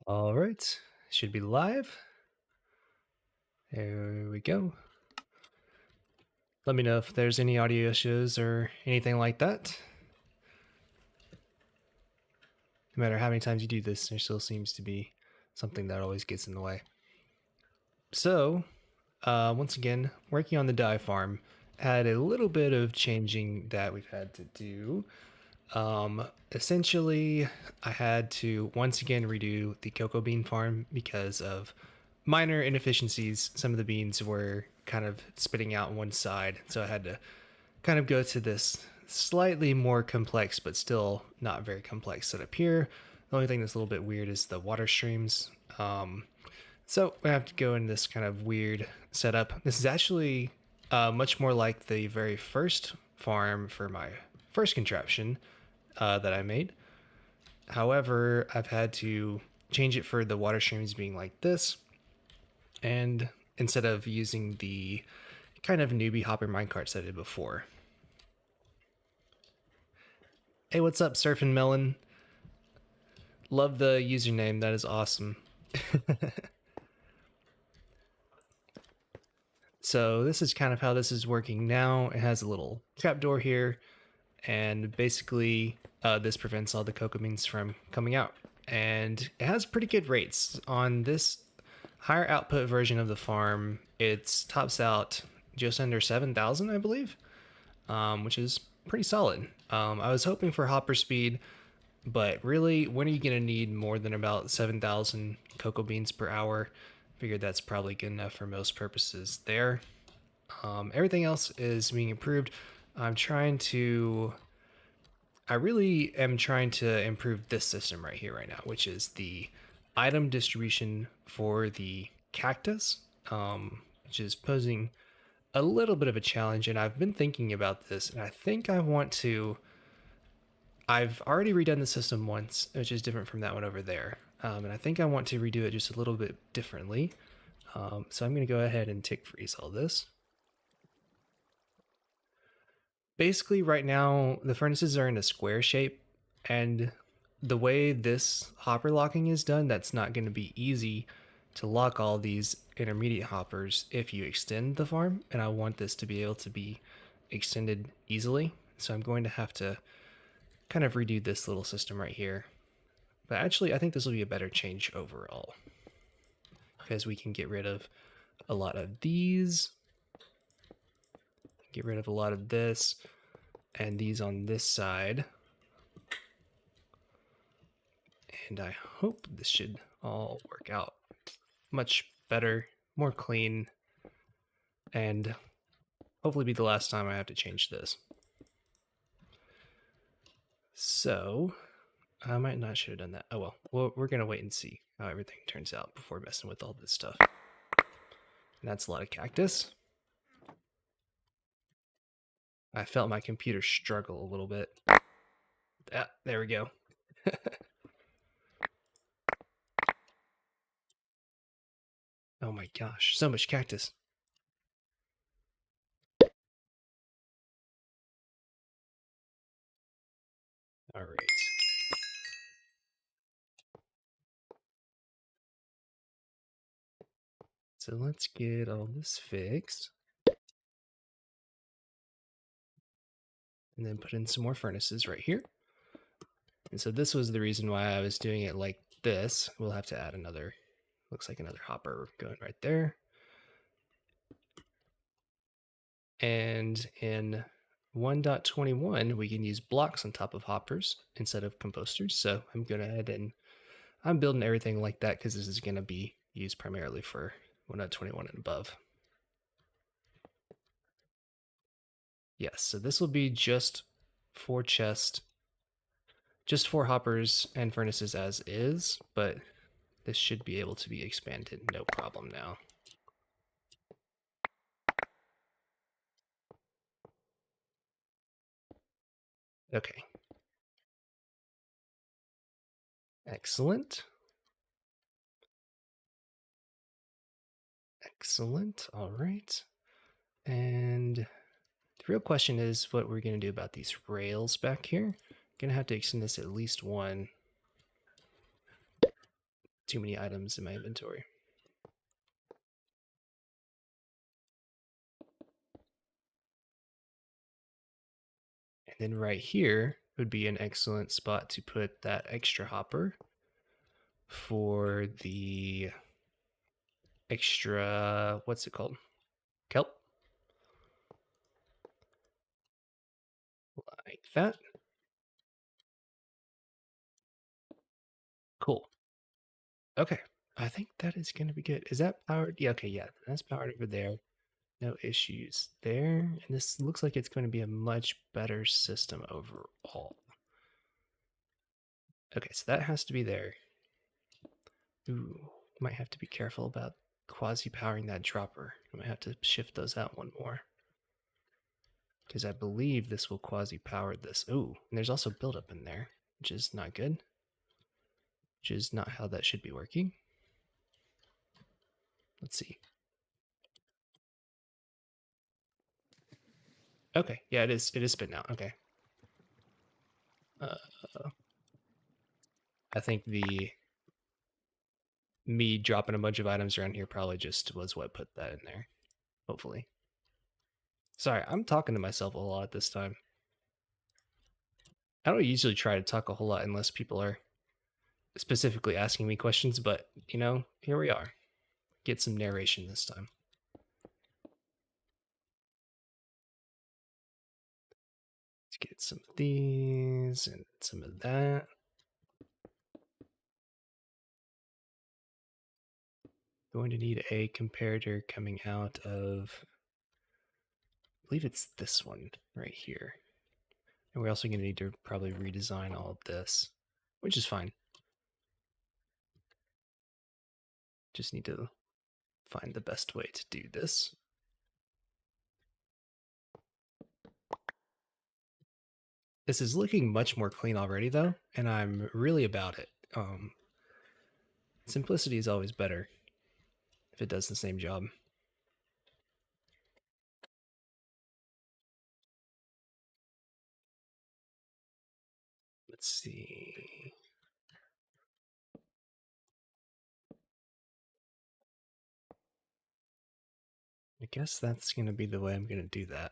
All right, should be live. There we go. Let me know if there's any audio issues or anything like that. No matter how many times you do this, there still seems to be something that always gets in the way. So, once again, working on the dye farm had a little bit of changing that we've had to do. Essentially, I had to once again redo the cocoa bean farm because of minor inefficiencies. Some of the beans were kind of spitting out one side, so I had to kind of go to this slightly more complex, but still not very complex setup here. The only thing that's a little bit weird is the water streams. So we have to go in this kind of weird setup. This is actually much more like the very first farm for my first contraption that I made. However, I've had to change it for the water streams being like this. And instead of using the kind of newbie hopper minecarts that I did before. Hey, what's up, Surfing Melon? Love the username. That is awesome. So this is kind of how this is working now. It has a little trapdoor here, and basically this prevents all the cocoa beans from coming out. And it has pretty good rates. On this higher output version of the farm, it tops out just under 7,000, I believe, which is pretty solid. I was hoping for hopper speed, but really, when are you going to need more than about 7,000 cocoa beans per hour? Figured that's probably good enough for most purposes there. Everything else is being improved. I really am trying to improve this system right here, right now, which is the item distribution for the cactus, which is posing a little bit of a challenge. And I've been thinking about this, and I think I want to. I've already redone the system once, which is different from that one over there. And I think I want to redo it just a little bit differently. So I'm going to go ahead and tick freeze all this. Basically, right now, the furnaces are in a square shape, and the way this hopper locking is done, that's not going to be easy to lock all these intermediate hoppers if you extend the farm, and I want this to be able to be extended easily. So I'm going to have to kind of redo this little system right here. But actually, I think this will be a better change overall, because we can get rid of a lot of these, get rid of a lot of this, and these on this side. And I hope this should all work out much better, more clean, and hopefully be the last time I have to change this. So I might not should have done that. Oh well, we're gonna wait and see how everything turns out before messing with all this stuff. And that's a lot of cactus. I felt my computer struggle a little bit. Ah, there we go. Oh my gosh, so much cactus. All right. So let's get all this fixed. And then put in some more furnaces right here. And so this was the reason why I was doing it like this. We'll have to add another, looks like another hopper going right there. And in 1.21, we can use blocks on top of hoppers instead of composters. So I'm going to ahead and I'm building everything like that because this is going to be used primarily for 1.21 and above. Yes, so this will be just 4 chests, just 4 hoppers and furnaces as is, but this should be able to be expanded no problem now. Okay. Excellent. Excellent. All right. And the real question is what we're going to do about these rails back here. Going to have to extend this at least 1, too many items in my inventory. And then right here would be an excellent spot to put that extra hopper for the extra, what's it called? Kelp. Like that. Cool. Okay. I think that is going to be good. Is that powered? Yeah, okay, yeah. That's powered over there. No issues there. And this looks like it's going to be a much better system overall. Okay, so that has to be there. Ooh, might have to be careful about quasi-powering that dropper. I might have to shift those out one more. Because I believe this will quasi-power this. Ooh, and there's also buildup in there, which is not good. Which is not how that should be working. Let's see. Okay, yeah, it is spitting out. Okay. I think me dropping a bunch of items around here probably just was what put that in there. Hopefully. Sorry, I'm talking to myself a lot this time. I don't usually try to talk a whole lot unless people are specifically asking me questions, but you know, here we are. Get some narration this time. Let's get some of these and some of that. Going to need a comparator coming out of, I believe it's this one right here. And we're also going to need to probably redesign all of this, which is fine. Just need to find the best way to do this. This is looking much more clean already, though, and I'm really about it. Simplicity is always better if it does the same job. Let's see. I guess that's going to be the way I'm going to do that.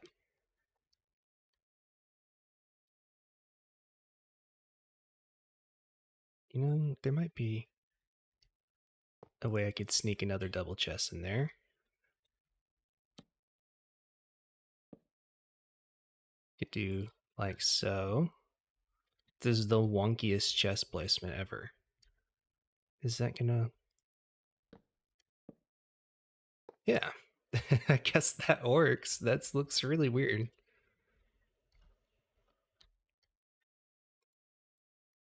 You know, there might be a way I could sneak another double chest in there. Could do like so. This is the wonkiest chest placement ever. Is that gonna... Yeah. I guess that works. That looks really weird.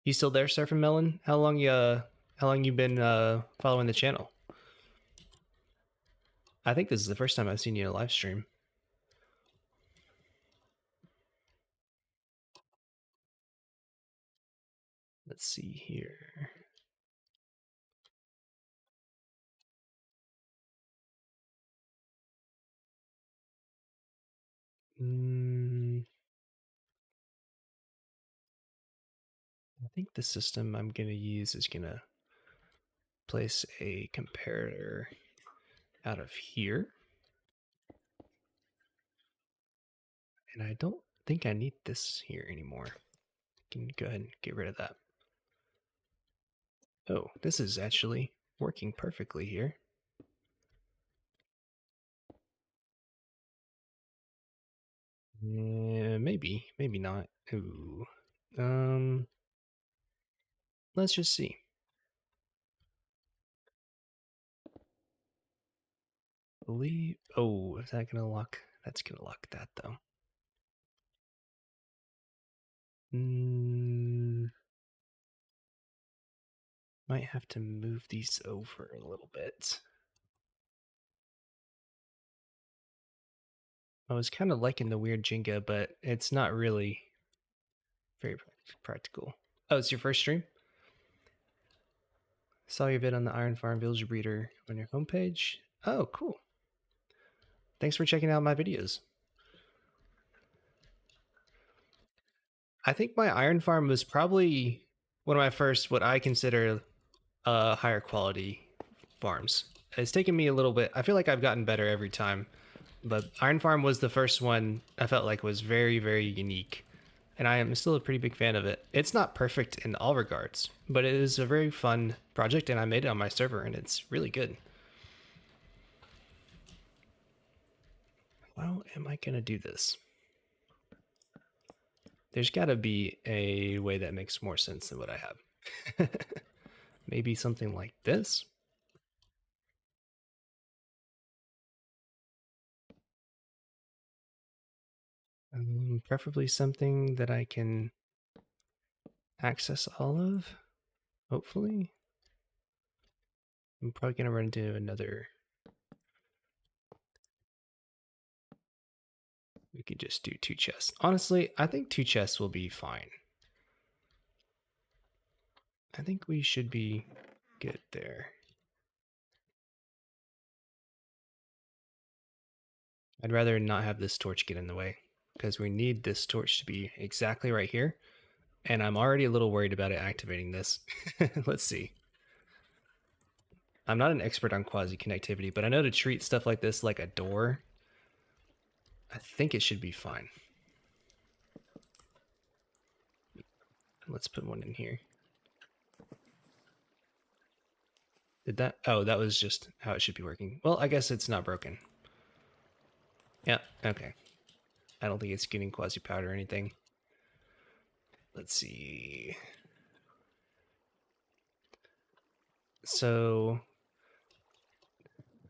You still there, Surfing Melon? How long you been following the channel? I think this is the first time I've seen you in a live stream. Let's see here. I think the system I'm going to use is going to place a comparator out of here. And I don't think I need this here anymore. Can go ahead and get rid of that. Oh, this is actually working perfectly here. Yeah, maybe not. Ooh. Let's just see. Believe. Oh, is that gonna lock? That's gonna lock that though. Might have to move these over a little bit. I was kind of liking the weird Jenga, but it's not really very practical. Oh, it's your first stream? Saw your vid on the Iron Farm Villager Breeder on your homepage. Oh, cool. Thanks for checking out my videos. I think my Iron Farm was probably one of my first, what I consider higher quality farms. It's taken me a little bit. I feel like I've gotten better every time, but Iron Farm was the first one I felt like was very, very unique. And I am still a pretty big fan of it. It's not perfect in all regards, but it is a very fun project, and I made it on my server, and it's really good. How am I going to do this? There's got to be a way that makes more sense than what I have. Maybe something like this? Preferably something that I can access all of, hopefully. I'm probably going to run into another. We could just do 2 chests. Honestly, I think 2 chests will be fine. I think we should be good there. I'd rather not have this torch get in the way because we need this torch to be exactly right here. And I'm already a little worried about it activating this. Let's see. I'm not an expert on quasi connectivity, but I know to treat stuff like this like a door, I think it should be fine. Let's put one in here. Did that? Oh, that was just how it should be working. Well, I guess it's not broken. Yeah, okay. I don't think it's getting quasi powder or anything. Let's see. So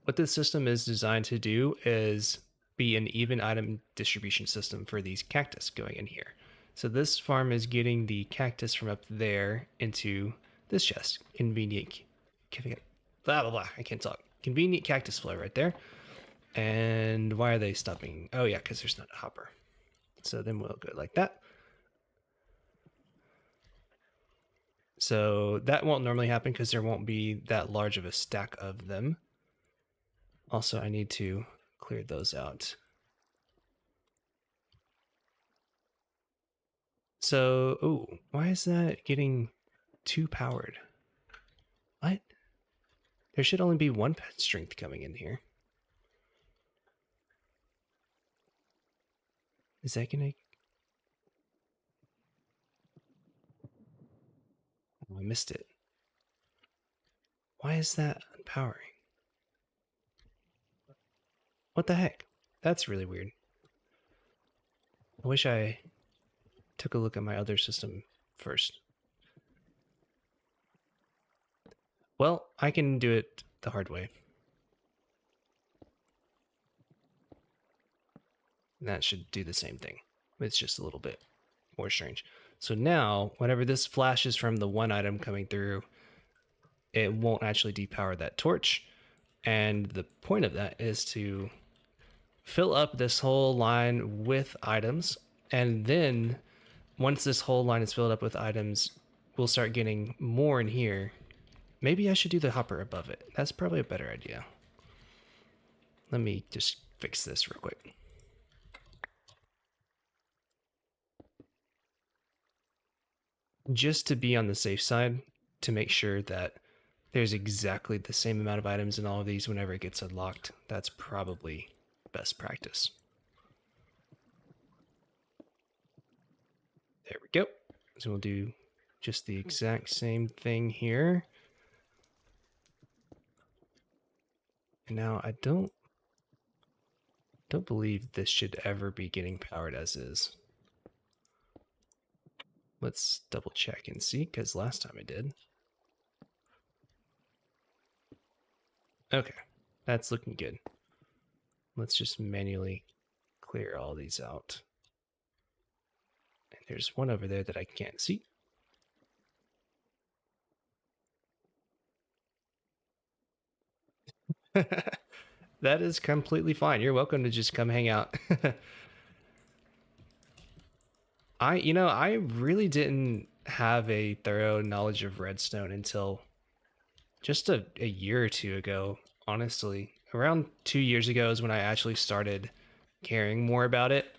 what this system is designed to do is be an even item distribution system for these cactus going in here. So this farm is getting the cactus from up there into this chest. Convenient, blah, blah, blah. I can't talk. Convenient cactus flow right there. And why are they stopping? Oh yeah, because there's not a hopper. So then we'll go like that. So that won't normally happen because there won't be that large of a stack of them. Also, I need to clear those out. So, oh, why is that getting 2 powered? What? There should only be 1 pet strength coming in here. Is that gonna... Oh, I missed it. Why is that unpowering? What the heck? That's really weird. I wish I took a look at my other system first. Well, I can do it the hard way. And that should do the same thing. It's just a little bit more strange. So now, whenever this flashes from the one item coming through, it won't actually depower that torch. And the point of that is to fill up this whole line with items. And then once this whole line is filled up with items, we'll start getting more in here. Maybe I should do the hopper above it. That's probably a better idea. Let me just fix this real quick. Just to be on the safe side, to make sure that there's exactly the same amount of items in all of these whenever it gets unlocked. That's probably best practice. There we go. So we'll do just the exact same thing here. And now I don't believe this should ever be getting powered as is. Let's double check and see, because last time I did. Okay, that's looking good. Let's just manually clear all these out. And there's one over there that I can't see. That is completely fine. You're welcome to just come hang out. I really didn't have a thorough knowledge of redstone until just a year or two ago, honestly. Around 2 years ago is when I actually started caring more about it.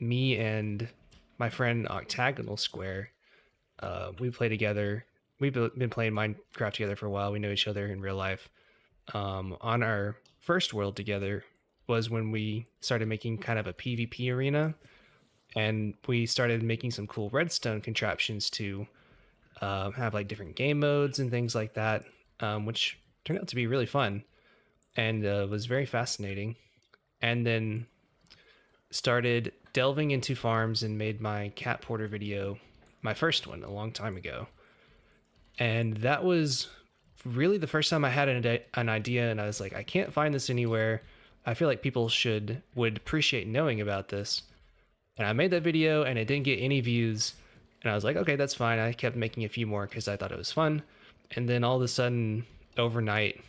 Me and my friend Octagonal Square, we play together. been playing Minecraft together for a while. We know each other in real life. On our first world together was when we started making kind of a PvP arena, and we started making some cool redstone contraptions to have like different game modes and things like that, which turned out to be really fun and was very fascinating. And then started delving into farms and made my cat porter video, my first one, a long time ago. And that was really the first time I had an idea, and I was like, I can't find this anywhere. I feel like people would appreciate knowing about this. And I made that video, and it didn't get any views. And I was like, okay, that's fine. I kept making a few more because I thought it was fun. And then all of a sudden, overnight,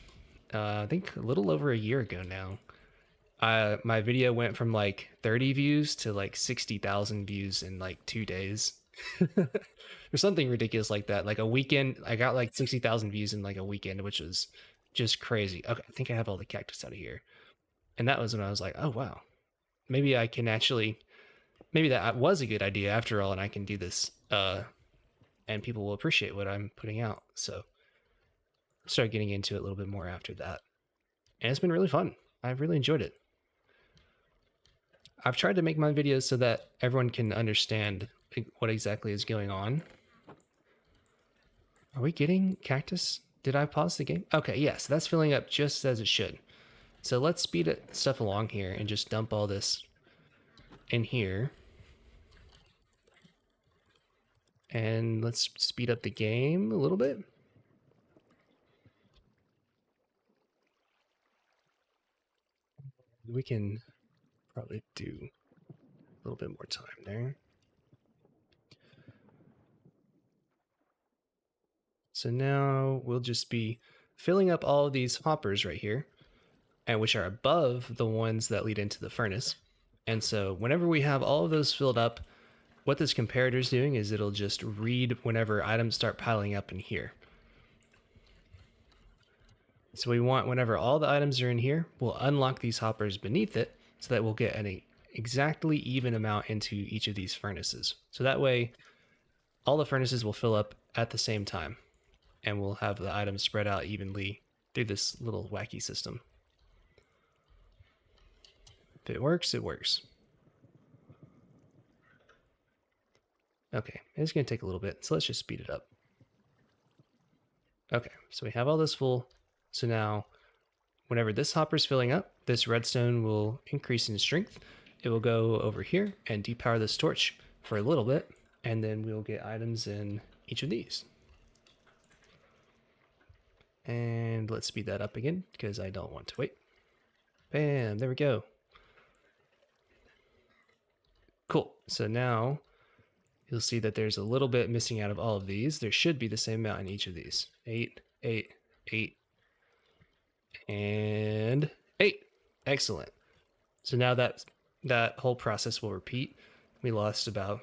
I think a little over a year ago now, my video went from like 30 views to like 60,000 views in like 2 days. Or something ridiculous like that. Like a weekend, I got like 60,000 views in like a weekend, which was just crazy. Okay, I think I have all the cactus out of here. And that was when I was like, oh, wow. Maybe I can actually, maybe that was a good idea after all, and I can do this. And people will appreciate what I'm putting out. So I started getting into it a little bit more after that. And it's been really fun. I've really enjoyed it. I've tried to make my videos so that everyone can understand what exactly is going on. Are we getting cactus? Did I pause the game? Okay, yes, that's filling up just as it should. So let's speed stuff along here and just dump all this in here. And let's speed up the game a little bit. We can probably do a little bit more time there. So now we'll just be filling up all of these hoppers right here, and which are above the ones that lead into the furnace. And so whenever we have all of those filled up, what this comparator is doing is it'll just read whenever items start piling up in here. So we want, whenever all the items are in here, we'll unlock these hoppers beneath it so that we'll get an exactly even amount into each of these furnaces. So that way, all the furnaces will fill up at the same time, and we'll have the items spread out evenly through this little wacky system. If it works, it works. Okay, it's going to take a little bit, so let's just speed it up. Okay, so we have all this full. So now, whenever this hopper is filling up, this redstone will increase in strength. It will go over here and depower this torch for a little bit, and then we'll get items in each of these. And let's speed that up again, because I don't want to wait. Bam, there we go. Cool, so now you'll see that there's a little bit missing out of all of these. There should be the same amount in each of these. 8, 8, 8, and 8. Excellent. So now that whole process will repeat. We lost about,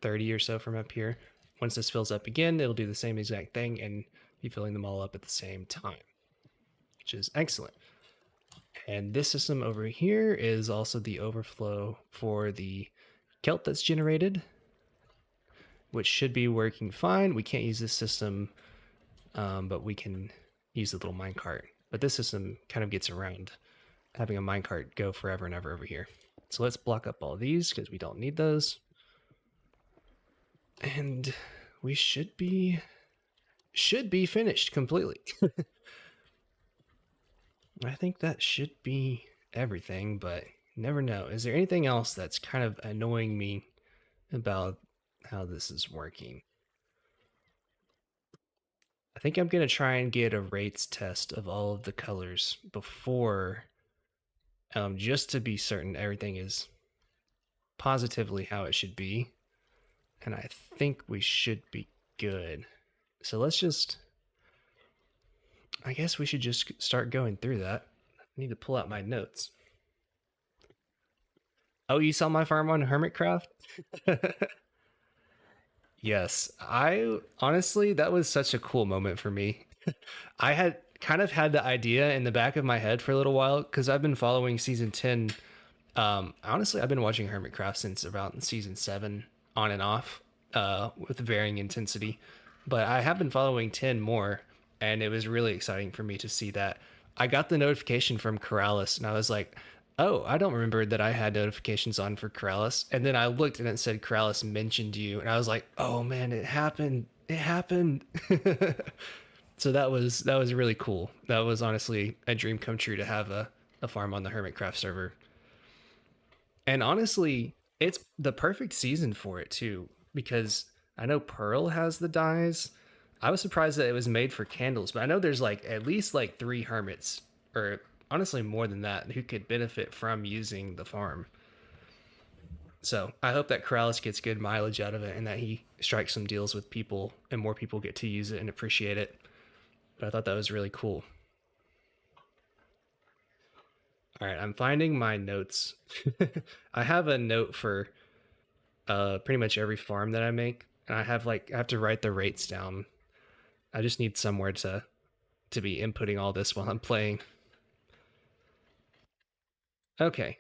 30 or so from up here. Once this fills up again, it'll do the same exact thing and be filling them all up at the same time, which is excellent. And this system over here is also the overflow for the kelp that's generated, which should be working fine. We can't use this system, but we can use the little minecart. But this system kind of gets around having a minecart go forever and ever over here. So let's block up all these because we don't need those. And we should be finished completely. I think that should be everything, but never know. Is there anything else that's kind of annoying me about how this is working? I think I'm going to try and get a rates test of all of the colors before, just to be certain everything is positively how it should be. And I think we should be good. So let's just, I guess we should just start going through that. I need to pull out my notes. Oh, you saw my farm on Hermitcraft? Yes, honestly, that was such a cool moment for me. I had kind of had the idea in the back of my head for a little while because I've been following season 10. Honestly, I've been watching Hermitcraft since about season 7 on and off, with varying intensity. But I have been following 10 more, and it was really exciting for me to see that. I got the notification from Corrales, and I was like, oh, I don't remember that I had notifications on for Corrales. And then I looked and it said Corrales mentioned you, and I was like, oh man, it happened. It happened. So that was really cool. That was honestly a dream come true to have a farm on the Hermitcraft server. And honestly, it's the perfect season for it too, because I know Pearl has the dyes. I was surprised that it was made for candles, but I know there's like at least like 3 hermits, or honestly more than that, who could benefit from using the farm. So I hope that Corrales gets good mileage out of it and that he strikes some deals with people and more people get to use it and appreciate it. But I thought that was really cool. All right, I'm finding my notes. I have a note for pretty much every farm that I make, and I have to write the rates down. I just need somewhere to be inputting all this while I'm playing. Okay,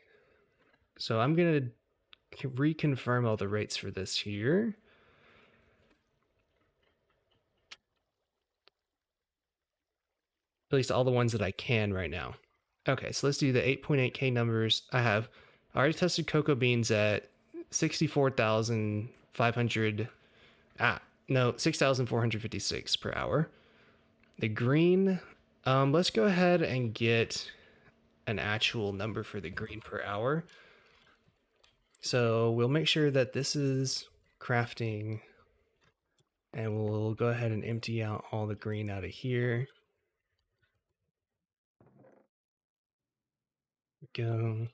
so I'm gonna reconfirm all the rates for this here. At least all the ones that I can right now. Okay, so let's do the 8.8K numbers. I already tested cocoa beans at 64,500. No, 6,456 per hour. The green, let's go ahead and get an actual number for the green per hour. So we'll make sure that this is crafting, and we'll go ahead and empty out all the green out of here. Go.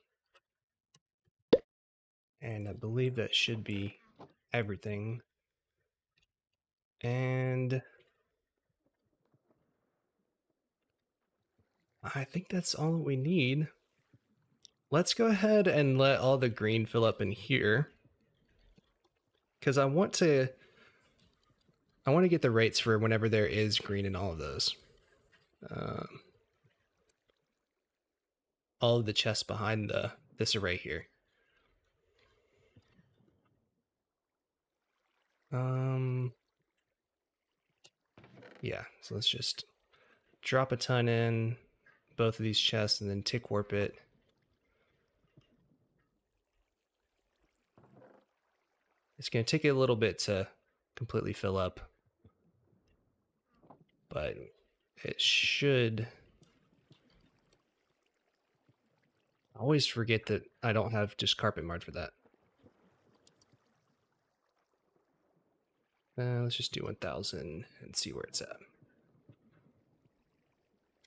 And I believe that should be everything. And I think that's all we need. Let's go ahead and let all the green fill up in here, because I want to get the rates for whenever there is green in all of those. All of the chests behind this array here. Yeah, so let's just drop a ton in both of these chests and then tick warp it. It's going to take it a little bit to completely fill up, but it should. I always forget that I don't have just carpet mart for that. Let's just do 1,000 and see where it's at.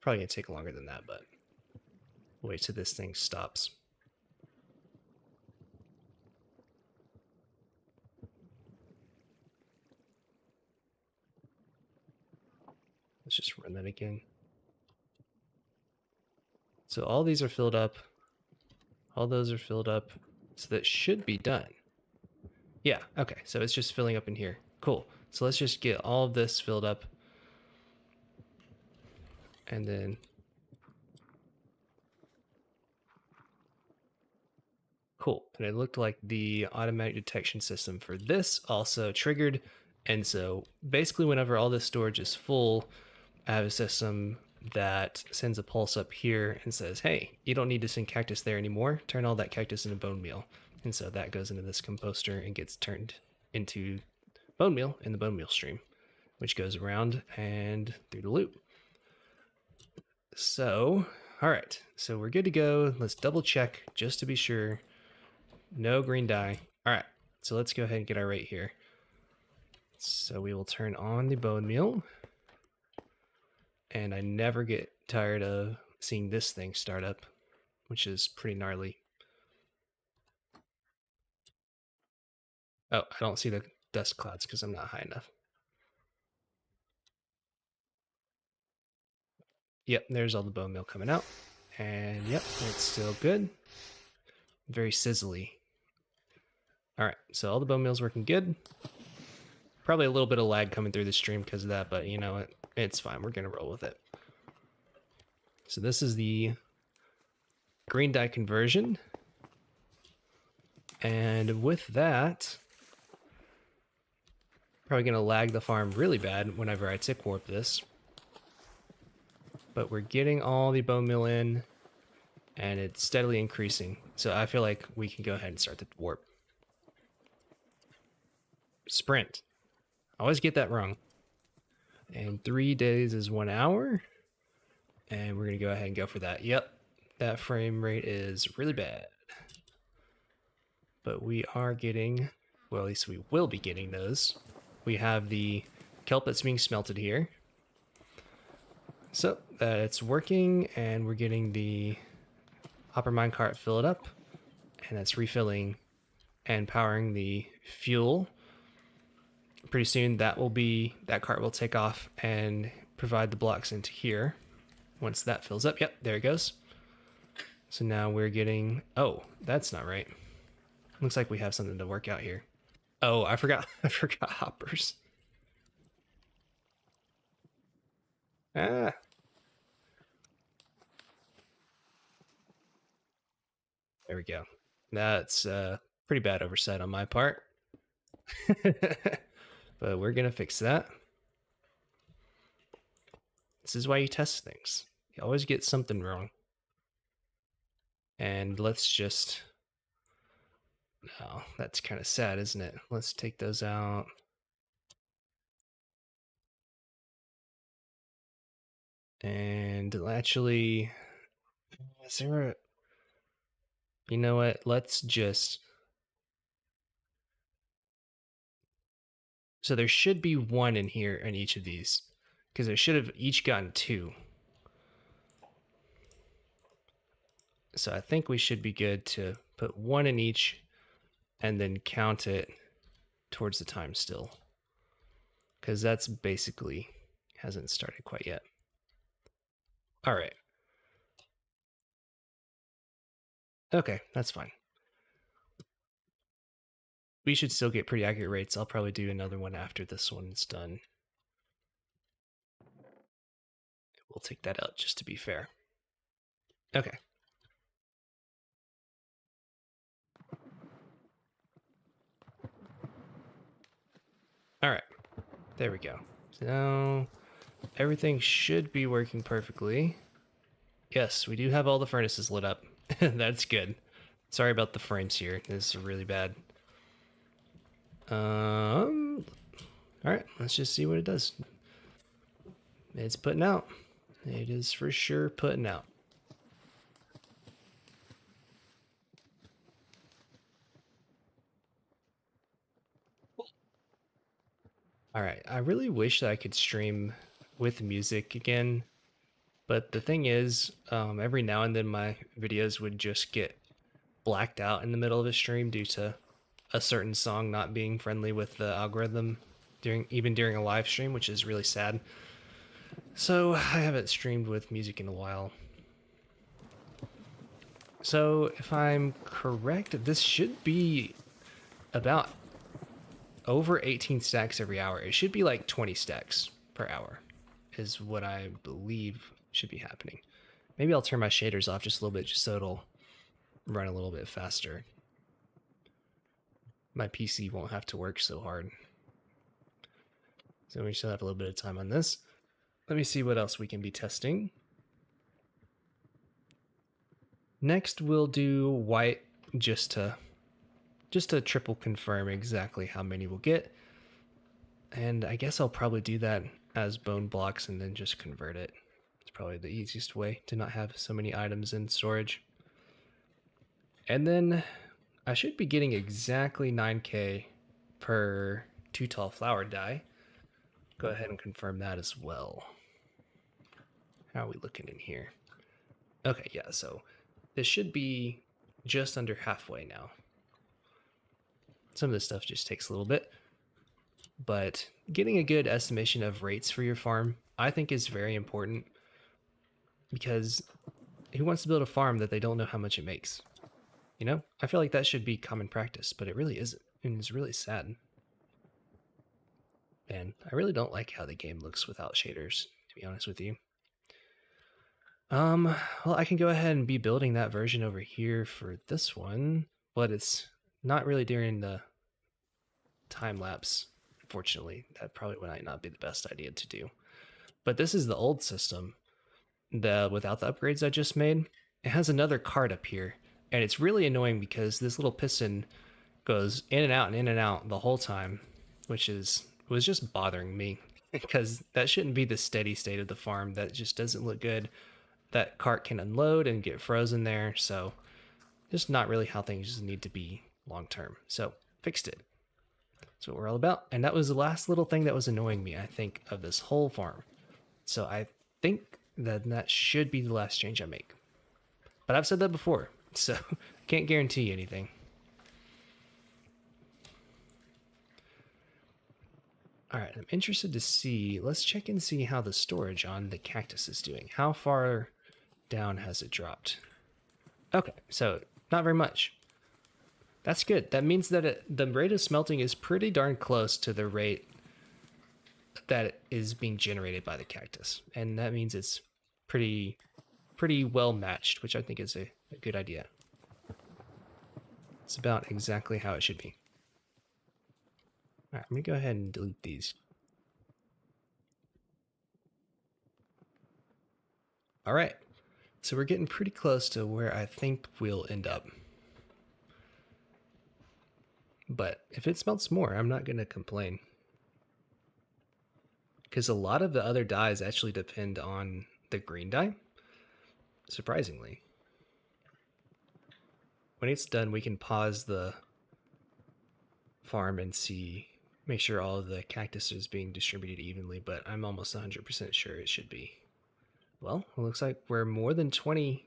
Probably going to take longer than that, but wait till this thing stops. Let's just run that again. So all these are filled up. All those are filled up. So that should be done. Yeah, okay. So it's just filling up in here. Cool. So let's just get all of this filled up. And then cool. And it looked like the automatic detection system for this also triggered. And so basically whenever all this storage is full, I have a system that sends a pulse up here and says, hey, you don't need to send cactus there anymore. Turn all that cactus into bone meal. And so that goes into this composter and gets turned into bone meal in the bone meal stream, which goes around and through the loop. So, all right. So we're good to go. Let's double check just to be sure. No green dye. All right. So let's go ahead and get our rate here. So we will turn on the bone meal. And I never get tired of seeing this thing start up, which is pretty gnarly. Oh, I don't see the dust clouds because I'm not high enough. Yep, there's all the bone meal coming out. And yep, it's still good. Very sizzly. All right, so all the bone meal's working good. Probably a little bit of lag coming through the stream because of that, but you know what? It's fine. We're going to roll with it. So this is the green dye conversion. And with that, Probably going to lag the farm really bad whenever I tick warp this. But we're getting all the bone meal in, and it's steadily increasing. So I feel like we can go ahead and start the warp. Sprint. I always get that wrong. And 3 days is 1 hour. And we're going to go ahead and go for that. Yep, that frame rate is really bad. But we are getting, well, at least we will be getting those. We have the kelp that's being smelted here. So it's working, and we're getting the hopper minecart filled up, and that's refilling and powering the fuel. Pretty soon that cart will take off and provide the blocks into here. Once that fills up, yep, there it goes. So now we're getting, oh, that's not right. Looks like we have something to work out here. Oh, I forgot hoppers. Ah. There we go. That's pretty bad oversight on my part. But we're gonna fix that. This is why you test things. You always get something wrong. And let's just... Oh, that's kind of sad, isn't it? Let's take those out. And actually... Is there a... You know what? Let's just... So there should be 1 in here in each of these, because they should have each gotten 2. So I think we should be good to put 1 in each and then count it towards the time still, because that's basically hasn't started quite yet. All right. Okay, that's fine. We should still get pretty accurate rates. I'll probably do another one after this one's done. We'll take that out just to be fair. Okay. All right, there we go. So everything should be working perfectly. Yes, we do have all the furnaces lit up. That's good. Sorry about the frames here. This is really bad. All right, let's just see what it does. It's putting out. It is for sure putting out. All right, I really wish that I could stream with music again, but the thing is, every now and then my videos would just get blacked out in the middle of a stream due to a certain song not being friendly with the algorithm even during a live stream, which is really sad. So I haven't streamed with music in a while. So if I'm correct, this should be about over 18 stacks every hour. It should be like 20 stacks per hour is what I believe should be happening. Maybe I'll turn my shaders off just a little bit just so it'll run a little bit faster. My PC won't have to work so hard. So we still have a little bit of time on this. Let me see what else we can be testing. Next, we'll do white just to triple confirm exactly how many we'll get. And I guess I'll probably do that as bone blocks and then just convert it. It's probably the easiest way to not have so many items in storage. And then I should be getting exactly 9k per 2 tall flower die. Go ahead and confirm that as well. How are we looking in here? Okay, yeah, so this should be just under halfway now. Some of this stuff just takes a little bit, but getting a good estimation of rates for your farm, I think, is very important, because who wants to build a farm that they don't know how much it makes? You know, I feel like that should be common practice, but it really isn't, and it's really sad. And I really don't like how the game looks without shaders, to be honest with you. Well, I can go ahead and be building that version over here for this one, but it's not really during the time lapse. unfortunately. That probably might not be the best idea to do. But this is the old system, without the upgrades I just made. It has another card up here, and it's really annoying because this little piston goes in and out and in and out the whole time, which was just bothering me because that shouldn't be the steady state of the farm. That just doesn't look good. That cart can unload and get frozen there, so just not really how things need to be long term. So fixed it. That's what we're all about. And that was the last little thing that was annoying me, I think, of this whole farm. So I think that should be the last change I make. But I've said that before, so can't guarantee anything. All right, I'm interested to see. Let's check and see how the storage on the cactus is doing. How far down has it dropped? Okay, so not very much. That's good. That means that the rate of smelting is pretty darn close to the rate that is being generated by the cactus. And that means it's pretty well matched, which I think is a good idea. It's about exactly how it should be. All right, I'm going to go ahead and delete these. All right, so we're getting pretty close to where I think we'll end up. But if it smelts more, I'm not going to complain. Because a lot of the other dyes actually depend on the green dye, surprisingly. When it's done, we can pause the farm and make sure all of the cactus is being distributed evenly, but I'm almost 100% sure it should be. Well, it looks like we're more than 20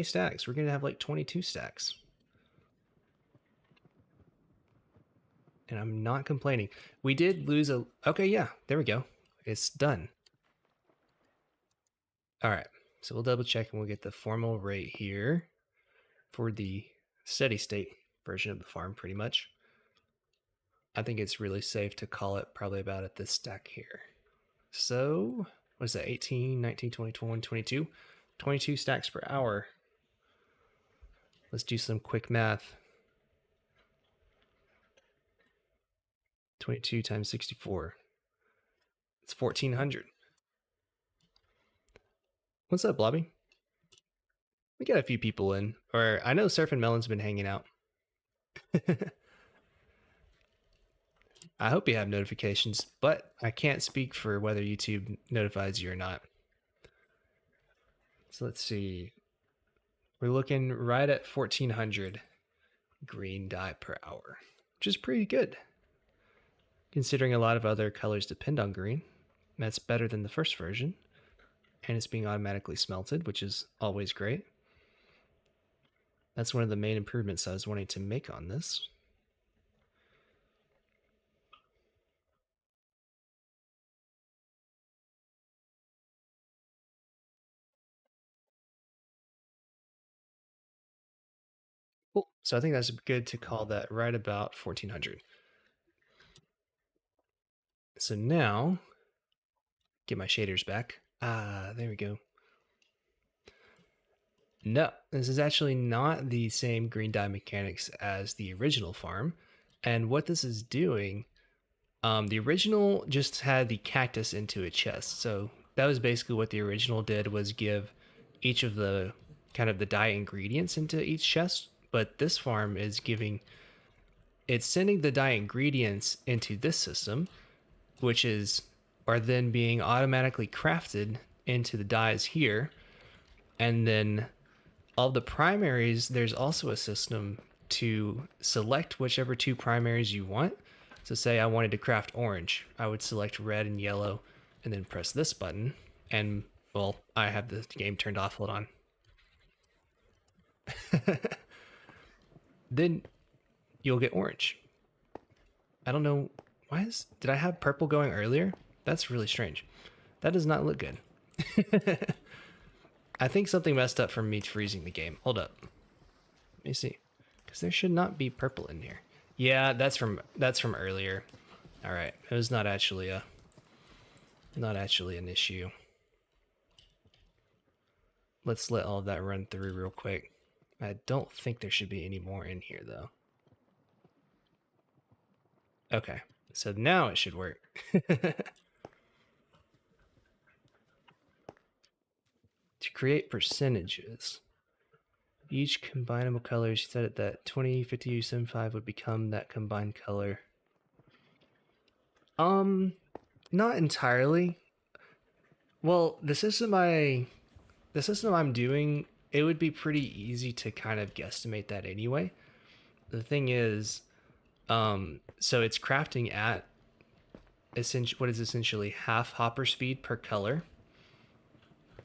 stacks. We're going to have like 22 stacks. And I'm not complaining. We did lose okay, yeah, there we go. It's done. All right, so we'll double check and we'll get the formal rate here for the steady state version of the farm, pretty much. I think it's really safe to call it probably about at this stack here. So, what is that, 18, 19, 20, 21, 22? 22 stacks per hour. Let's do some quick math. 22 times 64. It's 1,400. What's up, Blobby? We got a few people in. Or I know Surf and Melon's been hanging out. I hope you have notifications, but I can't speak for whether YouTube notifies you or not. So let's see. We're looking right at 1,400 green dye per hour, which is pretty good. Considering a lot of other colors depend on green. That's better than the first version. And it's being automatically smelted, which is always great. That's one of the main improvements I was wanting to make on this. Cool. So I think that's good to call that right about 1,400. So now, get my shaders back. There we go. No, this is actually not the same green dye mechanics as the original farm. And what this is doing, the original just had the cactus into a chest. So that was basically what the original did, was give each of the kind of the dye ingredients into each chest. But this farm is it's sending the dye ingredients into this system, which are then being automatically crafted into the dyes here. And then all the primaries, there's also a system to select whichever two primaries you want. So say I wanted to craft orange, I would select red and yellow and then press this button. And well, I have the game turned off. Hold on. Then you'll get orange. I don't know. Did I have purple going earlier? That's really strange. That does not look good. I think something messed up from me freezing the game. Hold up. Let me see. Because there should not be purple in here. Yeah, that's from earlier. All right. It was not actually an issue. Let's let all of that run through real quick. I don't think there should be any more in here though. Okay. So now it should work. To create percentages, each combinable color, she said that 20, 50, 75 would become that combined color. Not entirely. Well, the system I'm doing, it would be pretty easy to kind of guesstimate that anyway. The thing is, so it's crafting at what is essentially half hopper speed per color,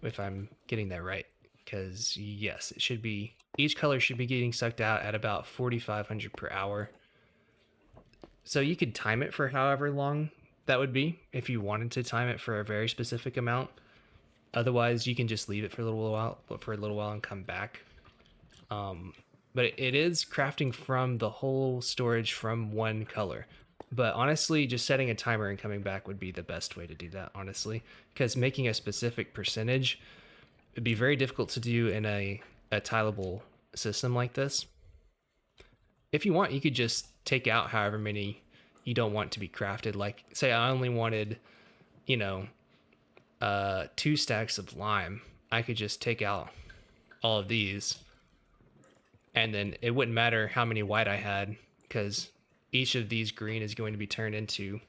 if I'm getting that right. Because yes, it should be, each color should be getting sucked out at about 4,500 per hour. So you could time it for however long that would be if you wanted to time it for a very specific amount. Otherwise, you can just leave it for a little while and come back. But it is crafting from the whole storage from one color. But honestly, just setting a timer and coming back would be the best way to do that, honestly. Because making a specific percentage would be very difficult to do in a tileable system like this. If you want, you could just take out however many you don't want to be crafted. Like, say I only wanted, 2 stacks of lime. I could just take out all of these, and then it wouldn't matter how many white I had, because each of these green is going to be turned into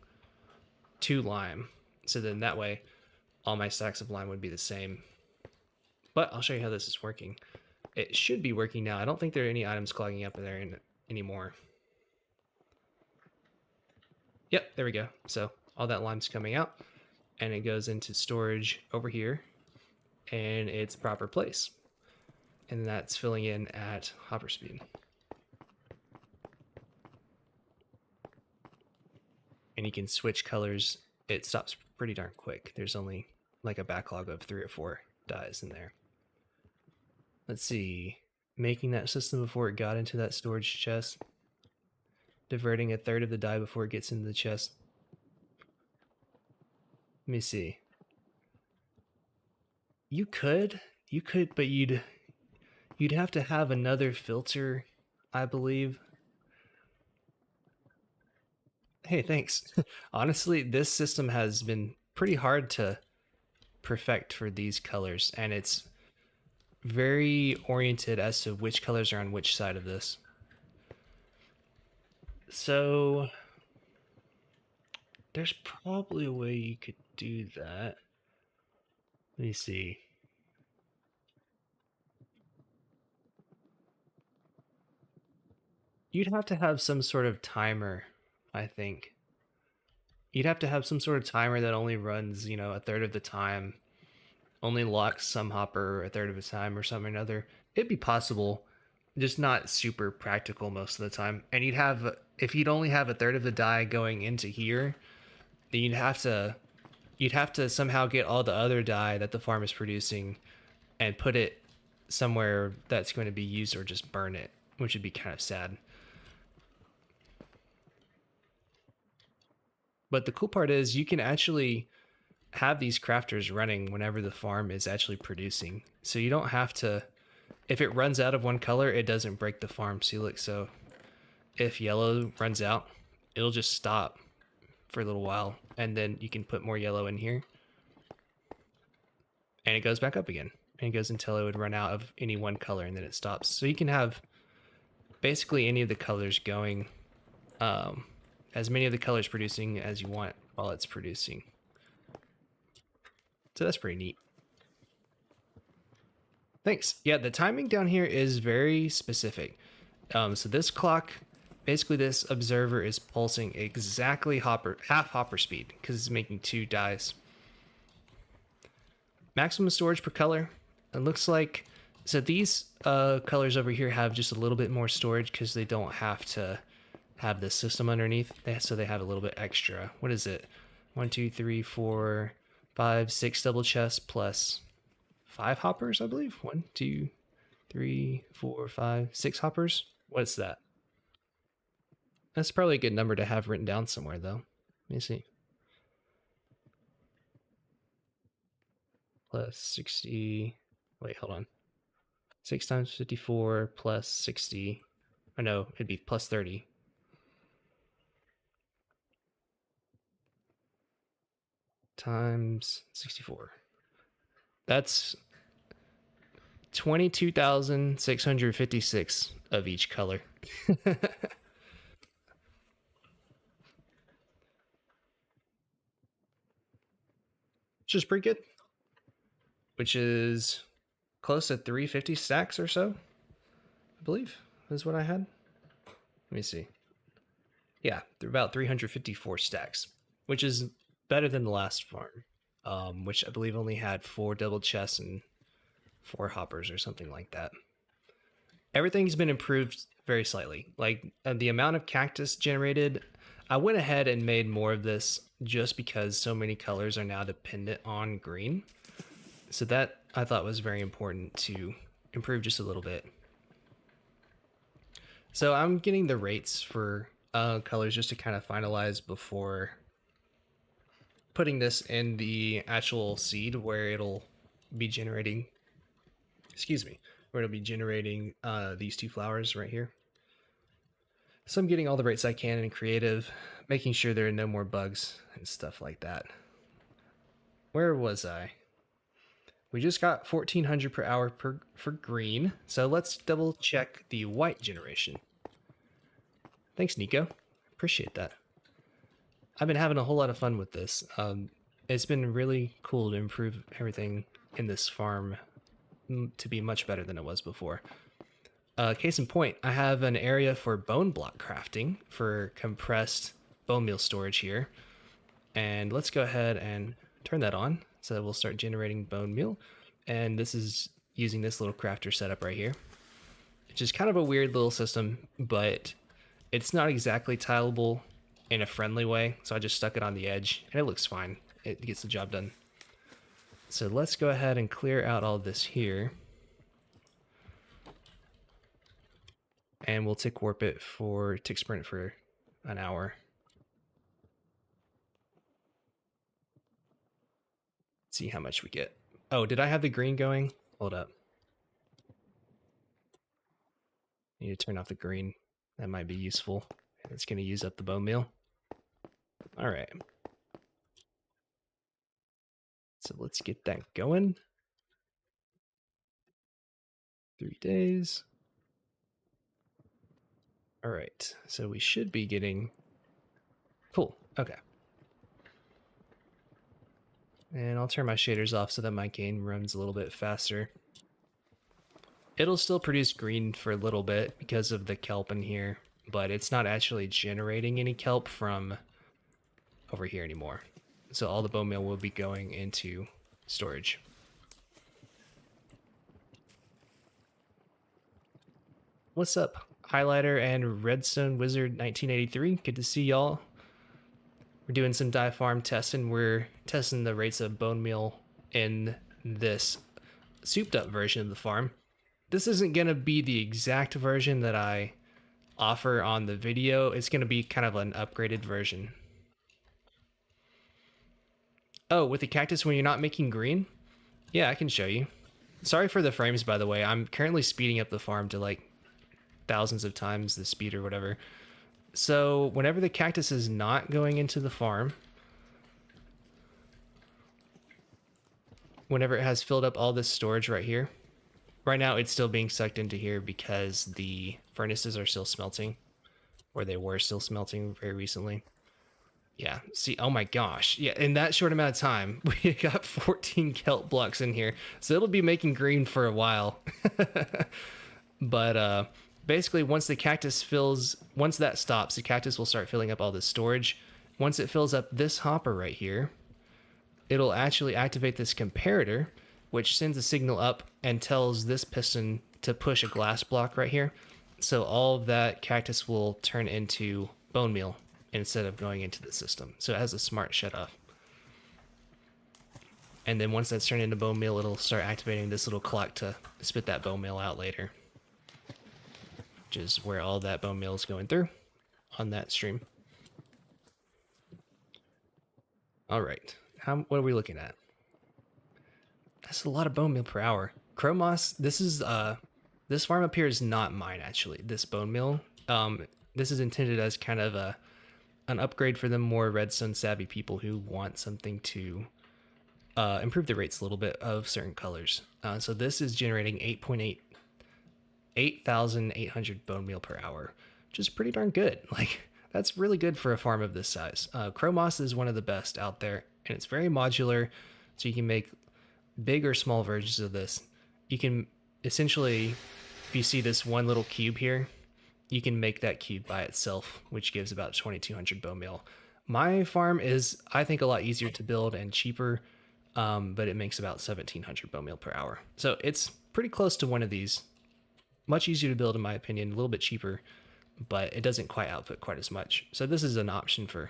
2 lime. So then that way, all my stacks of lime would be the same. But I'll show you how this is working. It should be working now. I don't think there are any items clogging up in there anymore. Yep, there we go. So all that lime's coming out, and it goes into storage over here in its proper place. And that's filling in at hopper speed. And you can switch colors. It stops pretty darn quick. There's only like a backlog of 3 or 4 dyes in there. Let's see. Making that system before it got into that storage chest. Diverting a third of the dye before it gets into the chest. Let me see. You could, but you'd have to have another filter, I believe. Hey, thanks. Honestly, this system has been pretty hard to perfect for these colors, and it's very oriented as to which colors are on which side of this. So there's probably a way you could do that. Let me see. You'd have to have some sort of timer, I think. You'd have to have some sort of timer that only runs, a third of the time, only locks some hopper a third of the time or something or another. It'd be possible, just not super practical most of the time. And if you'd only have a third of the dye going into here, then you'd have to somehow get all the other dye that the farm is producing and put it somewhere that's going to be used, or just burn it, which would be kind of sad. But the cool part is you can actually have these crafters running whenever the farm is actually producing. So you don't have to, if it runs out of one color, it doesn't break the farm. See, look, so if yellow runs out, it'll just stop for a little while, and then you can put more yellow in here, and it goes back up again, and it goes until it would run out of any one color, and then it stops. So you can have basically any of the colors going, as many of the colors producing as you want while it's producing. So that's pretty neat. Thanks. Yeah, the timing down here is very specific. So this clock, basically this observer is pulsing exactly half hopper speed, because it's making 2 dyes. Maximum storage per color. It looks like, so these colors over here have just a little bit more storage because they don't have to have this system underneath. So they have a little bit extra. What is it? 1, 2, 3, 4, 5, 6 double chests plus 5 hoppers, I believe. 1, 2, 3, 4, 5, 6 hoppers. What's that? That's probably a good number to have written down somewhere, though. Let me see. Plus 60. Wait, hold on. 6 times 54 plus 60. Oh no, it'd be plus 30. times 64. That's 22,656 of each color. Which is pretty good. Which is close to 350 stacks or so, I believe is what I had. Let me see. Yeah, they're about 354 stacks, which is better than the last farm, which I believe only had 4 double chests and 4 hoppers or something like that. Everything's been improved very slightly. Like the amount of cactus generated, I went ahead and made more of this just because so many colors are now dependent on green. So that I thought was very important to improve just a little bit. So I'm getting the rates for colors just to kind of finalize before putting this in the actual seed where it'll be generating, excuse me, where it'll be generating these 2 flowers right here. So I'm getting all the rates I can in creative, making sure there are no more bugs and stuff like that. Where was I? We just got 1400 per hour for green. So let's double check the white generation. Thanks, Nico. Appreciate that. I've been having a whole lot of fun with this. It's been really cool to improve everything in this farm to be much better than it was before. Case in point, I have an area for bone block crafting for compressed bone meal storage here. And let's go ahead and turn that on. So that we'll start generating bone meal. And this is using this little crafter setup right here. It's just kind of a weird little system, but it's not exactly tileable in a friendly way. So I just stuck it on the edge and it looks fine. It gets the job done. So let's go ahead and clear out all this here. And we'll tick warp it for tick sprint for an hour. See how much we get. Oh, did I have the green going? Hold up. Need to turn off the green. That might be useful. It's going to use up the bone meal. All right. So let's get that going. 3 days. All right. So we should be getting... Cool. Okay. And I'll turn my shaders off so that my game runs a little bit faster. It'll still produce green for a little bit because of the kelp in here, but it's not actually generating any kelp from over here anymore. So all the bone meal will be going into storage. What's up, Highlighter and Redstone Wizard 1983? Good to see y'all. We're doing some dye farm testing. We're testing the rates of bone meal in this souped up version of the farm. This isn't going to be the exact version that I offer on the video. It's going to be kind of an upgraded version. Oh, with the cactus when you're not making green? Yeah, I can show you. Sorry for the frames, by the way. I'm currently speeding up the farm to like thousands of times the speed or whatever. So whenever the cactus is not going into the farm, whenever it has filled up all this storage right here, right now it's still being sucked into here because the furnaces are still smelting, or they were still smelting very recently. Yeah, see, oh my gosh. Yeah, in that short amount of time, we got 14 kelp blocks in here. So it'll be making green for a while. But basically, once the cactus fills, once that stops, the cactus will start filling up all this storage. Once it fills up this hopper right here, it'll actually activate this comparator, which sends a signal up and tells this piston to push a glass block right here. So all of that cactus will turn into bone meal instead of going into the system. So it has a smart shut off. And then once that's turned into bone meal, it'll start activating this little clock to spit that bone meal out later, which is where all that bone meal is going through on that stream. All right, what are we looking at? That's a lot of bone meal per hour. Chromos, this farm up here is not mine actually. This bone meal, this is intended as kind of a an upgrade for the more redstone savvy people who want something to improve the rates a little bit of certain colors. So this is generating 8,800 bone meal per hour, which is pretty darn good. Like, that's really good for a farm of this size. Chromos is one of the best out there, and it's very modular, so you can make big or small versions of this. You can essentially, if you see this one little cube here, you can make that cube by itself, which gives about 2,200 bone meal. My farm is, I think, a lot easier to build and cheaper, but it makes about 1,700 bone meal per hour. So it's pretty close to one of these. Much easier to build, in my opinion, a little bit cheaper, but it doesn't quite output quite as much. So this is an option for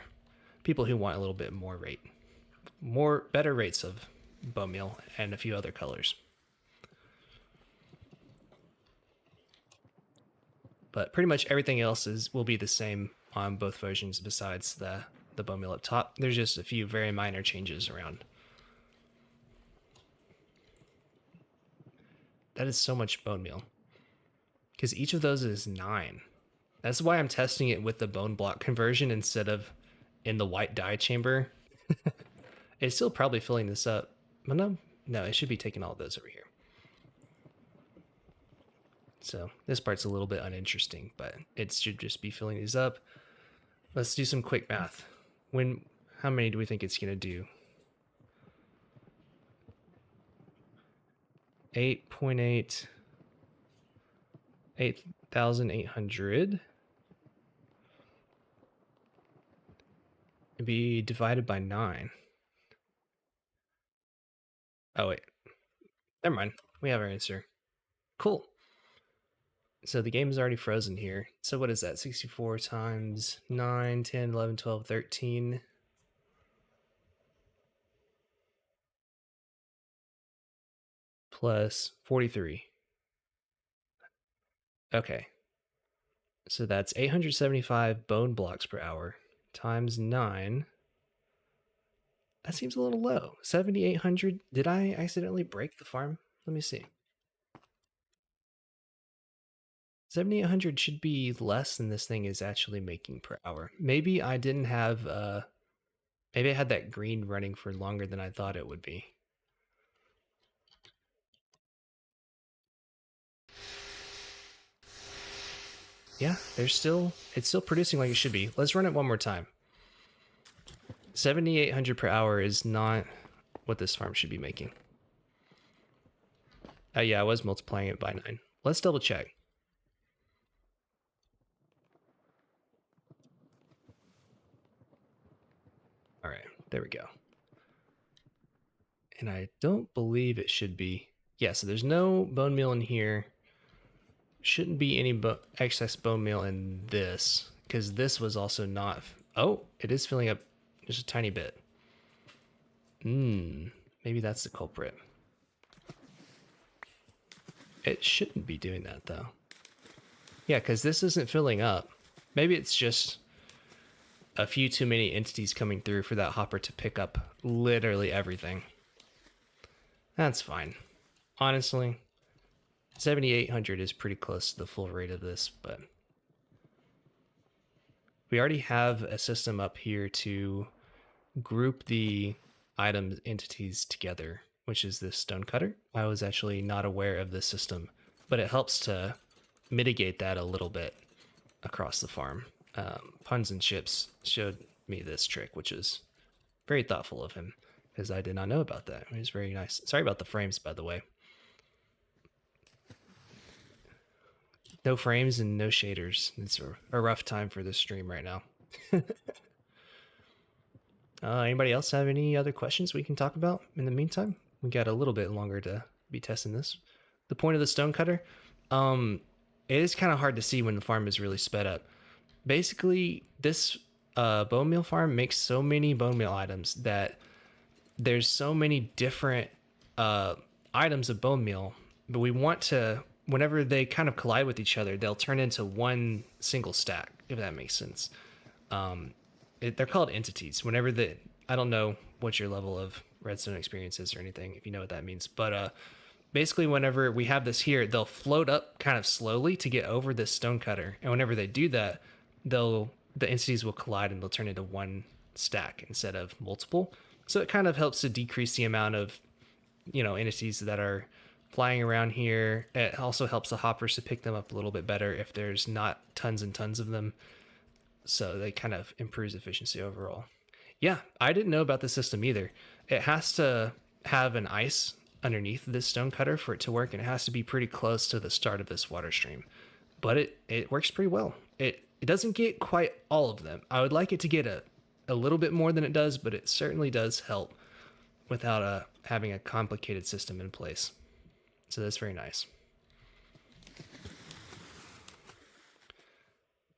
people who want a little bit more rate, better rates of bone meal and a few other colors. But pretty much everything else will be the same on both versions besides the bone meal up top. There's just a few very minor changes around. That is so much bone meal, because each of those is 9. That's why I'm testing it with the bone block conversion instead of in the white dye chamber. It's still probably filling this up. But no, it should be taking all those over here. So this part's a little bit uninteresting, but it should just be filling these up. Let's do some quick math. How many do we think it's gonna do? 8.8, 8,800. It'd be divided by 9. Oh wait, never mind. We have our answer. Cool. So the game is already frozen here. So what is that? 64 times 9, 10, 11, 12, 13. Plus 43. Okay. So that's 875 bone blocks per hour times 9. That seems a little low. 7,800. Did I accidentally break the farm? Let me see. 7,800 should be less than this thing is actually making per hour. Maybe I didn't have, maybe I had that green running for longer than I thought it would be. Yeah, it's still producing like it should be. Let's run it one more time. 7,800 per hour is not what this farm should be making. Yeah, I was multiplying it by 9. Let's double check. All right, there we go. And I don't believe it should be. Yeah, so there's no bone meal in here. Shouldn't be any excess bone meal in this, because this was also not. Oh, it is filling up just a tiny bit. Maybe that's the culprit. It shouldn't be doing that though. Yeah, because this isn't filling up. Maybe it's just a few too many entities coming through for that hopper to pick up literally everything. That's fine. Honestly, 7,800 is pretty close to the full rate of this, but we already have a system up here to group the item entities together, which is this stone cutter. I was actually not aware of this system, but it helps to mitigate that a little bit across the farm. Puns and Chips showed me this trick, which is very thoughtful of him, because I did not know about that. It was very nice. Sorry about the frames, by the way. No frames and no shaders. It's a rough time for this stream right now. Anybody else have any other questions we can talk about in the meantime? We got a little bit longer to be testing this. The point of the stone cutter, it is kind of hard to see when the farm is really sped up. Basically, this bone meal farm makes so many bone meal items that there's so many different items of bone meal, but we want to, whenever they kind of collide with each other, they'll turn into one single stack, if that makes sense. They're called entities. I don't know what your level of redstone experience is or anything, if you know what that means, but basically whenever we have this here, they'll float up kind of slowly to get over this stone cutter, and whenever they do that, they'll the entities will collide and they'll turn into one stack instead of multiple. So it kind of helps to decrease the amount of, entities that are flying around here. It also helps the hoppers to pick them up a little bit better if there's not tons and tons of them. So they kind of improves efficiency overall. Yeah, I didn't know about the system either. It has to have an ice underneath this stone cutter for it to work, and it has to be pretty close to the start of this water stream. But it works pretty well. It doesn't get quite all of them. I would like it to get a little bit more than it does, but it certainly does help without having a complicated system in place. So that's very nice.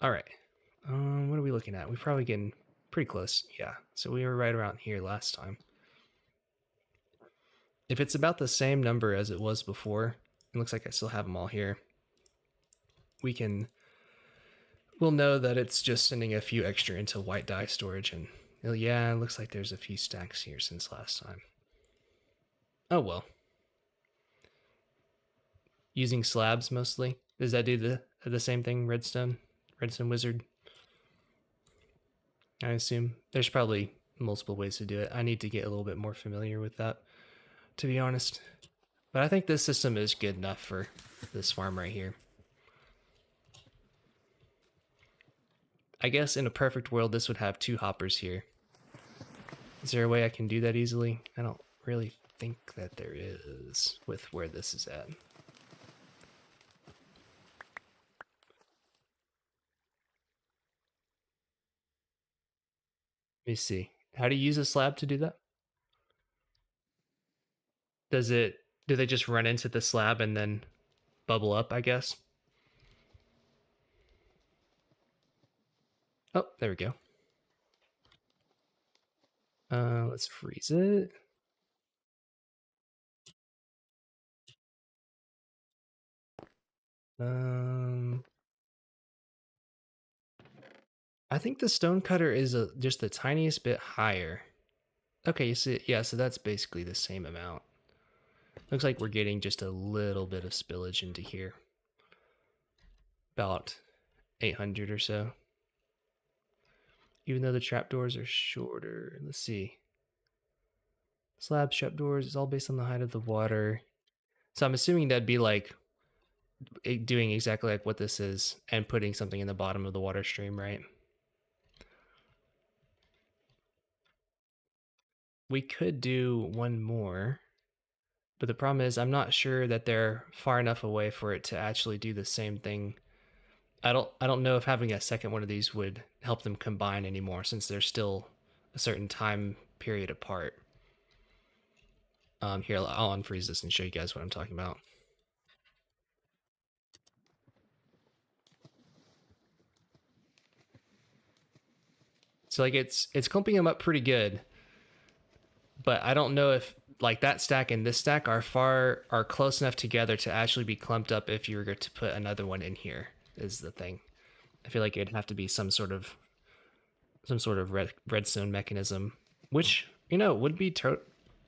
All right. What are we looking at? We're probably getting pretty close. Yeah. So we were right around here last time. If it's about the same number as it was before, it looks like I still have them all here. We'll know that it's just sending a few extra into white dye storage, and yeah, it looks like there's a few stacks here since last time. Oh well. Using slabs mostly. Does that do the same thing, Redstone Wizard? I assume there's probably multiple ways to do it. I need to get a little bit more familiar with that, to be honest. But I think this system is good enough for this farm right here. I guess in a perfect world, this would have 2 hoppers here. Is there a way I can do that easily? I don't really think that there is with where this is at. Let me see. How do you use a slab to do that? Do they just run into the slab and then bubble up, I guess? Oh, there we go. Let's freeze it. I think the stone cutter is just the tiniest bit higher. Okay, you see, yeah, so that's basically the same amount. Looks like we're getting just a little bit of spillage into here. About 800 or so. Even though the trapdoors are shorter. Let's see. Slab trapdoors is all based on the height of the water. So I'm assuming that'd be like doing exactly like what this is and putting something in the bottom of the water stream, right? We could do one more, but the problem is I'm not sure that they're far enough away for it to actually do the same thing. I don't know if having a second one of these would help them combine anymore, since they're still a certain time period apart. Here, I'll unfreeze this and show you guys what I'm talking about. So like it's clumping them up pretty good, but I don't know if like that stack and this stack are close enough together to actually be clumped up if you were to put another one in here, is the thing. I feel like it'd have to be some sort of redstone mechanism, which, would be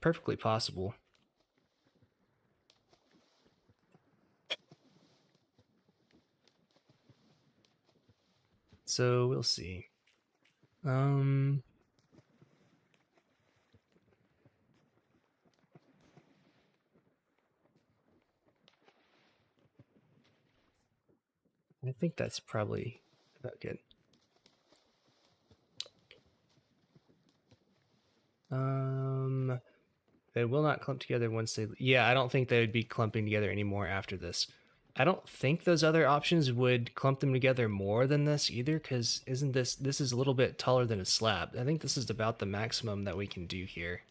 perfectly possible. So we'll see. I think that's probably about good. They will not clump together once they... Yeah, I don't think they would be clumping together anymore after this. I don't think those other options would clump them together more than this either, because isn't this is a little bit taller than a slab. I think this is about the maximum that we can do here.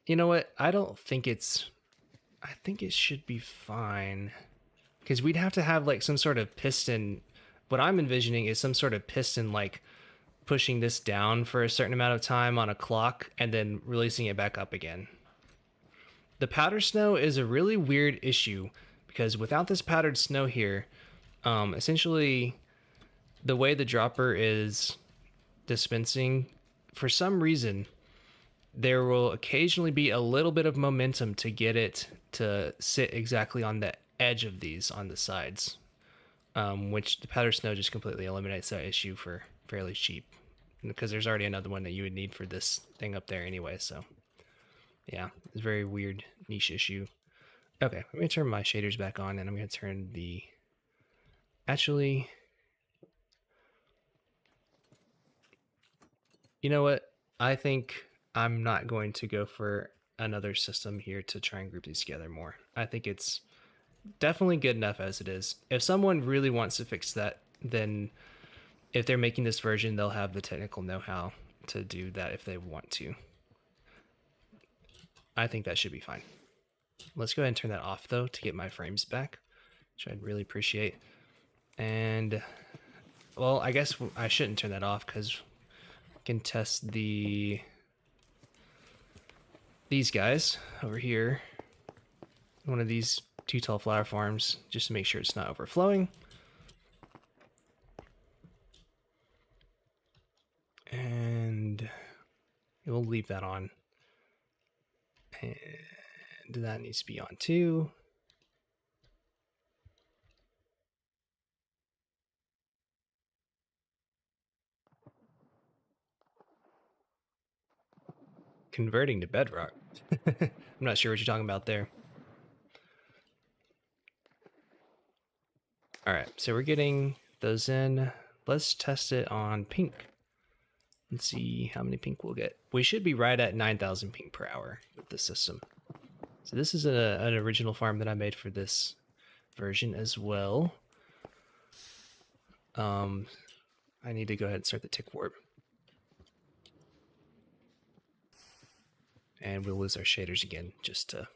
You know what? I think it should be fine. Because we'd have to have like some sort of piston. What I'm envisioning is some sort of piston like pushing this down for a certain amount of time on a clock and then releasing it back up again. The powder snow is a really weird issue because without this powdered snow here, essentially the way the dropper is dispensing, for some reason, there will occasionally be a little bit of momentum to get it to sit exactly on the edge of these on the sides. which the powder snow just completely eliminates that issue for fairly cheap, because there's already another one that you would need for this thing up there anyway. So yeah, it's a very weird niche issue. Okay, I'm gonna turn my shaders back on, and I'm gonna turn the actually. You know what? I think I'm not going to go for another system here to try and group these together more. I think it's definitely good enough as it is. If someone really wants to fix that, then if they're making this version, they'll have the technical know-how to do that if they want to. I think that should be fine. Let's go ahead and turn that off though to get my frames back, which I'd really appreciate. And well, I guess I shouldn't turn that off because I can test these guys over here. One of these 2 tall flower farms just to make sure it's not overflowing. And we'll leave that on. And that needs to be on too. Converting to bedrock. I'm not sure what you're talking about there. All right, so we're getting those in. Let's test it on pink. Let's see how many pink we'll get. We should be right at 9,000 pink per hour with this system. So this is an original farm that I made for this version as well. I need to go ahead and start the tick warp. And we'll lose our shaders again just to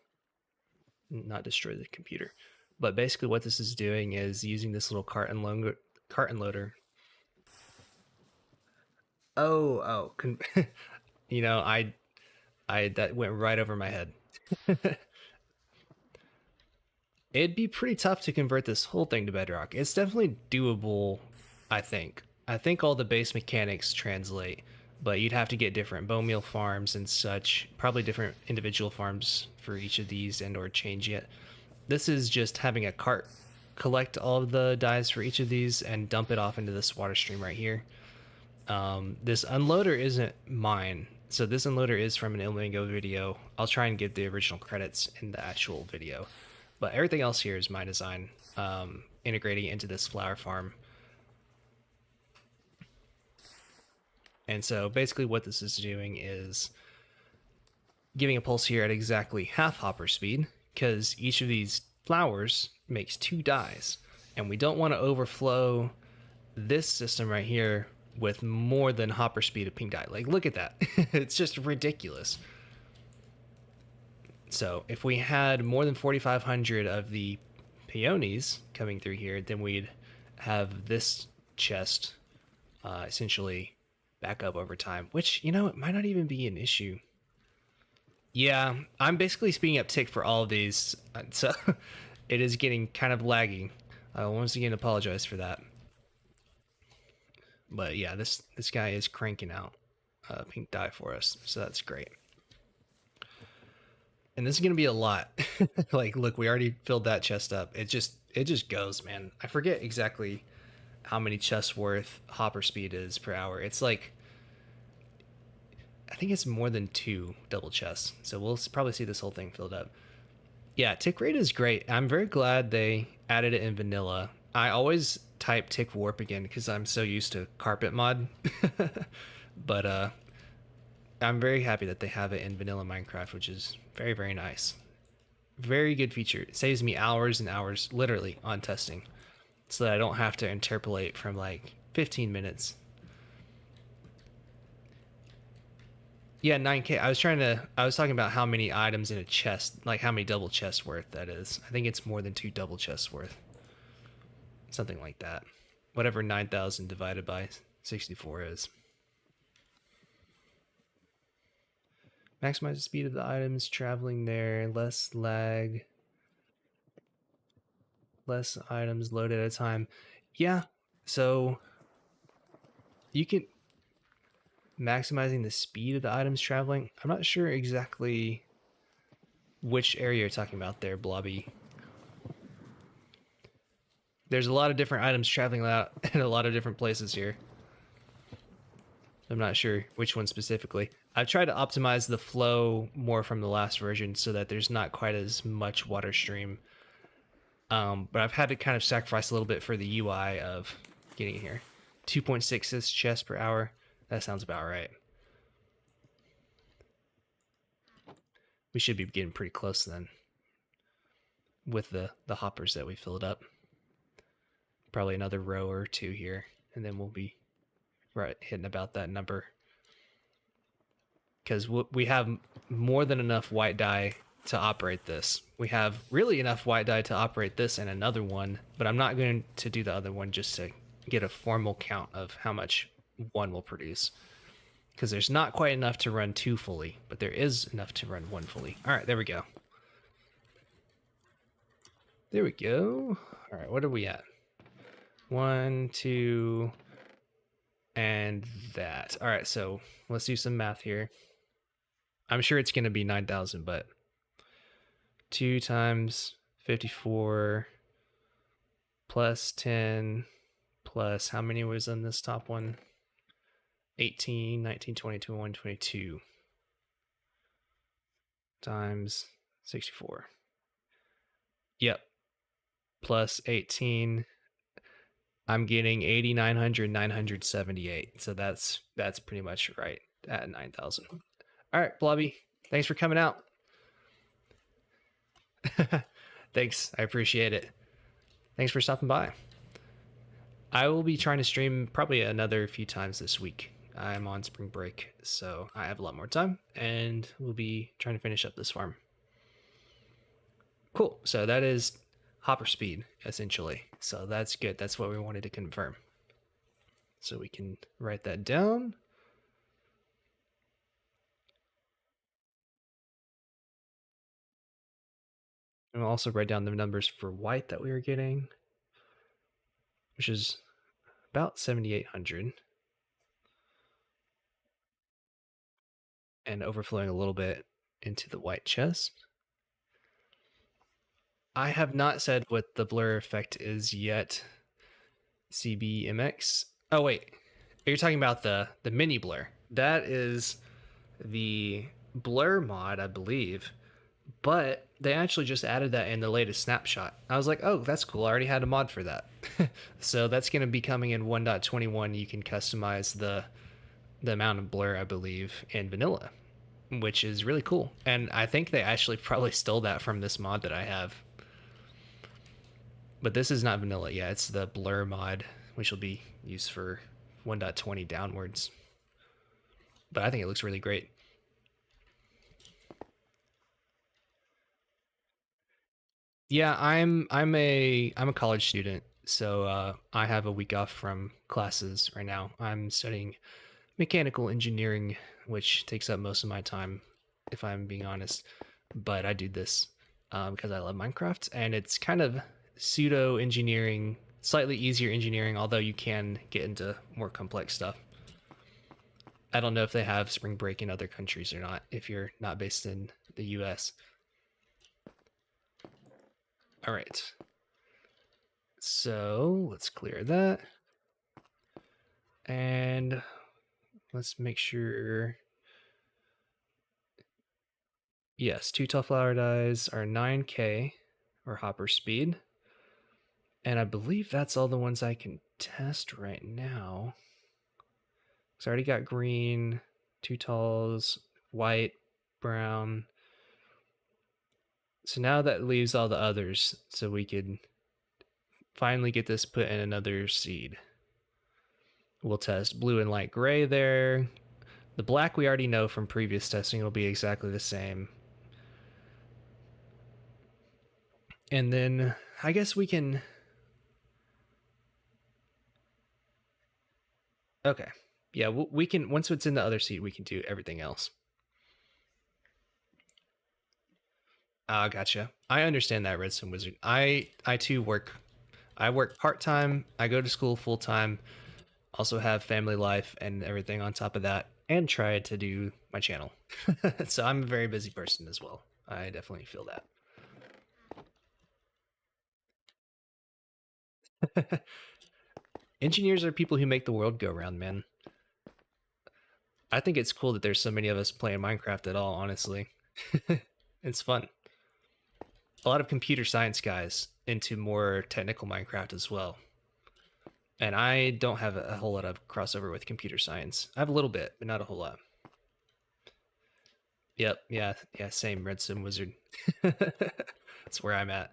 not destroy the computer. But basically what this is doing is using this little carton loader. Oh, you know, I that went right over my head. It'd be pretty tough to convert this whole thing to bedrock. It's definitely doable, I think. I think all the base mechanics translate, but you'd have to get different bone meal farms and such, probably different individual farms for each of these and or change it. This is just having a cart collect all of the dyes for each of these and dump it off into this water stream right here. This unloader isn't mine. So this unloader is from an Ilmango video. I'll try and get the original credits in the actual video. But everything else here is my design, integrating it into this flower farm. And so basically what this is doing is giving a pulse here at exactly half hopper speed, because each of these flowers makes 2 dyes. And we don't want to overflow this system right here with more than hopper speed of pink dye. Like, look at that. It's just ridiculous. So if we had more than 4,500 of the peonies coming through here, then we'd have this chest essentially back up over time, which, you know, it might not even be an issue. Yeah, I'm basically speeding up tick for all of these, so it is getting kind of laggy. I once again apologize for that. But yeah, this guy is cranking out pink dye for us, so that's great. And this is gonna be a lot. Like, look, we already filled that chest up. It just goes, man. I forget exactly how many chests worth hopper speed is per hour. It's like, I think it's more than 2 double chests. So we'll probably see this whole thing filled up. Yeah, tick rate is great. I'm very glad they added it in vanilla. I always type tick warp again because I'm so used to carpet mod. But I'm very happy that they have it in vanilla Minecraft, which is very, very nice. Very good feature. It saves me hours and hours, literally, on testing, so that I don't have to interpolate from like 15 minutes. Yeah, 9K. I was talking about how many items in a chest, like how many double chests worth that is. I think it's more than 2 double chests worth. Something like that. Whatever 9,000 divided by 64 is. Maximize the speed of the items traveling there, less lag, less items loaded at a time. Yeah, so you can maximizing the speed of the items traveling. I'm not sure exactly which area you're talking about there, Blobby. There's a lot of different items traveling out in a lot of different places here. I'm not sure which one specifically. I've tried to optimize the flow more from the last version so that there's not quite as much water stream. But I've had to kind of sacrifice a little bit for the UI of getting it here. 2.6 chests per hour. That sounds about right. We should be getting pretty close then with the hoppers that we filled up. Probably another row or two here, and then we'll be right hitting about that number. Because we have more than enough white dye to operate this. We have really enough white dye to operate this and another one, but I'm not going to do the other one just to get a formal count of how much one will produce. Because there's not quite enough to run two fully, but there is enough to run one fully. All right, there we go. There we go. All right, what are we at? 1, 2, and that. All right, so let's do some math here. I'm sure it's going to be 9,000, but 2 times 54 plus 10 plus how many was in this top one? 18, 19, 20, 21, 22 times 64. Yep. Plus 18. I'm getting 8,900, 978. So that's pretty much right at 9,000. All right, Blobby. Thanks for coming out. Thanks. I appreciate it. Thanks for stopping by. I will be trying to stream probably another few times this week. I'm on spring break, so I have a lot more time, and we'll be trying to finish up this farm. Cool. So that is hopper speed, essentially. So that's good. That's what we wanted to confirm. So we can write that down. And we'll also write down the numbers for white that we were getting, which is about 7,800. And overflowing a little bit into the white chest. I have not said what the blur effect is yet. CBMX. Oh wait, you're talking about the mini blur. That is the blur mod, I believe. But they actually just added that in the latest snapshot. I was like, oh, that's cool. I already had a mod for that. So that's going to be coming in 1.21. You can customize the amount of blur, I believe, in vanilla, which is really cool. And I think they actually probably stole that from this mod that I have. But this is not vanilla. Yeah, it's the blur mod, which will be used for 1.20 downwards. But I think it looks really great. Yeah, I'm a college student, so I have a week off from classes right now. I'm studying mechanical engineering, which takes up most of my time, if I'm being honest. But I do this because I love Minecraft, and it's kind of pseudo engineering, slightly easier engineering, although you can get into more complex stuff. I don't know if they have spring break in other countries or not, if you're not based in the US. All right. So let's clear that. And let's make sure. Yes, 2 tall flower dyes are 9K or hopper speed. And I believe that's all the ones I can test right now. So I already got green, 2 talls, white, brown. So now that leaves all the others, so we could finally get this put in another seed. We'll test blue and light gray there. The black we already know from previous testing will be exactly the same. And then I guess we can... Okay. Yeah, we can, once it's in the other seed, we can do everything else. Gotcha. I understand that, Redstone Wizard. I too work. I work part-time. I go to school full-time. Also have family life and everything on top of that, and try to do my channel. So I'm a very busy person as well. I definitely feel that. Engineers are people who make the world go round, man. I think it's cool that there's so many of us playing Minecraft at all, honestly. It's fun. A lot of computer science guys into more technical Minecraft as well. And I don't have a whole lot of crossover with computer science. I have a little bit, but not a whole lot. Yep, yeah, same Redstone Wizard. That's where I'm at.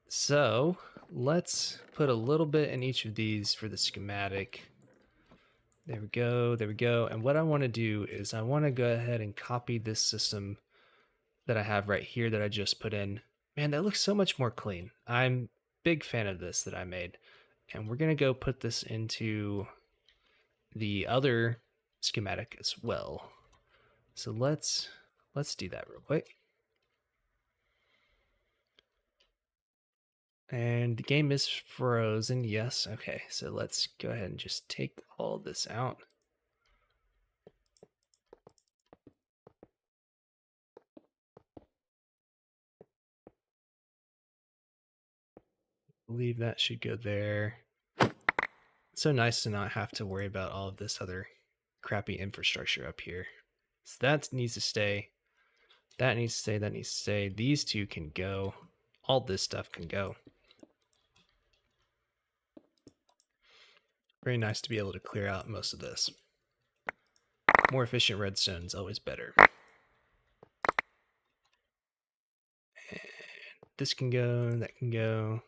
So let's put a little bit in each of these for the schematic. There we go, there we go. And what I want to do is I want to go ahead and copy this system that I have right here that I just put in. Man, that looks so much more clean. I'm big fan of this that I made. And we're going to go put this into the other schematic as well. So let's do that real quick. And the game is frozen. Yes. Okay. So let's go ahead and just take all this out. I believe that should go there. It's so nice to not have to worry about all of this other crappy infrastructure up here. So that needs to stay. That needs to stay. That needs to stay. These two can go. All this stuff can go. Very nice to be able to clear out most of this. More efficient redstone is always better. And this can go, that can go.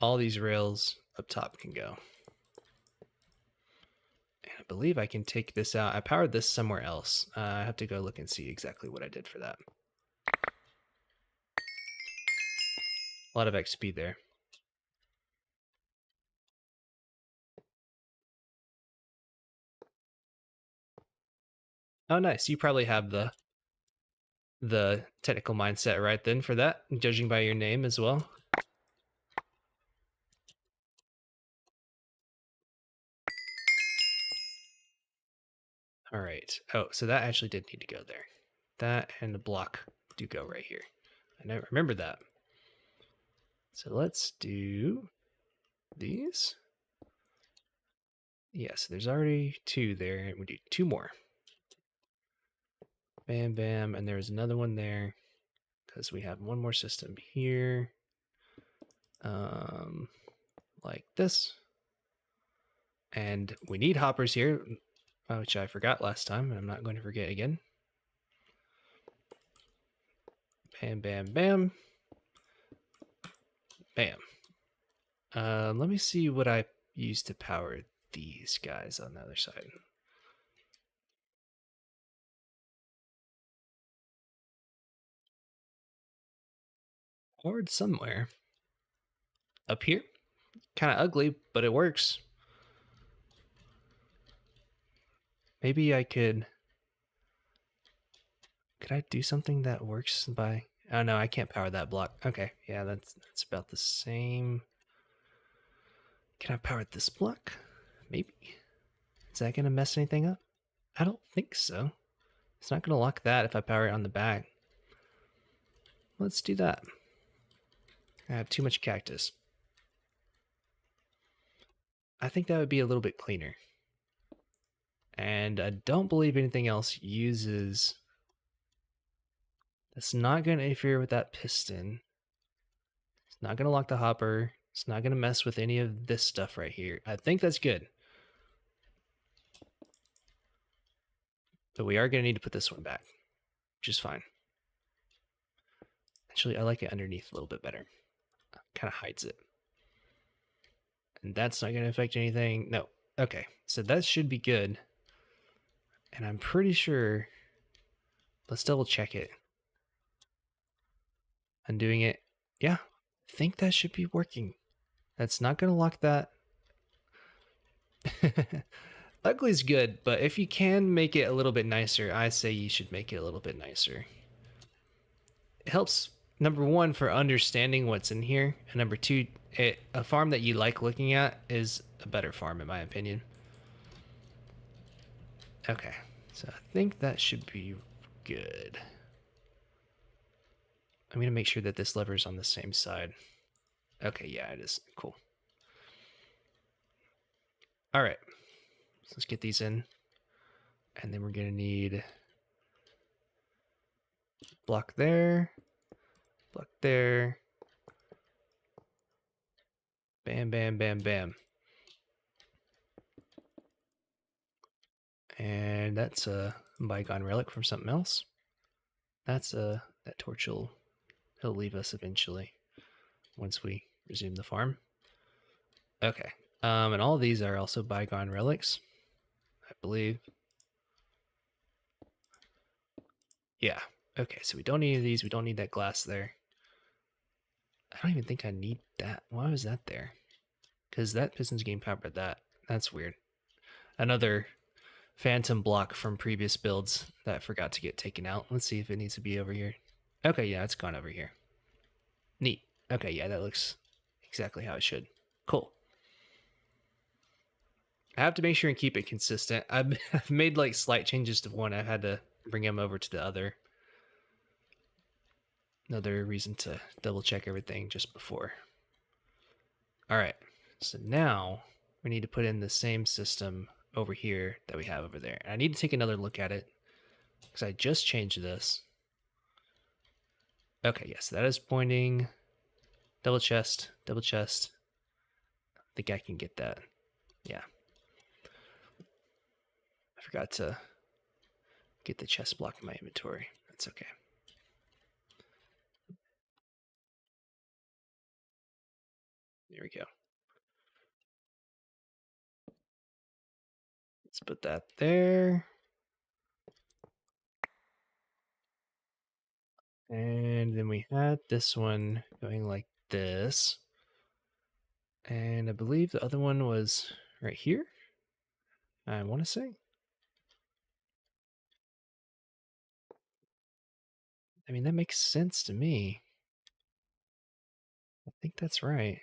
All these rails up top can go. And I believe I can take this out. I powered this somewhere else. I have to go look and see exactly what I did for that. A lot of XP there. Oh, nice. You probably have the technical mindset right then for that, judging by your name as well. All right. Oh, so that actually did need to go there. That and the block do go right here. I don't remember that. So let's do these. Yes, yeah, so there's already two there. We do two more. Bam, bam. And there's another one there because we have one more system here. Like this. And we need hoppers here, which I forgot last time, and I'm not going to forget again. Bam, bam, bam. Bam. Let me see what I used to power these guys on the other side. Powered somewhere. Up here? Kind of ugly, but it works. Maybe I could... Could I do something that works by... Oh no, I can't power that block. Okay, yeah, that's about the same. Can I power this block? Maybe. Is that going to mess anything up? I don't think so. It's not going to lock that if I power it on the back. Let's do that. I have too much cactus. I think that would be a little bit cleaner. And I don't believe anything else uses... That's not going to interfere with that piston. It's not going to lock the hopper. It's not going to mess with any of this stuff right here. I think that's good. But we are going to need to put this one back, which is fine. Actually, I like it underneath a little bit better. Kind of hides it. And that's not going to affect anything. No. Okay. So that should be good. And I'm pretty sure... Let's double check it. Undoing it. Yeah. I think that should be working. That's not going to lock that. Ugly's good, but if you can make it a little bit nicer, I say you should make it a little bit nicer. It helps, number one, for understanding what's in here, and number two, a farm that you like looking at is a better farm, in my opinion. Okay, so I think that should be good. I'm going to make sure that this lever is on the same side. Okay, yeah, it is. Cool. All right. So let's get these in. And then we're going to need block there, block there. Bam, bam, bam, bam. And that's a bygone relic from something else. That's that torch he'll leave us eventually once we resume the farm. Okay. And all of these are also bygone relics, I believe. Yeah. Okay, so we don't need any of these. We don't need that glass there. I don't even think I need that. Why was that there? Because that Pistons game powered that. That's weird. Another phantom block from previous builds that forgot to get taken out. Let's see if it needs to be over here. Okay, yeah, it's gone over here. Neat. Okay, yeah, that looks exactly how it should. Cool. I have to make sure and keep it consistent. I've made like slight changes to one. I've had to bring them over to the other. Another reason to double check everything just before. All right. So now we need to put in the same system over here that we have over there. And I need to take another look at it because I just changed this. Okay, yes, that is pointing. Double chest, double chest. I think I can get that. Yeah. I forgot to get the chest block in my inventory. That's okay. There we go. Let's put that there. And then we had this one going like this. And I believe the other one was right here. I want to say. I mean, that makes sense to me. I think that's right.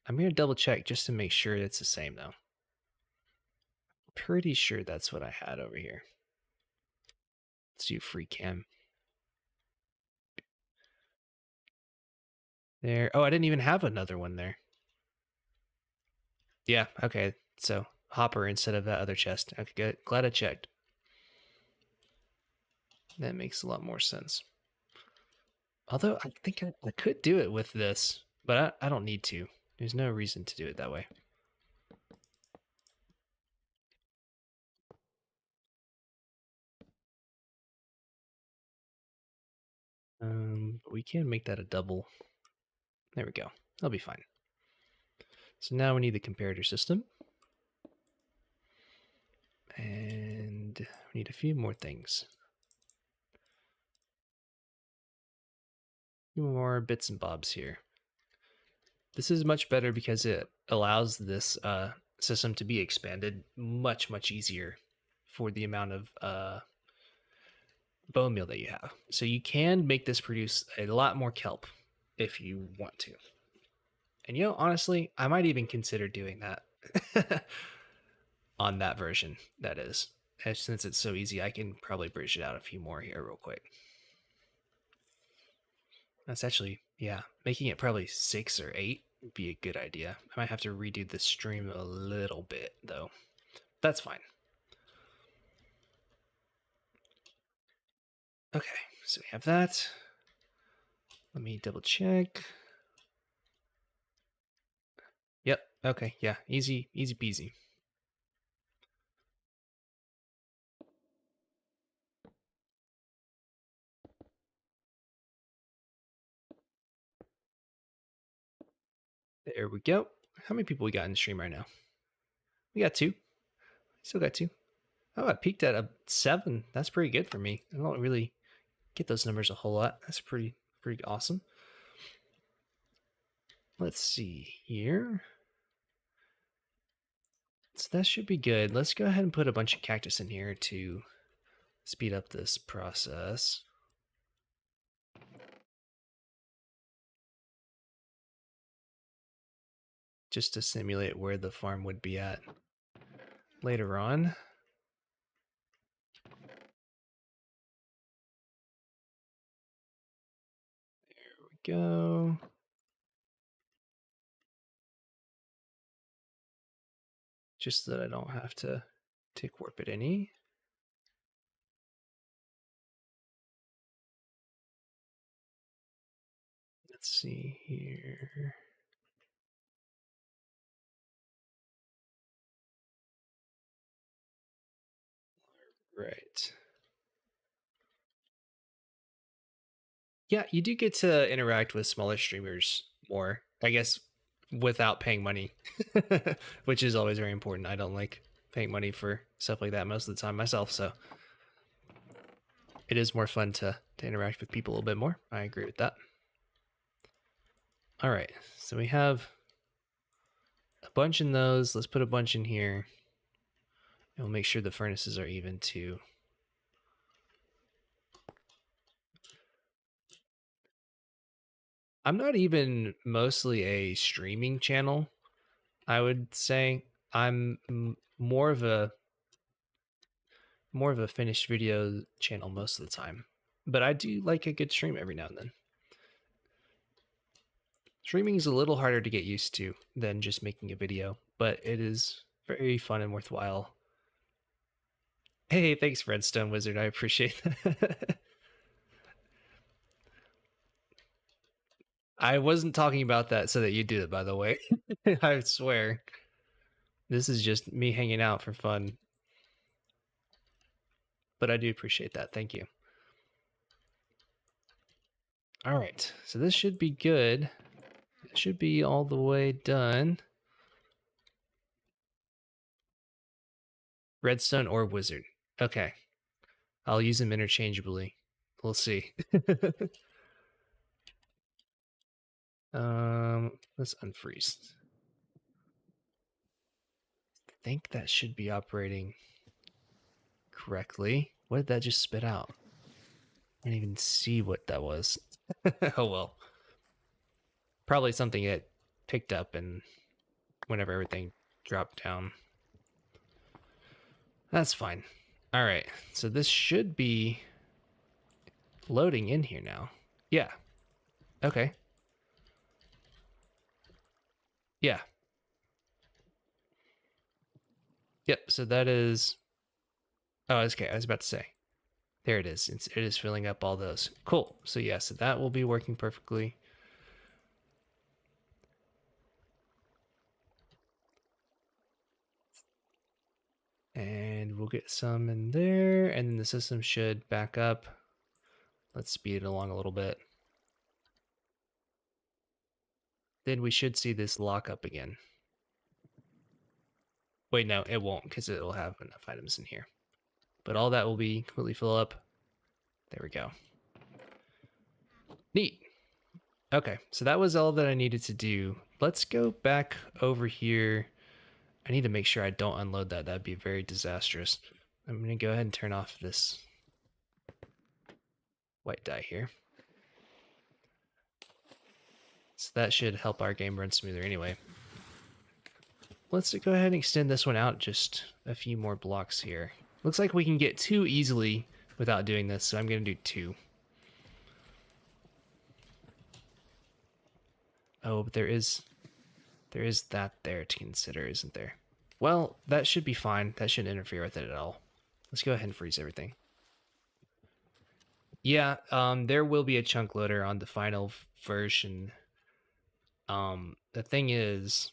I'm going to double check just to make sure it's the same, though. Pretty sure that's what I had over here. Let's do free cam. There. Oh, I didn't even have another one there. Yeah, okay. So hopper instead of that other chest. Okay, good. Glad I checked. That makes a lot more sense. Although I think I could do it with this, but I don't need to. There's no reason to do it that way. We can make that a double. There we go. That'll be fine. So now we need the comparator system. And we need a few more things. A few more bits and bobs here. This is much better because it allows this system to be expanded much, much easier for the amount of bone meal that you have. So you can make this produce a lot more kelp if you want to. And honestly, I might even consider doing that on that version, that is. And since it's so easy, I can probably bridge it out a few more here real quick. That's actually, yeah, making it probably 6 or 8 would be a good idea. I might have to redo the stream a little bit, though. That's fine. Okay, so we have that. Let me double check. Yep, okay, yeah, easy peasy. There we go. How many people we got in the stream right now? We got 2. Still got 2. Oh, I peaked at a 7. That's pretty good for me. I don't really get those numbers a whole lot. That's pretty awesome. Let's see here. So that should be good. Let's go ahead and put a bunch of cactus in here to speed up this process. Just to simulate where the farm would be at later on. There we go. just so that I don't have to tick warp it any. Let's see here. Right. Yeah, you do get to interact with smaller streamers more, I guess, without paying money, which is always very important. I don't like paying money for stuff like that most of the time myself, so it is more fun to interact with people a little bit more. I agree with that. All right, so we have a bunch in those. Let's put a bunch in here. And we'll make sure the furnaces are even too. I'm not even mostly a streaming channel, I would say. I'm more of a finished video channel most of the time. But I do like a good stream every now and then. Streaming is a little harder to get used to than just making a video, but it is very fun and worthwhile. Hey, thanks, Redstone Wizard. I appreciate that. I wasn't talking about that so that you do it, by the way. I swear. This is just me hanging out for fun. But I do appreciate that. Thank you. All right. So this should be good. It should be all the way done. Redstone or Wizard. Okay. I'll use them interchangeably. We'll see. Let's unfreeze. I think that should be operating correctly. What did that just spit out? I didn't even see what that was. Oh well. Probably something it picked up and whenever everything dropped down. That's fine. All right. So this should be loading in here now. Yeah. Okay. Yeah. Yep. So that is. Oh, okay. I was about to say. There it is. It is filling up all those. Cool. So yeah. So that will be working perfectly. And we'll get some in there, and then the system should back up. Let's speed it along a little bit. Then we should see this lock up again. Wait, no, it won't because it'll have enough items in here. But all that will be completely filled up. There we go. Neat. Okay, so that was all that I needed to do. Let's go back over here. I need to make sure I don't unload that. That'd be very disastrous. I'm going to go ahead and turn off this white dye here. So that should help our game run smoother anyway. Let's go ahead and extend this one out just a few more blocks here. Looks like we can get 2 easily without doing this, so I'm going to do 2. Oh, but there is that there to consider, isn't there? Well, that should be fine. That shouldn't interfere with it at all. Let's go ahead and freeze everything. Yeah, there will be a chunk loader on the final version. The thing is,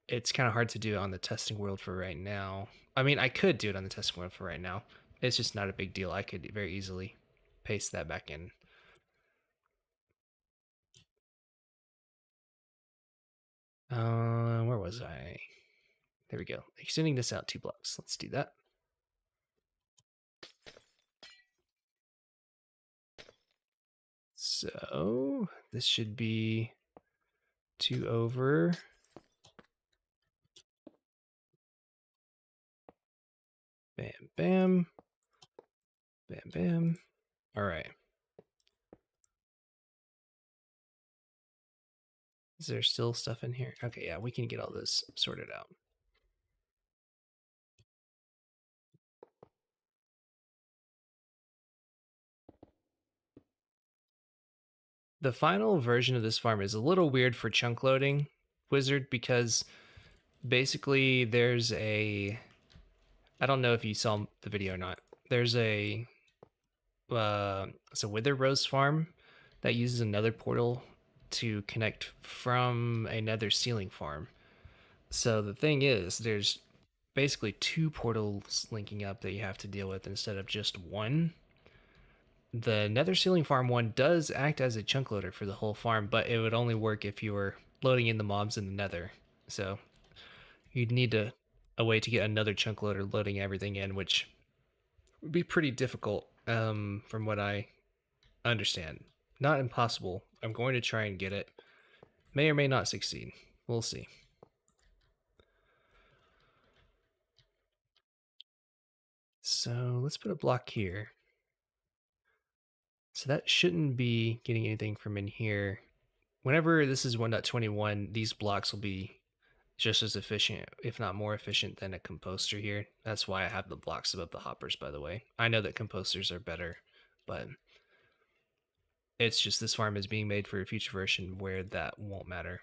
it's kind of hard to do on the testing world for right now. I mean, I could do it on the testing world for right now. It's just not a big deal. I could very easily paste that back in. Where was I? There we go. Extending this out 2 blocks. Let's do that. So this should be 2 over. Bam, bam. Bam, bam. All right. Is there still stuff in here? Okay, yeah, we can get all this sorted out. The final version of this farm is a little weird for chunk loading. wizard because basically there's a, I don't know if you saw the video or not. There's a it's a Wither Rose farm that uses another portal to connect from another ceiling farm. So the thing is, there's basically two portals linking up that you have to deal with instead of just one. The Nether Ceiling Farm one does act as a chunk loader for the whole farm, but it would only work if you were loading in the mobs in the Nether. So you'd need a way to get another chunk loader loading everything in, which would be pretty difficult, from what I understand. Not impossible. I'm going to try and get it. May or may not succeed. We'll see. So let's put a block here. So that shouldn't be getting anything from in here. Whenever this is 1.21, these blocks will be just as efficient, if not more efficient, than a composter here. That's why I have the blocks above the hoppers, by the way. I know that composters are better, but it's just this farm is being made for a future version where that won't matter.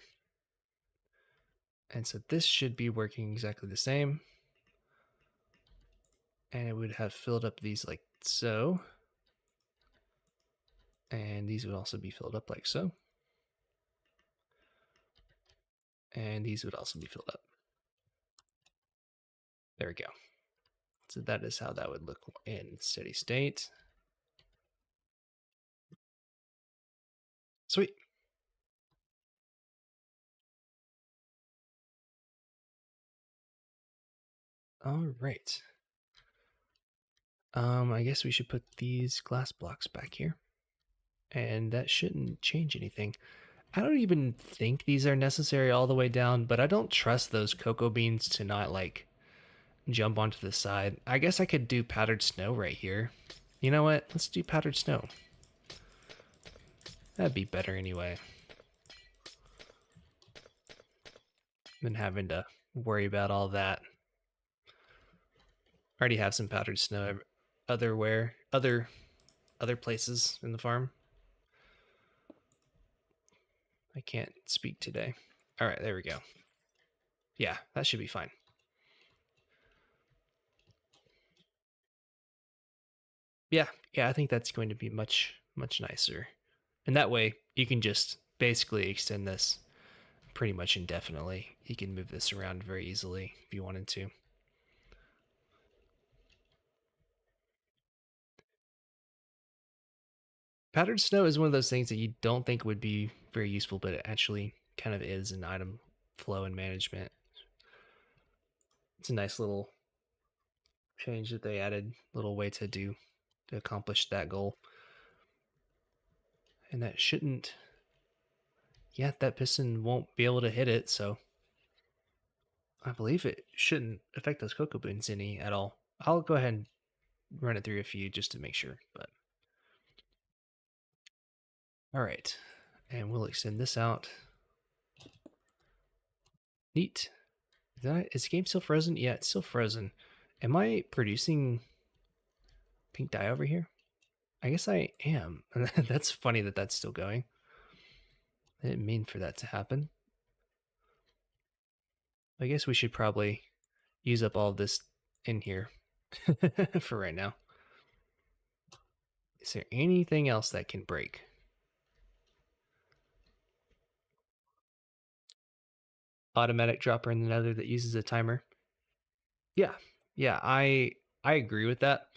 And so this should be working exactly the same. And it would have filled up these like so. And these would also be filled up like so. And these would also be filled up. There we go. So that is how that would look in steady state. Sweet. All right. I guess we should put these glass blocks back here. And that shouldn't change anything. I don't even think these are necessary all the way down, but I don't trust those cocoa beans to not like jump onto the side. I guess I could do powdered snow right here. You know what? Let's do powdered snow. That'd be better anyway than having to worry about all that. I already have some powdered snow other places in the farm. I can't speak today. All right, there we go. Yeah, that should be fine. Yeah, I think that's going to be much nicer. And that way you can just basically extend this pretty much indefinitely. You can move this around very easily if you wanted to. Powdered snow is one of those things that you don't think would be very useful, but it actually kind of is in item flow and management. It's a nice little change that they added, little way to accomplish that goal. And that shouldn't, yeah, that piston won't be able to hit it, so I believe it shouldn't affect those cocoa beans any at all. I'll go ahead and run it through a few just to make sure, but all right. And we'll extend this out. Neat. Is the game still frozen? Yeah, it's still frozen. Am I producing pink dye over here? I guess I am. That's funny that that's still going. I didn't mean for that to happen. I guess we should probably use up all of this in here for right now. Is there anything else that can break? Automatic dropper in the nether that uses a timer. Yeah, I agree with that.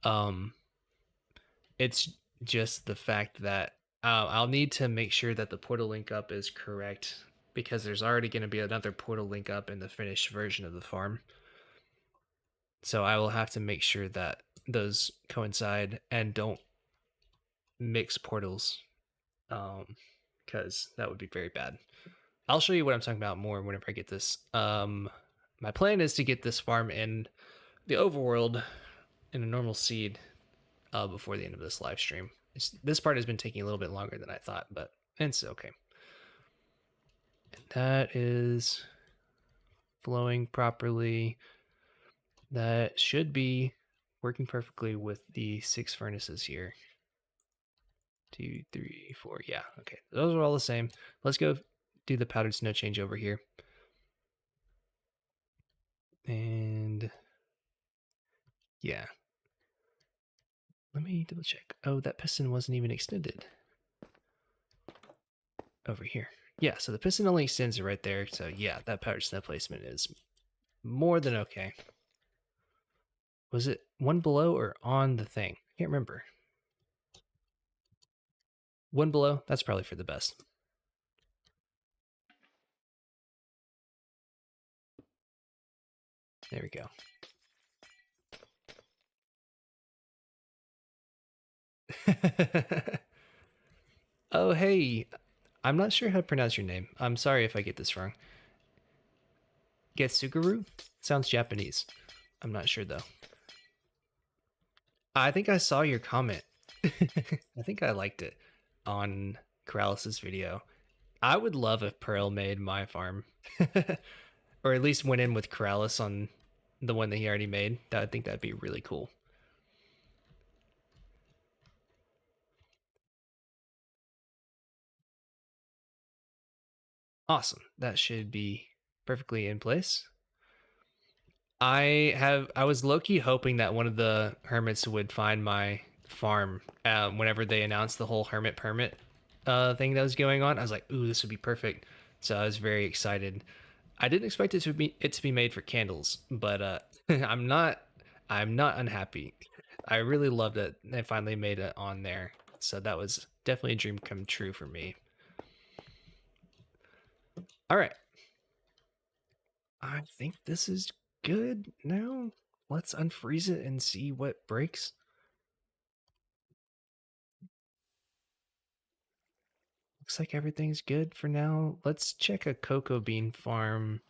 Um, it's just the fact that I'll need to make sure that the portal link up is correct because there's already going to be another portal link up in the finished version of the farm. So I will have to make sure that those coincide and don't mix portals, because that would be very bad. I'll show you what I'm talking about more whenever I get this. My plan is to get this farm in the overworld in a normal seed before the end of this live stream. This part has been taking a little bit longer than I thought, but it's okay. And that is flowing properly. That should be working perfectly with the 6 furnaces here. 2, 3, 4. Yeah, okay. Those are all the same. Let's go do the powdered snow change over here. And yeah, let me double check. Oh, that piston wasn't even extended over here. Yeah, so the piston only extends right there. So yeah, that powdered snow placement is more than okay. Was it one below or on the thing? I can't remember. One below, that's probably for the best. There we go. Oh, hey. I'm not sure how to pronounce your name. I'm sorry if I get this wrong. Getsuguru? Sounds Japanese. I'm not sure though. I think I saw your comment. I think I liked it on Corralis's video. I would love if Pearl made my farm. Or at least went in with Corralis on the one that he already made. I think that'd be really cool. Awesome. That should be perfectly in place. I was low-key hoping that one of the hermits would find my farm whenever they announced the whole hermit permit thing that was going on. I was like, ooh, this would be perfect. So I was very excited. I didn't expect it to be made for candles, but I'm not unhappy. I really loved it. They finally made it on there. So that was definitely a dream come true for me. All right. I think this is good now. Let's unfreeze it and see what breaks. Looks like everything's good for now. Let's check a cocoa bean farm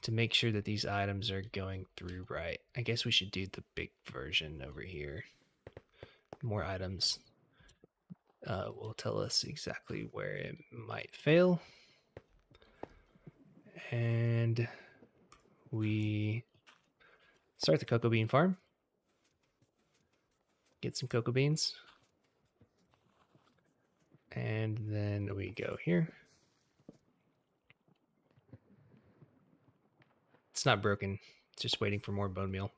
to make sure that these items are going through right. I guess we should do the big version over here. More items will tell us exactly where it might fail. And we start the cocoa bean farm. Get some cocoa beans. And then we go here. It's not broken. It's just waiting for more bone meal.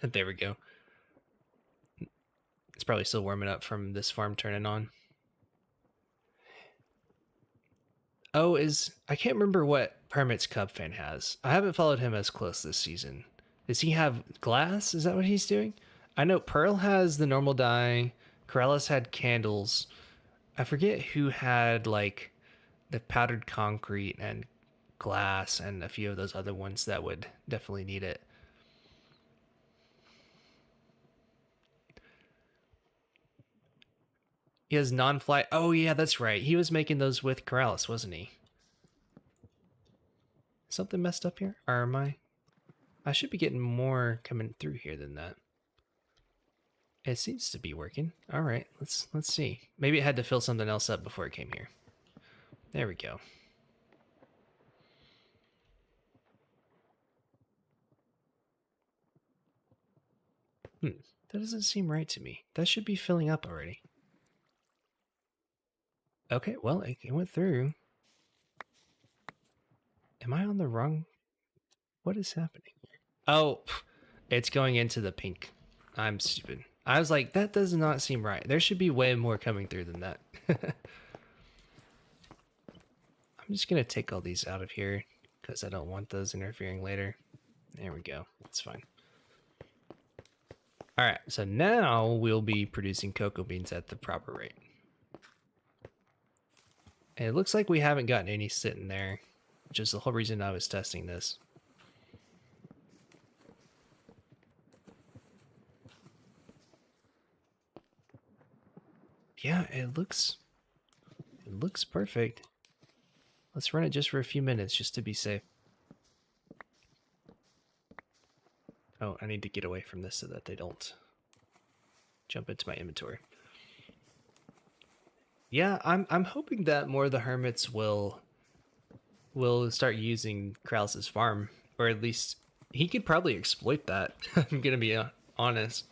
There we go. It's probably still warming up from this farm turning on. Oh, I can't remember what Permit's Cub fan has. I haven't followed him as close this season. Does he have glass? Is that what he's doing? I know Pearl has the normal dye. Corellis had candles. I forget who had like the powdered concrete and glass and a few of those other ones that would definitely need it. He has non-fly. Oh yeah, that's right. He was making those with Corrales, wasn't he? Something messed up here? Or am I? I should be getting more coming through here than that. It seems to be working. All right, let's see. Maybe it had to fill something else up before it came here. There we go. That doesn't seem right to me. That should be filling up already. Okay, well, it went through. Am I on the wrong? What is happening? Oh, it's going into the pink. I'm stupid. I was like, that does not seem right. There should be way more coming through than that. I'm just going to take all these out of here because I don't want those interfering later. There we go. That's fine. All right, so now we'll be producing cocoa beans at the proper rate. And it looks like we haven't gotten any sitting there, which is the whole reason I was testing this. Yeah, it looks perfect. Let's run it just for a few minutes just to be safe. Oh, I need to get away from this so that they don't jump into my inventory. Yeah, I'm hoping that more of the hermits will start using Krause's farm, or at least he could probably exploit that. I'm gonna be honest.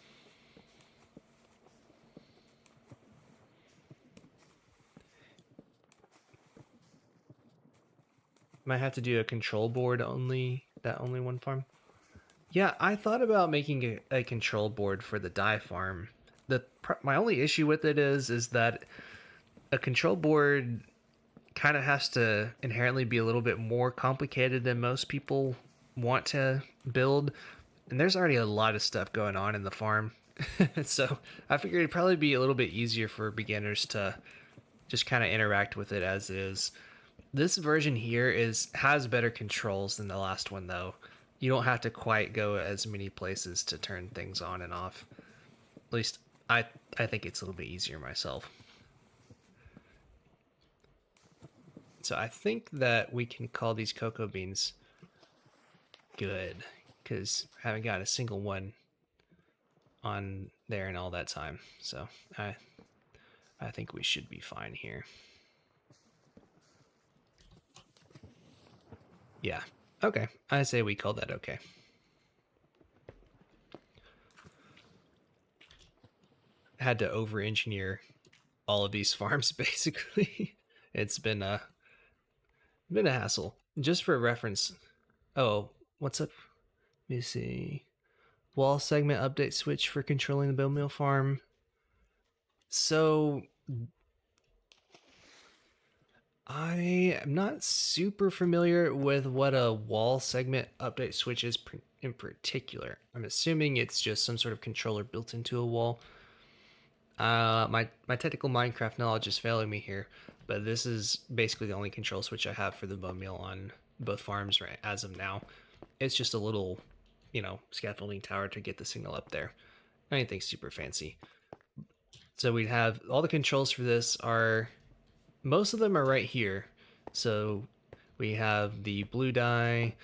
Might have to do a control board only, that only one farm. Yeah, I thought about making a control board for the dye farm. My only issue with it is that a control board kind of has to inherently be a little bit more complicated than most people want to build. And there's already a lot of stuff going on in the farm. So I figured it'd probably be a little bit easier for beginners to just kind of interact with it as is. This version here has better controls than the last one though. You don't have to quite go as many places to turn things on and off. At least I think it's a little bit easier myself. So I think that we can call these cocoa beans good, because I haven't got a single one on there in all that time. So I think we should be fine here. Yeah. Okay. I say we call that okay. Had to over-engineer all of these farms basically. It's been a hassle. Just for reference. Oh, what's up? Let me see. Wall segment update switch for controlling the bone meal farm. So I am not super familiar with what a wall segment update switch is in particular. I'm assuming it's just some sort of controller built into a wall. My technical Minecraft knowledge is failing me here, but this is basically the only control switch I have for the bone meal on both farms right as of now. It's just a little, scaffolding tower to get the signal up there. Anything super fancy. So we'd have all the controls for this most of them are right here. So we have the blue dye,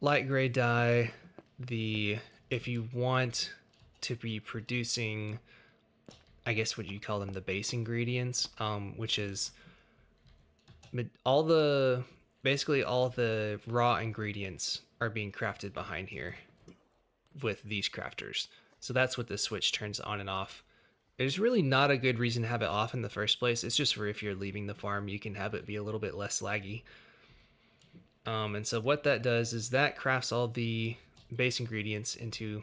light gray dye, if you want to be producing, I guess what you call them, the base ingredients, which is basically all the raw ingredients are being crafted behind here with these crafters. So that's what this switch turns on and off. There's really not a good reason to have it off in the first place. It's just for if you're leaving the farm, you can have it be a little bit less laggy. And so what that does is that crafts all the base ingredients into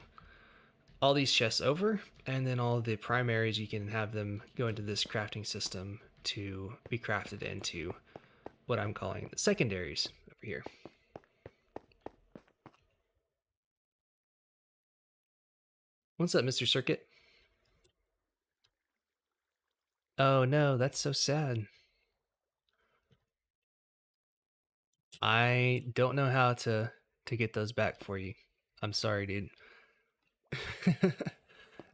all these chests over, and then all the primaries, you can have them go into this crafting system to be crafted into what I'm calling the secondaries over here. What's up, Mr. Circuit? Oh no, that's so sad. I don't know how to get those back for you. I'm sorry, dude.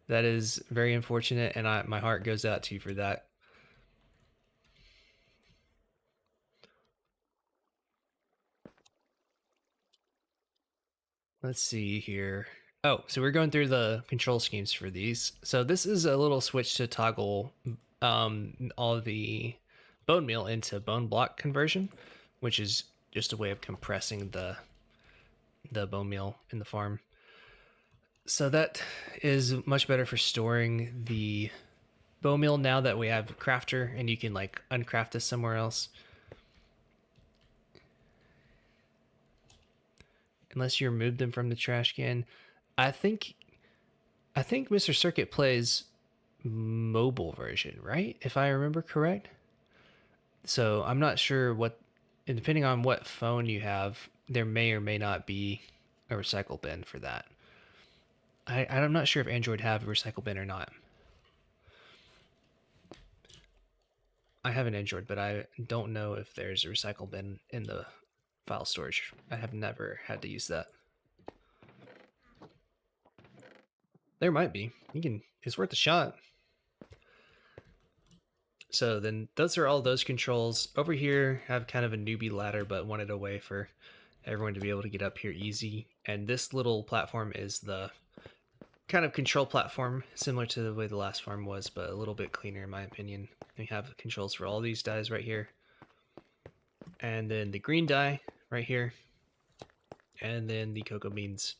That is very unfortunate, and my heart goes out to you for that. Let's see here. Oh, so we're going through the control schemes for these. So this is a little switch to toggle all the bone meal into bone block conversion, which is just a way of compressing the bone meal in the farm. So that is much better for storing the bone meal now that we have crafter, and you can like uncraft this somewhere else. Unless you remove them from the trash can. I think Mr. Circuit plays mobile version, right? If I remember correct. So I'm not sure and depending on what phone you have, there may or may not be a recycle bin for that. I'm not sure if Android have a recycle bin or not. I have an Android, but I don't know if there's a recycle bin in the file storage. I have never had to use that. There might be. It's worth a shot. So then those are all those controls. Over here have kind of a newbie ladder, but wanted a way for everyone to be able to get up here easy. And this little platform is the kind of control platform, similar to the way the last farm was, but a little bit cleaner in my opinion. We have controls for all these dyes right here. And then the green dye right here. And then the cocoa beans,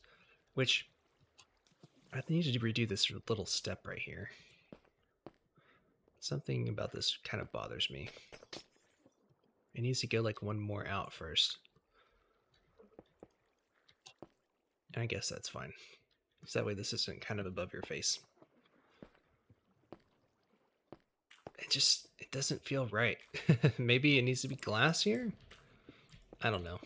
which I need to redo this little step right here. Something about this kind of bothers me. It needs to go like one more out first. And I guess that's fine. So that way this isn't kind of above your face. It doesn't feel right. Maybe it needs to be glass here? I don't know.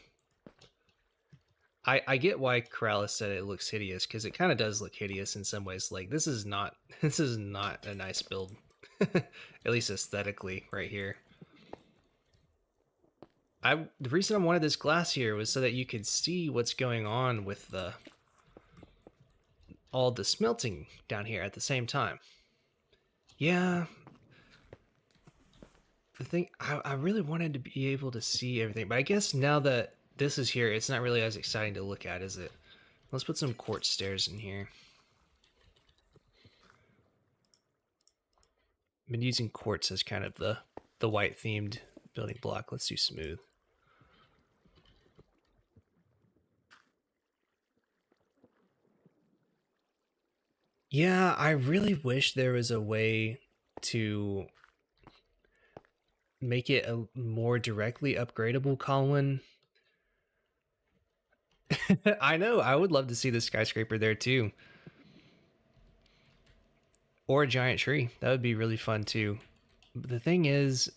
I get why Corrales said it looks hideous, because it kind of does look hideous in some ways. Like this is not a nice build. At least aesthetically right here. The reason I wanted this glass here was so that you could see what's going on with all the smelting down here at the same time. Yeah. The thing, I really wanted to be able to see everything, but I guess now that this is here, it's not really as exciting to look at, is it? Let's put some quartz stairs in here. I've been using quartz as kind of the white themed building block. Let's do smooth. Yeah, I really wish there was a way to make it a more directly upgradable Colin. I know, I would love to see the skyscraper there too. Or a giant tree. That would be really fun too. But the thing is,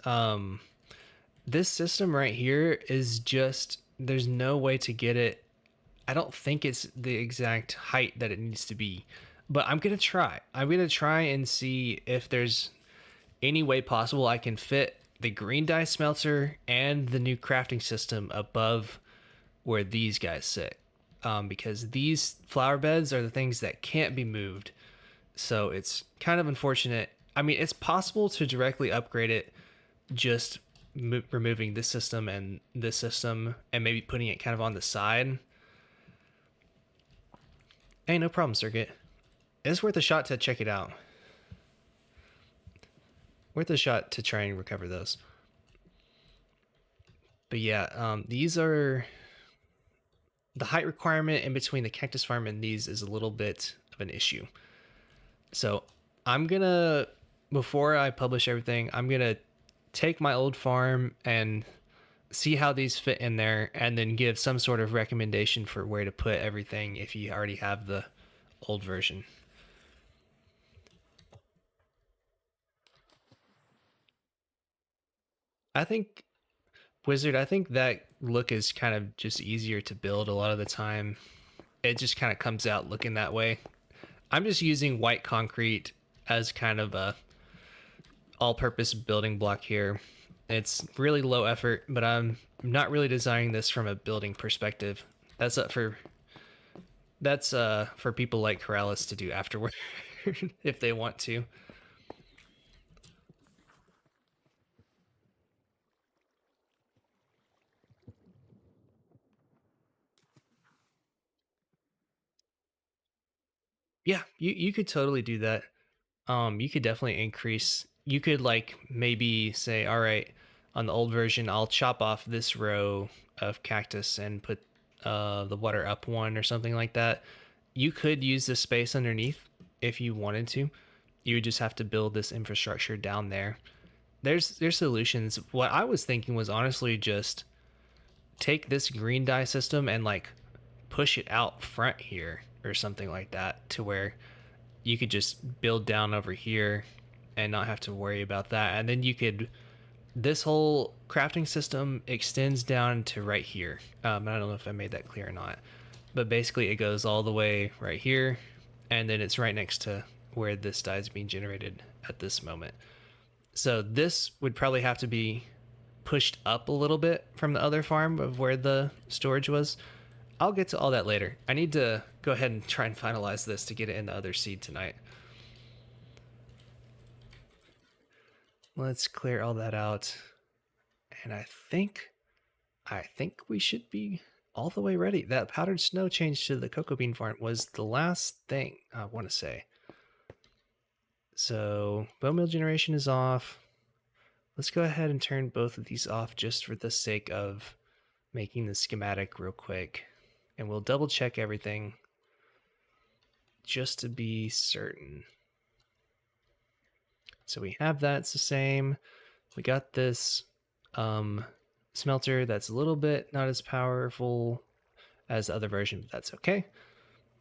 this system right here is just, there's no way to get it. I don't think it's the exact height that it needs to be, but I'm gonna try. I'm gonna try and see if there's any way possible I can fit the green dye smelter and the new crafting system above where these guys sit, because these flower beds are the things that can't be moved. So it's kind of unfortunate. I mean, it's possible to directly upgrade it, just removing this system and maybe putting it kind of on the side. Hey, no problem, Circuit. It's worth a shot to check it out. Worth a shot to try and recover those. But yeah, these are the height requirement in between the cactus farm and these is a little bit of an issue. So I'm gonna, before I publish everything, I'm gonna take my old farm and see how these fit in there, and then give some sort of recommendation for where to put everything if you already have the old version. I think Wizard, I think that look is kind of just easier to build a lot of the time. It just kind of comes out looking that way. I'm just using white concrete as kind of a all-purpose building block here. It's really low effort, but I'm not really designing this from a building perspective. That's up for people like Corrales to do afterward if they want to. Yeah, you could totally do that. You could definitely increase. You could like maybe say, all right, on the old version, I'll chop off this row of cactus and put the water up one or something like that. You could use the space underneath if you wanted to. You would just have to build this infrastructure down there. There's solutions. What I was thinking was honestly just take this green dye system and like push it out front here or something like that, to where you could just build down over here and not have to worry about that. And then you could, this whole crafting system extends down to right here. I don't know if I made that clear or not, but basically it goes all the way right here, and then it's right next to where this dye is being generated at this moment. So this would probably have to be pushed up a little bit from the other farm of where the storage was. I'll get to all that later. I need to go ahead and try and finalize this to get it in the other seed tonight. Let's clear all that out. And I think we should be all the way ready. That powdered snow change to the cocoa bean farm was the last thing I want to say. So bone meal generation is off. Let's go ahead and turn both of these off just for the sake of making the schematic real quick. And we'll double check everything just to be certain. So we have that, it's the same. We got this smelter that's a little bit not as powerful as the other version, but that's okay.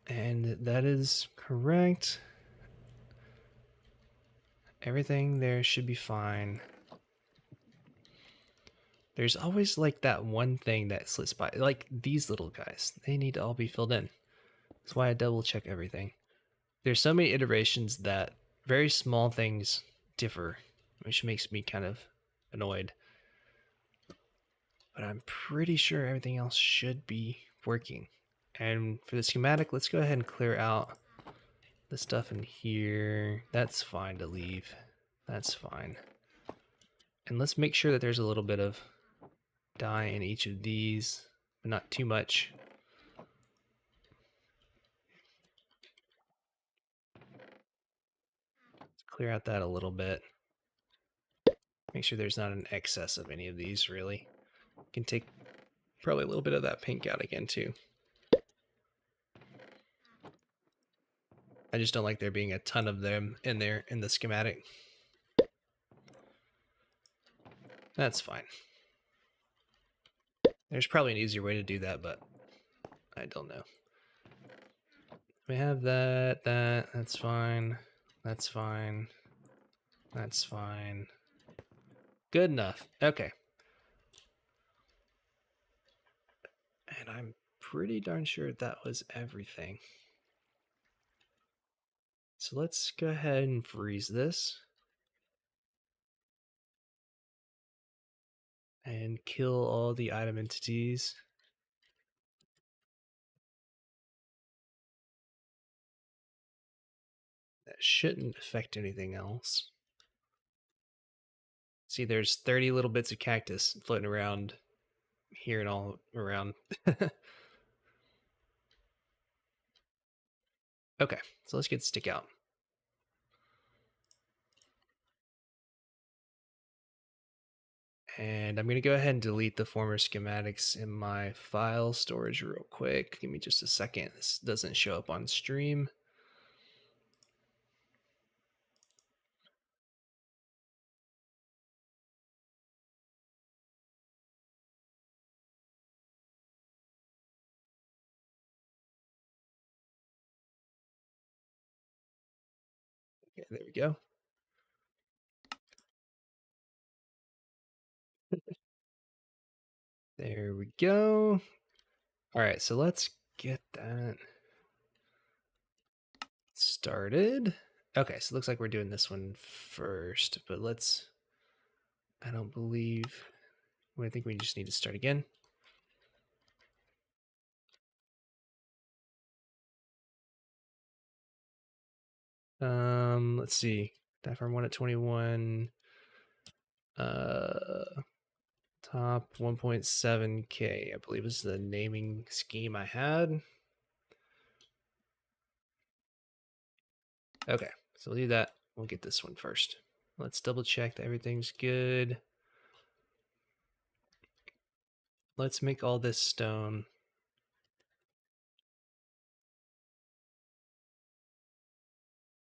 And that is correct. Everything there should be fine. There's always like that one thing that slips by, like these little guys. They need to all be filled in. That's why I double check everything. There's so many iterations that very small things differ, which makes me kind of annoyed. But I'm pretty sure everything else should be working. And for the schematic, let's go ahead and clear out the stuff in here. That's fine to leave. That's fine. And let's make sure that there's a little bit of dye in each of these, but not too much. Let's clear out that a little bit. Make sure there's not an excess of any of these, really. Can take probably a little bit of that pink out again, too. I just don't like there being a ton of them in there in the schematic. That's fine. There's probably an easier way to do that, but I don't know. We have that's fine. That's fine. That's fine. Good enough. Okay. And I'm pretty darn sure that was everything. So let's go ahead and freeze this. And kill all the item entities. That shouldn't affect anything else. See, there's 30 little bits of cactus floating around here and all around. Okay, so let's get stick out. And I'm going to go ahead and delete the former schematics in my file storage real quick. Give me just a second. This doesn't show up on stream. Okay, there we go. There we go. All right, so let's get that started. Okay, so it looks like we're doing this one first, but let's, I don't believe, I think we just need to start again. Let's see. Diaphragm 1 at 21. Top 1.7K, I believe is the naming scheme I had. Okay, so we'll do that. We'll get this one first. Let's double check that everything's good. Let's make all this stone.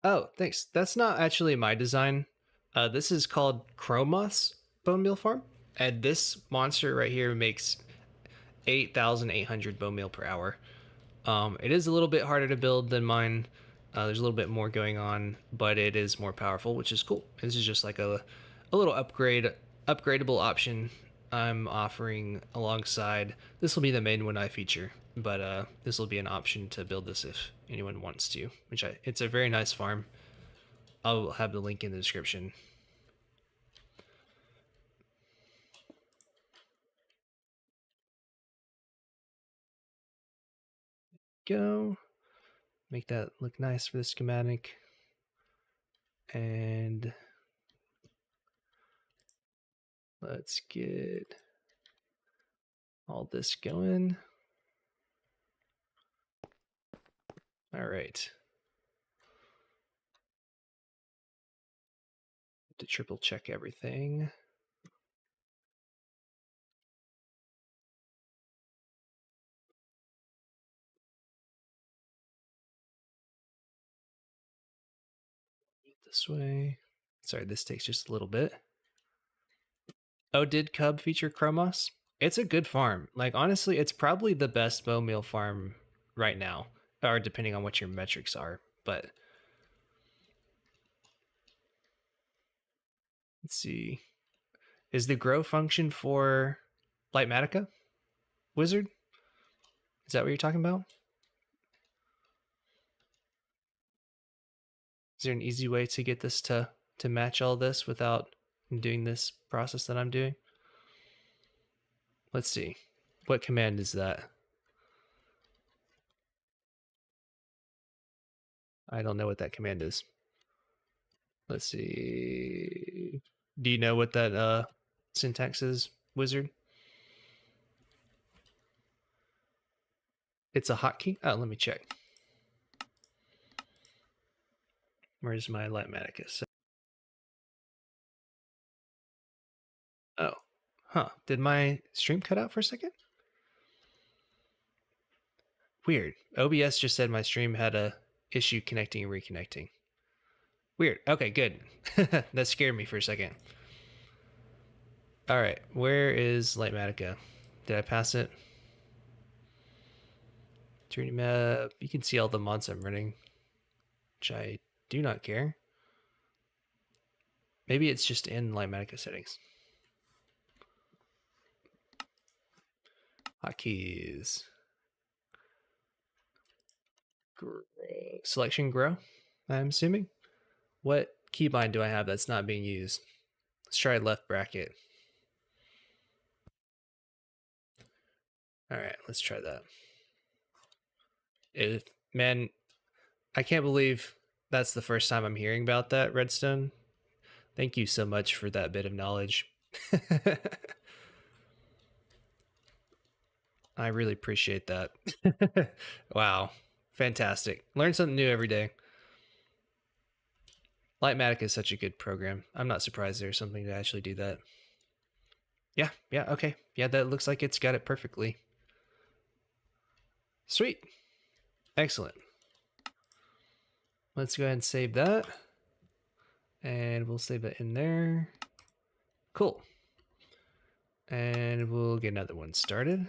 Oh, thanks. That's not actually my design. This is called Chromos Bone Meal Farm. And this monster right here makes 8,800 bone meal per hour. It is a little bit harder to build than mine. There's a little bit more going on, but it is more powerful, which is cool. This is just like a little upgradable option I'm offering alongside. This will be the main one I feature, but this will be an option to build this if anyone wants to. It's a very nice farm. I'll have the link in the description. Go. Make that look nice for the schematic. And let's get all this going. All right. To triple check everything. This way. Sorry, this takes just a little bit. Oh, did Cub feature Chromos? It's a good farm. Like honestly, it's probably the best bone meal farm right now, or depending on what your metrics are. But let's see. Is the grow function for Lightmatica Wizard? Is that what you're talking about? Is there an easy way to get this to match all this without doing this process that I'm doing? Let's see. What command is that? I don't know what that command is. Let's see. Do you know what that syntax is, Wizard? It's a hotkey? Oh, let me check. Where's my Lightmatica? Oh, huh. Did my stream cut out for a second? Weird. OBS just said my stream had a issue connecting and reconnecting. Weird. Okay, good. That scared me for a second. All right, where is Lightmatica? Did I pass it? Journey map. You can see all the mods I'm running, which I do not care. Maybe it's just in Lightmatica settings. Hotkeys. Grow. Selection grow, I'm assuming. What keybind do I have that's not being used? Let's try left bracket. All right, let's try that. If man, I can't believe that's the first time I'm hearing about that, Redstone. Thank you so much for that bit of knowledge. I really appreciate that. Wow. Fantastic. Learn something new every day. Lightmatic is such a good program. I'm not surprised there's something to actually do that. Yeah, okay. Yeah, that looks like it's got it perfectly. Sweet. Excellent. Let's go ahead and save that. And we'll save that in there. Cool. And we'll get another one started.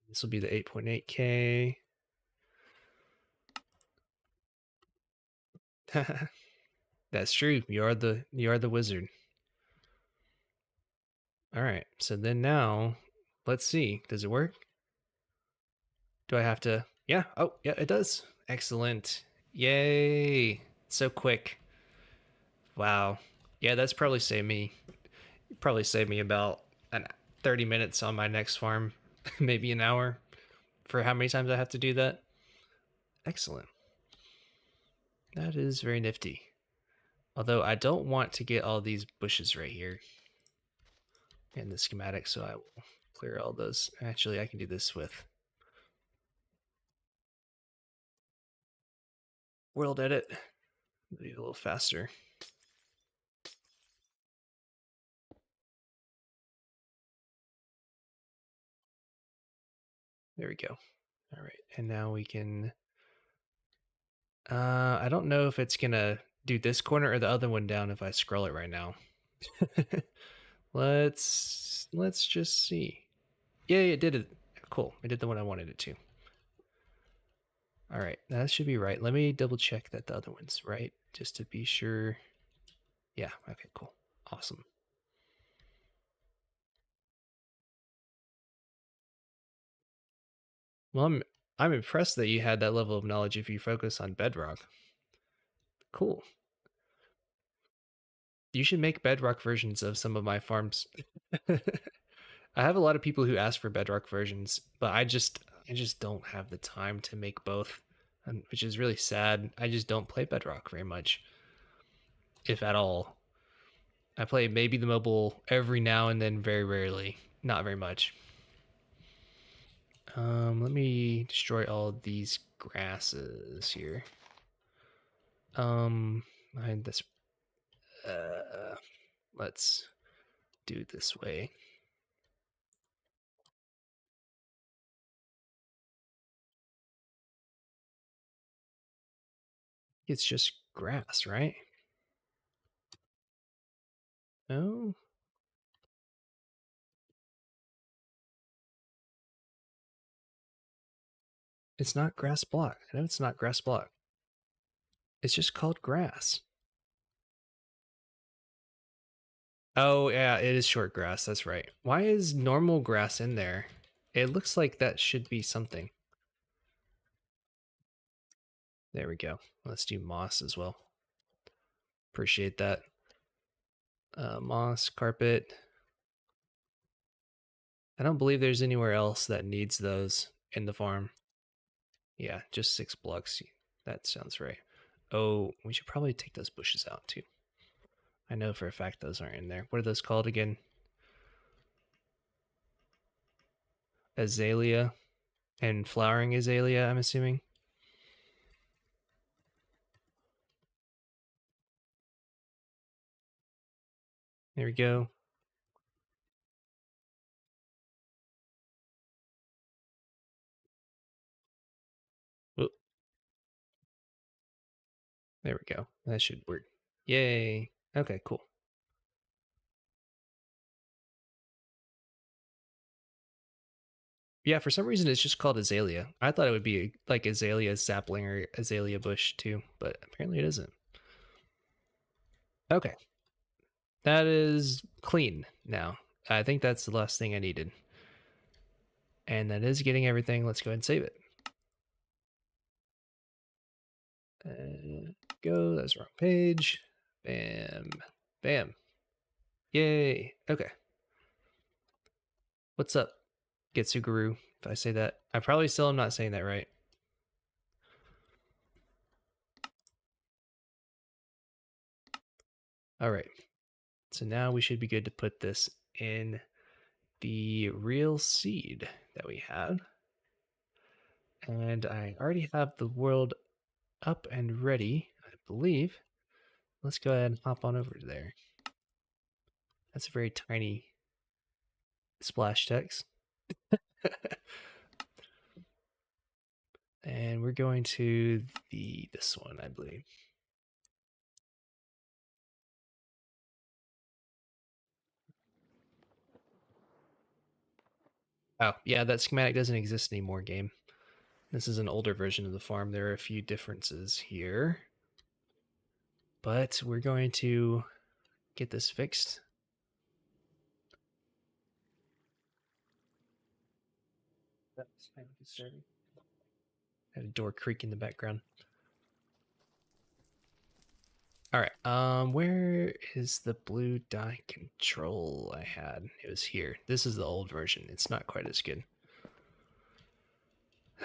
This will be the 8.8K. That's true. You are the wizard. All right. So then now, let's see. Does it work? Do I have to? Yeah. Oh, yeah, it does. Excellent. Yay. So quick. Wow. Yeah, that's probably saved me about 30 minutes on my next farm, maybe an hour for how many times I have to do that. Excellent. That is very nifty. Although I don't want to get all these bushes right here in the schematic, so I will clear all those. Actually, I can do this with World Edit. Be a little faster. There we go. All right, and now we can. I don't know if it's gonna do this corner or the other one down if I scroll it right now. Let's just see. Yeah, it did it. Cool. It did the one I wanted it to. All right, that should be right. Let me double check that the other one's right, just to be sure. Yeah. Okay. Cool. Awesome. Well, I'm impressed that you had that level of knowledge if you focus on Bedrock. Cool. You should make Bedrock versions of some of my farms. I have a lot of people who ask for Bedrock versions, but I just don't have the time to make both, which is really sad. I just don't play Bedrock very much, if at all. I play maybe the mobile every now and then, very rarely, not very much. Let me destroy all these grasses here. I this. Let's do it this way. It's just grass, right? Oh, it's not grass block. I know it's not grass block. It's just called grass. Oh, yeah, it is short grass. That's right. Why is normal grass in there? It looks like that should be something. There we go. Let's do moss as well. Appreciate that. Moss, carpet. I don't believe there's anywhere else that needs those in the farm. Yeah, just 6 blocks. That sounds right. Oh, we should probably take those bushes out too. I know for a fact those aren't in there. What are those called again? Azalea and flowering azalea, I'm assuming. There we go. Whoop. There we go. That should work. Yay. Okay, cool. Yeah, for some reason it's just called azalea. I thought it would be like azalea sapling or azalea bush too, but apparently it isn't. Okay. That is clean now. I think that's the last thing I needed. And that is getting everything. Let's go ahead and save it. Go. That's the wrong page. Bam. Bam. Yay. Okay. What's up, Getsuguru? If I say that, I probably still am not saying that right. All right. So now we should be good to put this in the real seed that we have. And I already have the world up and ready, I believe. Let's go ahead and hop on over there. That's a very tiny splash text. And we're going to this one, I believe. Oh, yeah, that schematic doesn't exist anymore, game. This is an older version of the farm. There are a few differences here. But we're going to get this fixed. Had a door creak in the background. All right. Where is the blue dye control I had? It was here. This is the old version. It's not quite as good.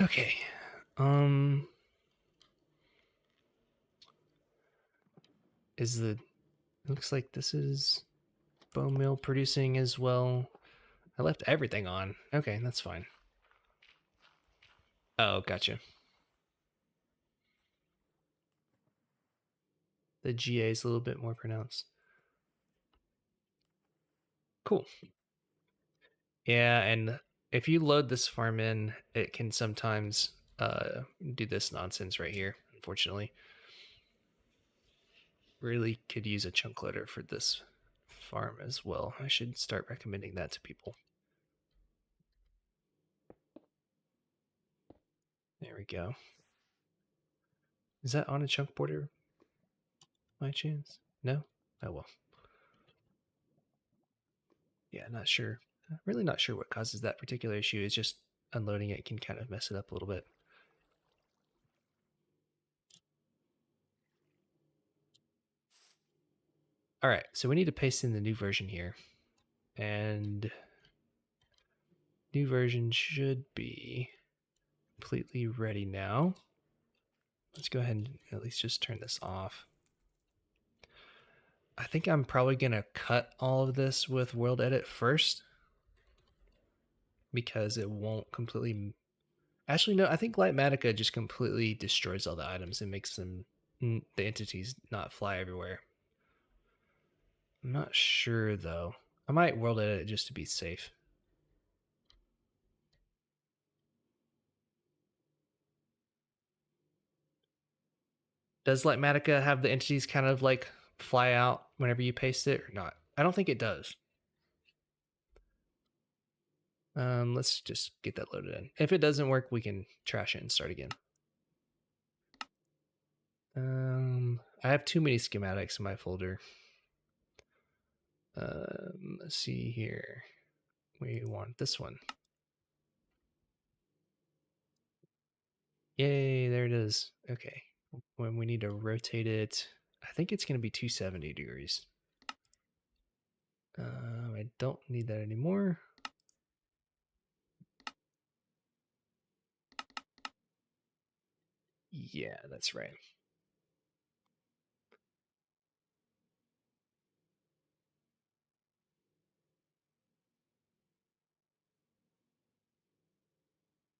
Okay. Is the looks like this is bone meal producing as well. I left everything on. Okay, that's fine. Oh, gotcha. The GA is a little bit more pronounced. Cool. Yeah, and if you load this farm in, it can sometimes do this nonsense right here, unfortunately. Really could use a chunk loader for this farm as well. I should start recommending that to people. There we go. Is that on a chunk border by chance? No? Oh well. Yeah, not sure. Really not sure what causes that particular issue. It's just unloading it can kind of mess it up a little bit. All right, so we need to paste in the new version here. And new version should be completely ready now. Let's go ahead and at least just turn this off. I think I'm probably going to cut all of this with World Edit first because it won't completely. Actually, no, I think Lightmatica just completely destroys all the items and makes them, the entities, not fly everywhere. I'm not sure though. I might World Edit just to be safe. Does Lightmatica have the entities kind of like fly out whenever you paste it or not? I don't think it does. Let's just get that loaded in. If it doesn't work, we can trash it and start again. I have too many schematics in my folder. Let's see here. We want this one. Yay, there it is. Okay. When we need to rotate it, I think it's going to be 270 degrees. I don't need that anymore. Yeah, that's right.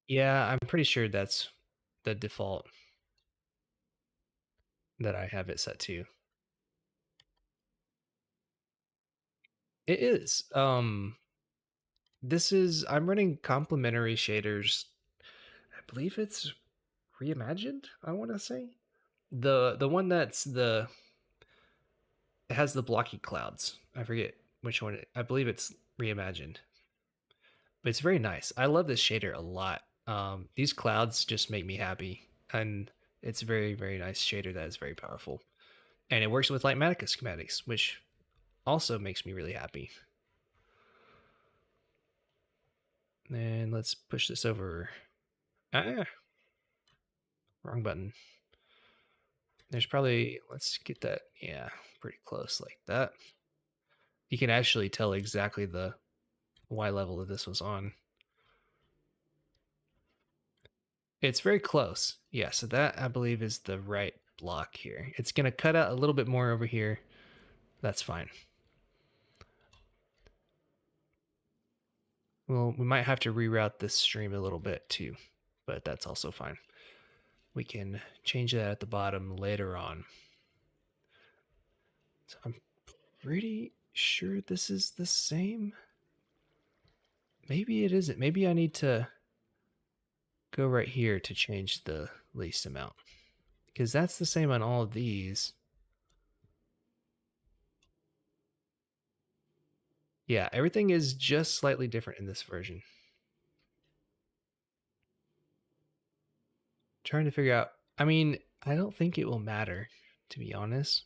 Yeah, I'm pretty sure that's the default that I have it set to. It is. This is I'm running complementary shaders. I believe it's reimagined, I want to say. The one that's it has the blocky clouds. I forget which one. I believe it's reimagined. But it's very nice. I love this shader a lot. These clouds just make me happy, and it's very, very nice shader that is very powerful. And it works with Lightmatica schematics, which also makes me really happy. And let's push this over. Ah, wrong button. There's probably, let's get that, yeah, pretty close like that. You can actually tell exactly the Y level that this was on. It's very close. Yeah, so that I believe is the right block here. It's going to cut out a little bit more over here. That's fine. Well, we might have to reroute this stream a little bit too, but that's also fine. We can change that at the bottom later on. So I'm pretty sure this is the same. Maybe it isn't. Maybe I need to go right here to change the least amount, because that's the same on all of these. Yeah, everything is just slightly different in this version. Trying to figure out, I mean, I don't think it will matter, to be honest.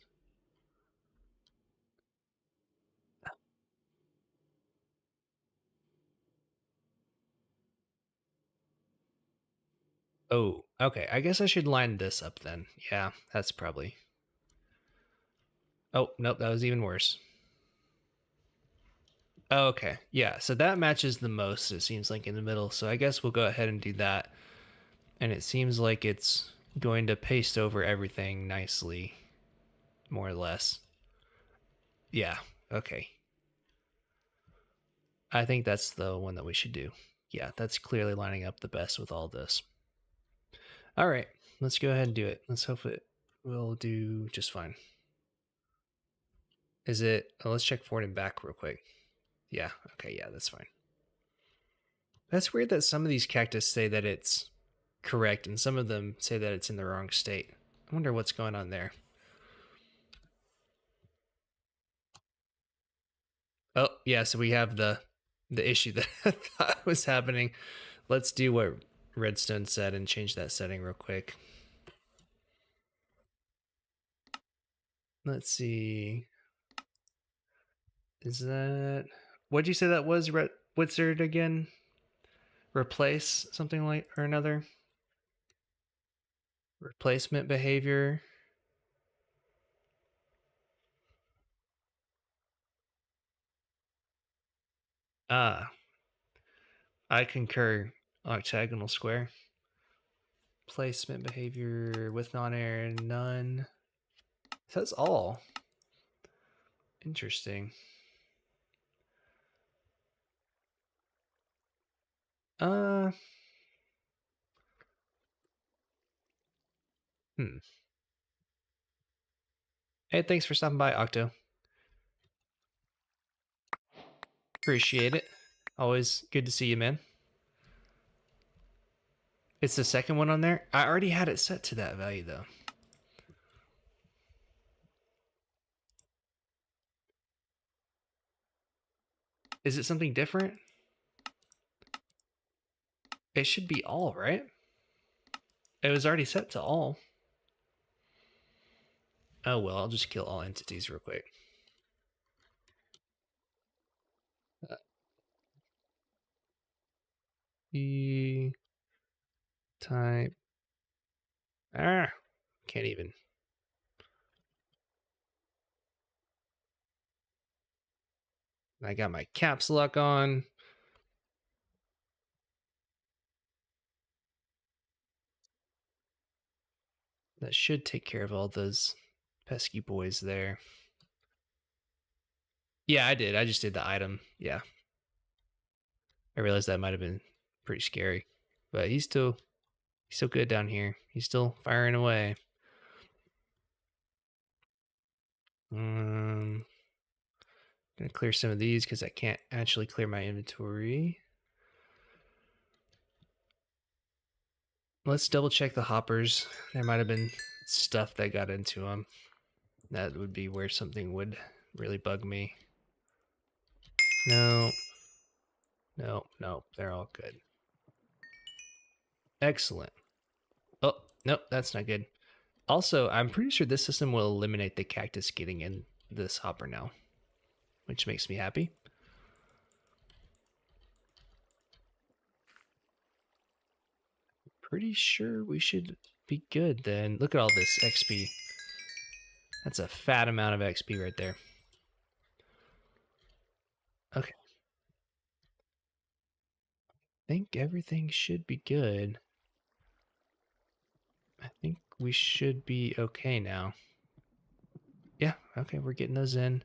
Oh, okay. I guess I should line this up then. Yeah, that's probably. Oh, nope, that was even worse. Oh, okay. Yeah, so that matches the most, it seems like, in the middle. So I guess we'll go ahead and do that. And it seems like it's going to paste over everything nicely, more or less. Yeah, okay. I think that's the one that we should do. Yeah, that's clearly lining up the best with all this. All right, let's go ahead and do it. Let's hope it will do just fine. Is it? Oh, let's check forward and back real quick. Yeah, okay, yeah, that's fine. That's weird that some of these cactus say that it's correct and some of them say that it's in the wrong state. I wonder what's going on there. Oh, yeah, so we have the issue that I thought was happening. Let's do what Redstone said and change that setting real quick. Let's see. Is that what'd you say that was, Wizard again? Replace something like or another? Replacement behavior. Ah, I concur. Octagonal square. Placement behavior with non-air, none. It says all. Interesting. Uh. Hmm. Hey, thanks for stopping by, Octo. Appreciate it. Always good to see you, man. It's the second one on there. I already had it set to that value, though. Is it something different? It should be all, right? It was already set to all. Oh well, I'll just kill all entities real quick. E type. Ah, can't even. I got my caps lock on. That should take care of all those pesky boys there. Yeah, I did. I just did the item. Yeah. I realized that might have been pretty scary. But he's still good down here. He's still firing away. Gonna clear some of these because I can't actually clear my inventory. Let's double check the hoppers. There might have been stuff that got into them. That would be where something would really bug me. No. No, no, they're all good. Excellent. Oh, nope, that's not good. Also, I'm pretty sure this system will eliminate the cactus getting in this hopper now, which makes me happy. Pretty sure we should be good then. Look at all this XP. That's a fat amount of XP right there. Okay. I think everything should be good. I think we should be okay now. Yeah, okay, we're getting those in.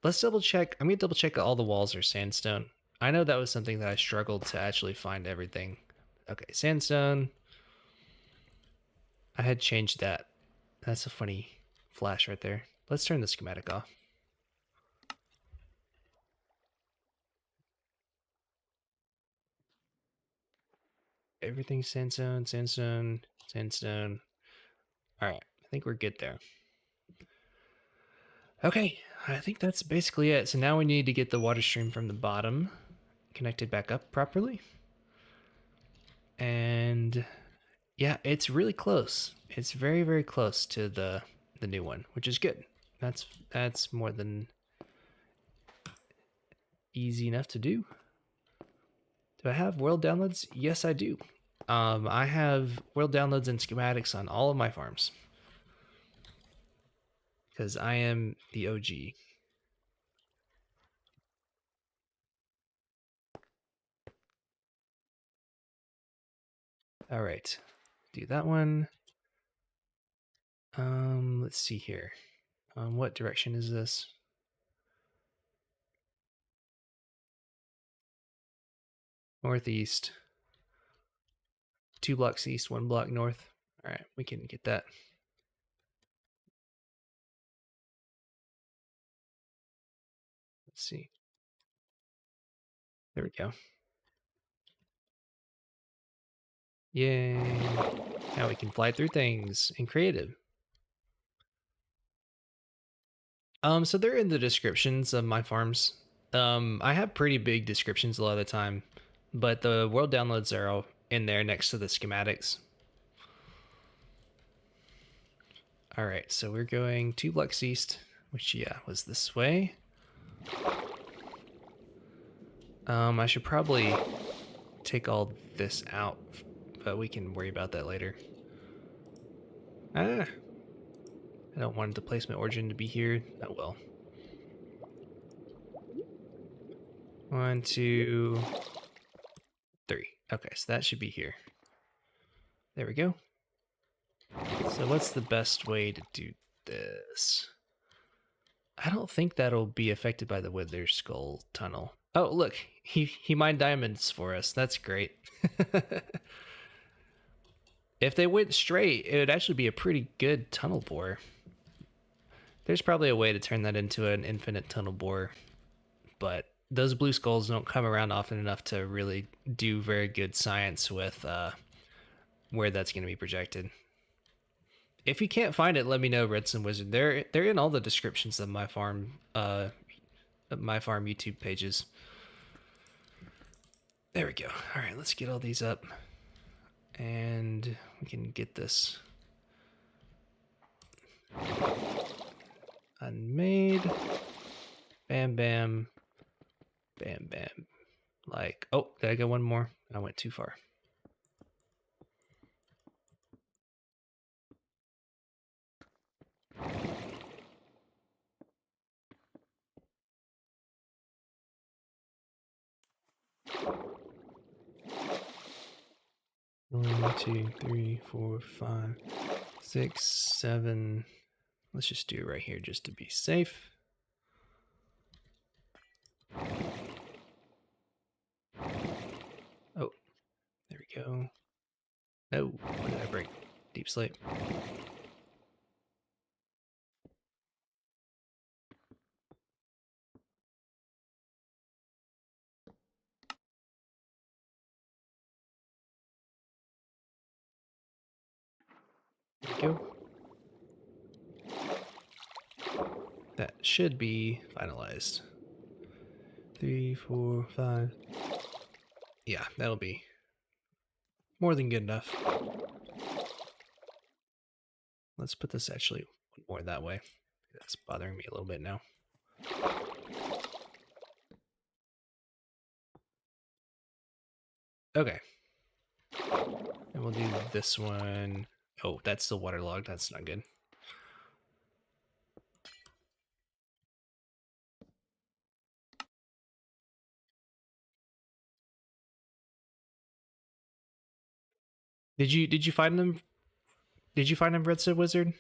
Let's double check. I'm going to double check all the walls are sandstone. I know that was something that I struggled to actually find everything. Okay, sandstone. I had changed that. That's a funny flash right there. Let's turn the schematic off. Everything's sandstone, sandstone, sandstone. All right, I think we're good there. Okay, I think that's basically it. So now we need to get the water stream from the bottom connected back up properly. And yeah, it's really close. It's very, very close to the new one, which is good. That's more than easy enough to do. Do I have world downloads? Yes, I do. I have world downloads and schematics on all of my farms because I am the OG. All right, do that one. Let's see here. What direction is this? Northeast. 2 blocks east, 1 block north. All right, we can get that. Let's see. There we go. Yay. Now we can fly through things in creative. So they're in the descriptions of my farms. I have pretty big descriptions a lot of the time, but the world downloads are all in there next to the schematics. All right, so we're going 2 blocks east, which yeah, was this way. I should probably take all this out, but we can worry about that later. I don't want the placement origin to be here. Oh well. 1, 2, 3. Okay, so that should be here. There we go. So what's the best way to do this? I don't think that'll be affected by the Wither Skull tunnel. Oh, look, he mined diamonds for us. That's great. If they went straight, it would actually be a pretty good tunnel bore. There's probably a way to turn that into an infinite tunnel bore, but those blue skulls don't come around often enough to really do very good science with where that's going to be projected. If you can't find it, let me know, Redstone Wizard. They're in all the descriptions of my farm YouTube pages. There we go. All right, let's get all these up. And we can get this unmade. Bam, bam. Bam, bam. Like, oh, did I get one more? I went too far. One, two, three, four, five, 6, 7. Let's just do it right here just to be safe. Oh, there we go. Oh, what did I break? Deep slate. There we go. That should be finalized. 3, 4, 5. Yeah, that'll be more than good enough. Let's put this actually one more that way. That's bothering me a little bit now. Okay. And we'll do this one. Oh, that's still waterlogged. That's not good. Did you find them? Did you find them, Redstone Wizard?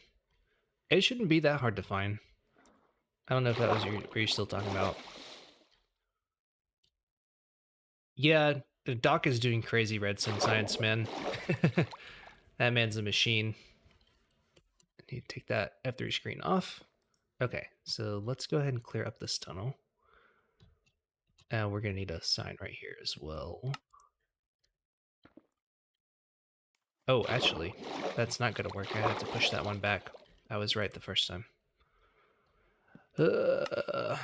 It shouldn't be that hard to find. I don't know if that was what you're still talking about. Yeah, the Doc is doing crazy redstone science, man. That man's a machine. I need to take that F3 screen off. Okay, so let's go ahead and clear up this tunnel. And we're gonna need a sign right here as well. Oh, actually, that's not gonna work. I have to push that one back. I was right the first time. There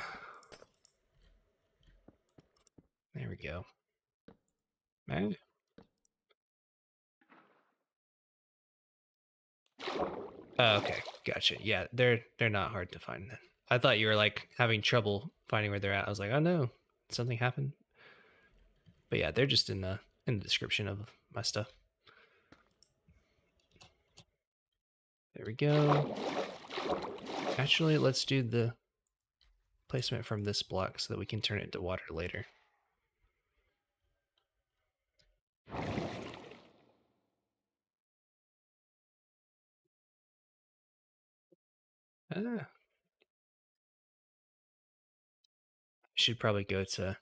we go. Man. Oh, okay, gotcha. Yeah, they're not hard to find. I thought you were like having trouble finding where they're at. I was like, oh no, something happened. But yeah, they're just in the description of my stuff. There we go. Actually, let's do the placement from this block so that we can turn it into water later. Ah, should probably go to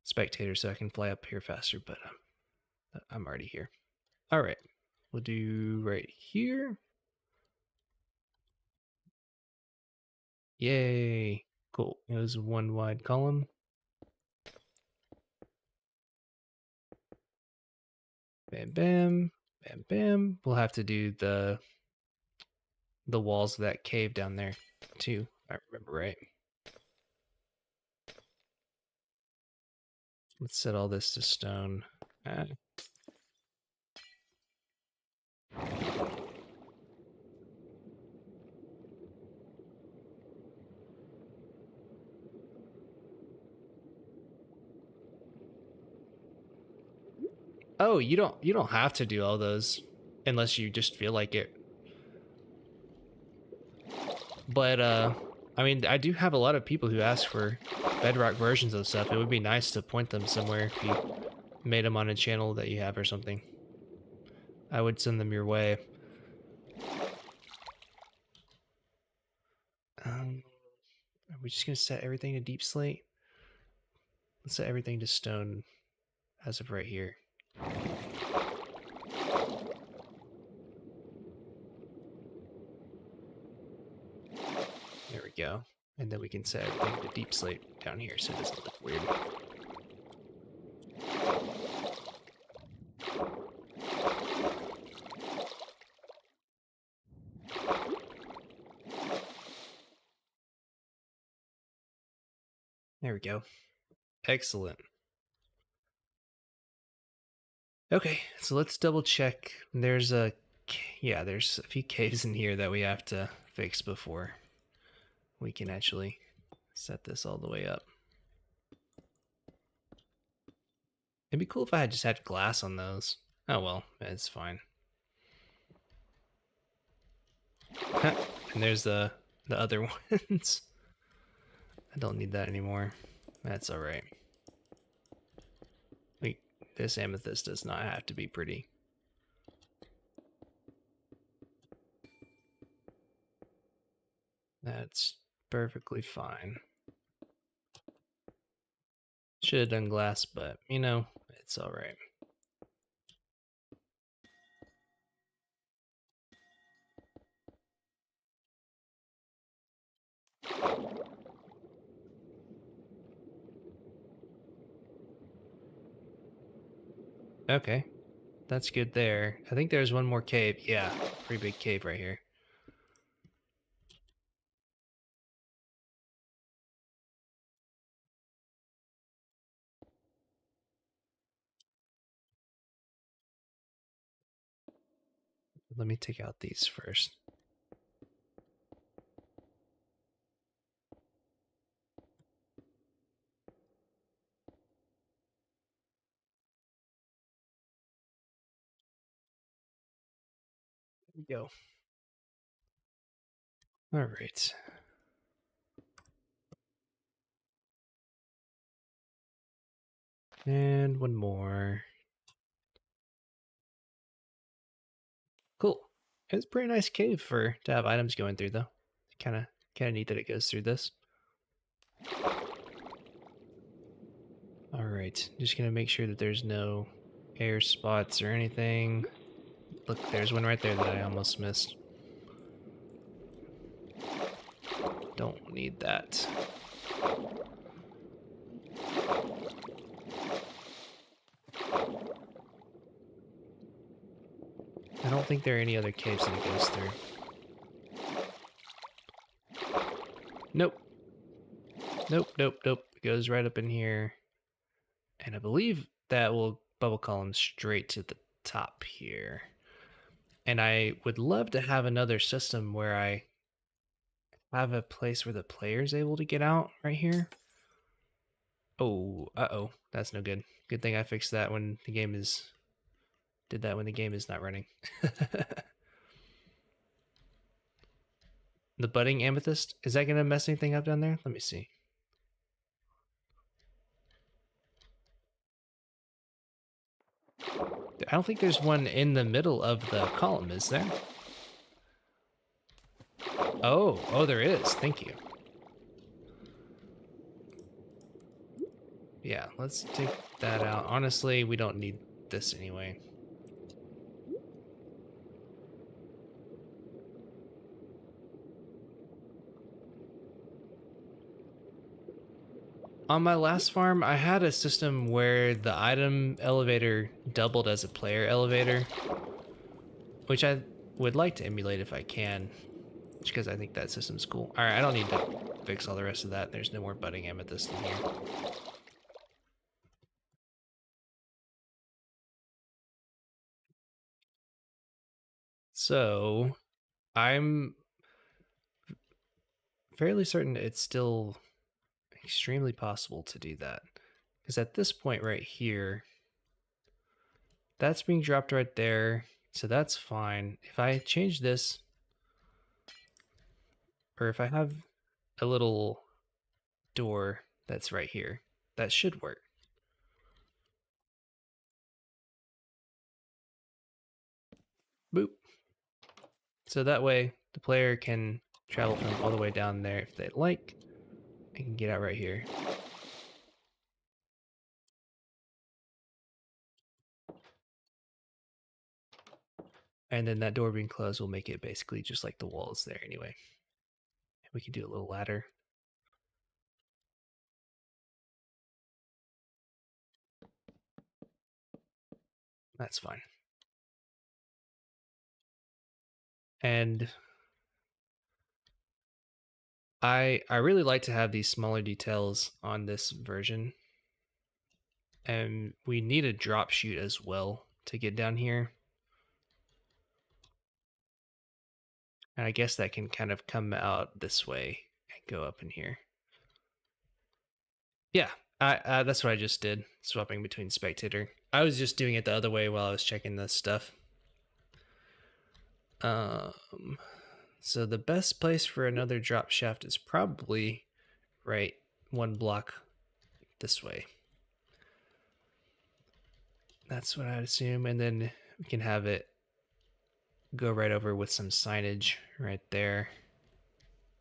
spectator so I can fly up here faster, but I'm already here. All right, we'll do right here. Yay, cool. It was one wide column. Bam, bam, bam, bam. We'll have to do the walls of that cave down there too, if I remember right. Let's set all this to stone. Oh, you don't have to do all those unless you just feel like it. But I mean, I do have a lot of people who ask for Bedrock versions of stuff. It would be nice to point them somewhere if you made them on a channel that you have or something. I would send them your way. Are we just gonna set everything to deep slate? Let's set everything to stone as of right here. There we go. And then we can set everything to deep slate down here so it doesn't look weird. There we go. Excellent. Okay, so let's double check. There's a few caves in here that we have to fix before we can actually set this all the way up. It'd be cool if I had just had glass on those. Oh well, it's fine. And there's the other ones. I don't need that anymore. That's all right. Wait, this amethyst does not have to be pretty. That's perfectly fine. Should have done glass, but you know, it's all right. Okay, that's good there. I think there's one more cave. Yeah, pretty big cave right here. Let me take out these first. There we go. All right. And one more. Cool. It's a pretty nice cave for to have items going through though. Kind of neat that it goes through this. All right, just gonna make sure that there's no air spots or anything. Look, there's one right there that I almost missed. Don't need that. I don't think there are any other caves that it goes through. Nope. Nope, nope, nope. It goes right up in here. And I believe that will bubble column straight to the top here. And I would love to have another system where I have a place where the player's able to get out right here. Oh, uh-oh. That's no good. Good thing I fixed that when the game is... Did that when the game is not running. The budding amethyst, is that going to mess anything up down there? Let me see. I don't think there's one in the middle of the column, is there? Oh, there is. Thank you. Yeah, let's take that out. Honestly, we don't need this anyway. On my last farm, I had a system where the item elevator doubled as a player elevator, which I would like to emulate if I can, because I think that system's cool. All right, I don't need to fix all the rest of that. There's no more budding amethyst in here. So I'm fairly certain it's still extremely possible to do that. Because at this point right here, that's being dropped right there. So that's fine. If I change this, or if I have a little door that's right here, that should work. Boop. So that way the player can travel from all the way down there if they like, and can get out right here. And then that door being closed will make it basically just like the wall is there anyway. And we can do a little ladder. That's fine. And I really like to have these smaller details on this version. And we need a drop chute as well to get down here. And I guess that can kind of come out this way and go up in here. Yeah, that's what I just did, swapping between spectator. I was just doing it the other way while I was checking this stuff. So the best place for another drop shaft is probably right one block this way. That's what I'd assume, and then we can have it go right over with some signage right there,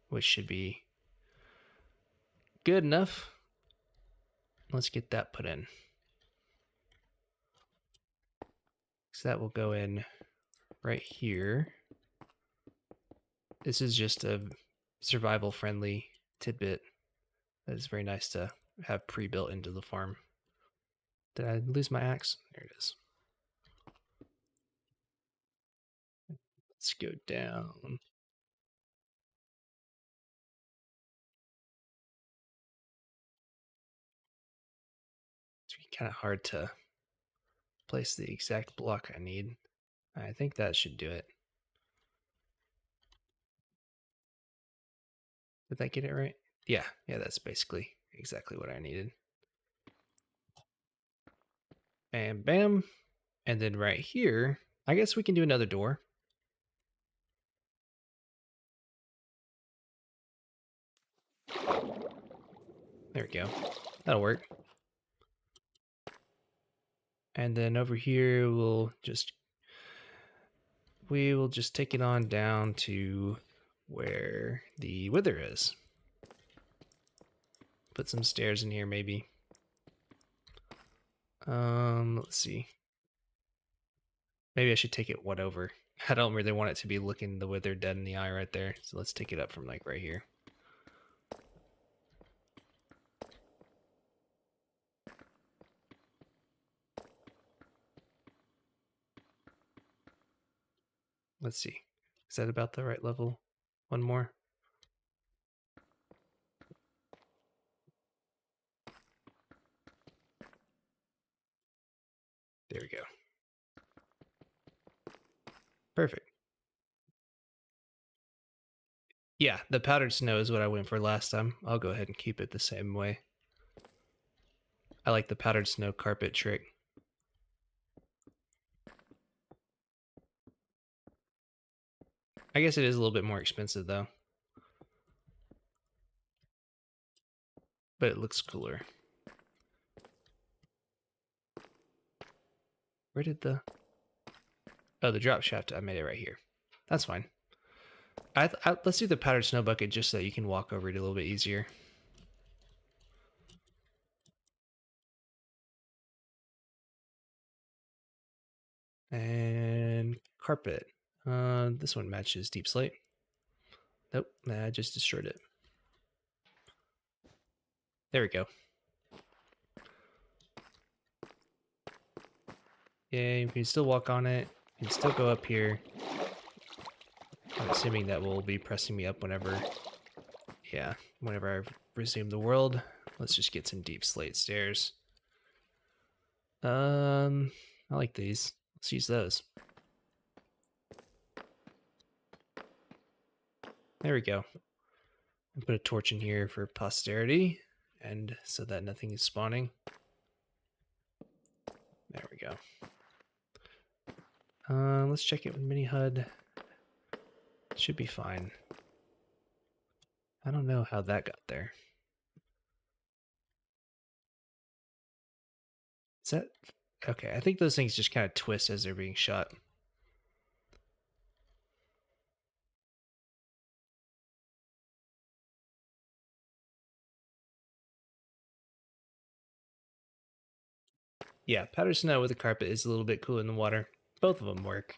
which should be good enough. Let's get that put in. So that will go in right here. This is just a survival friendly tidbit that is very nice to have pre-built into the farm. Did I lose my axe? There it is. Let's go down. It's kind of hard to place the exact block I need. I think that should do it. Did that get it right? Yeah, that's basically exactly what I needed. And bam. And then right here, I guess we can do another door. There we go. That'll work. And then over here, we will just take it on down to where the wither is. Put some stairs in here, maybe. Let's see. Maybe I should take it one over. I don't really want it to be looking the wither dead in the eye right there. So let's take it up from like right here. Let's see. Is that about the right level? One more. There we go. Perfect. Yeah, the powdered snow is what I went for last time. I'll go ahead and keep it the same way. I like the powdered snow carpet trick. I guess it is a little bit more expensive though. But it looks cooler. Where did the... Oh, the drop shaft. I made it right here. That's fine. Let's do the powdered snow bucket just so you can walk over it a little bit easier. And carpet. This one matches deep slate. Nope, I just destroyed it. There we go. Yeah, you can still walk on it. You can still go up here. I'm assuming that will be pressing me up whenever... Yeah, whenever I resume the world. Let's just get some deep slate stairs. I like these. Let's use those. There we go. And put a torch in here for posterity, and so that nothing is spawning. There we go. Let's check it with mini HUD. Should be fine. I don't know how that got there. Is that... Okay, I think those things just kind of twist as they're being shot. Yeah, powdered snow with a carpet is a little bit cooler in the water. Both of them work.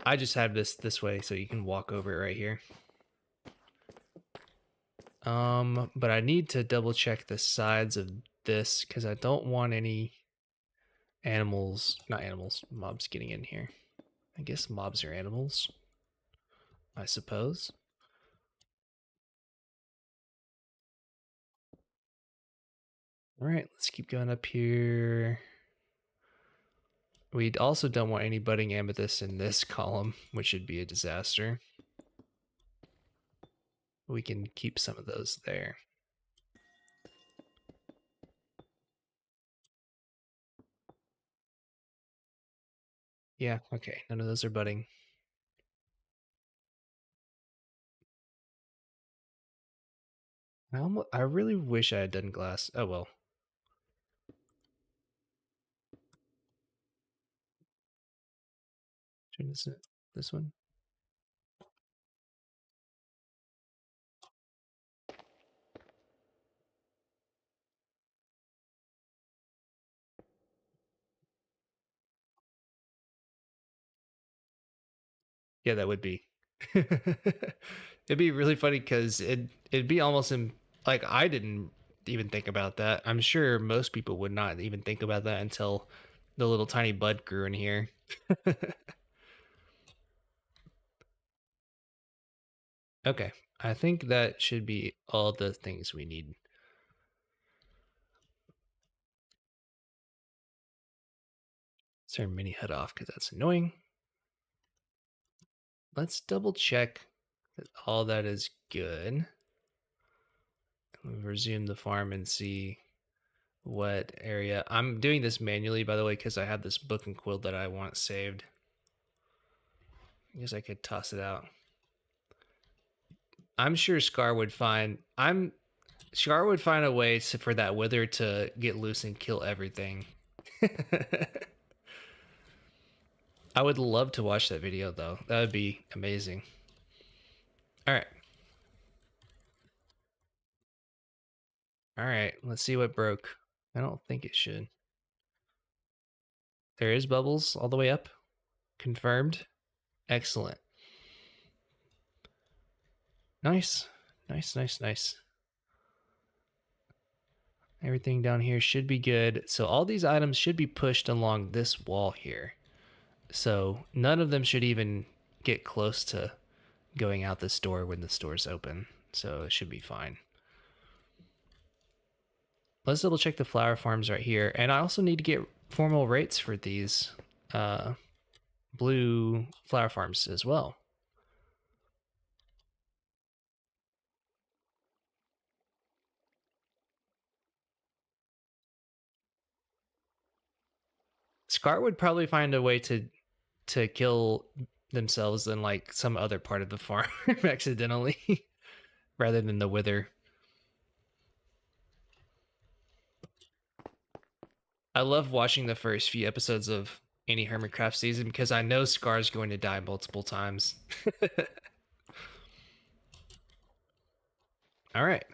I just have this way so you can walk over it right here. But I need to double check the sides of this because I don't want any mobs getting in here. I guess mobs are animals, I suppose. All right, let's keep going up here. We also don't want any budding amethyst in this column, which should be a disaster. We can keep some of those there. Yeah, okay, none of those are budding. I really wish I had done glass. Oh well. Is it this one? Yeah, that would be. It'd be really funny because it'd be almost like I didn't even think about that. I'm sure most people would not even think about that until the little tiny bud grew in here. Okay, I think that should be all the things we need. Turn mini HUD off because that's annoying. Let's double check that all that is good. We'll resume the farm and see what area. I'm doing this manually, by the way, because I have this book and quill that I want saved. I guess I could toss it out. I'm sure Scar would find. Scar would find a way for that wither to get loose and kill everything. I would love to watch that video though. That would be amazing. All right. All right. Let's see what broke. I don't think it should. There is bubbles all the way up. Confirmed. Excellent. Nice. Nice, nice, nice. Everything down here should be good. So all these items should be pushed along this wall here. So none of them should even get close to going out this door when the store's open. So it should be fine. Let's double check the flower farms right here. And I also need to get formal rates for these blue flower farms as well. Scar would probably find a way to kill themselves in like some other part of the farm accidentally rather than the wither. I love watching the first few episodes of any Hermitcraft season because I know Scar's going to die multiple times. All right.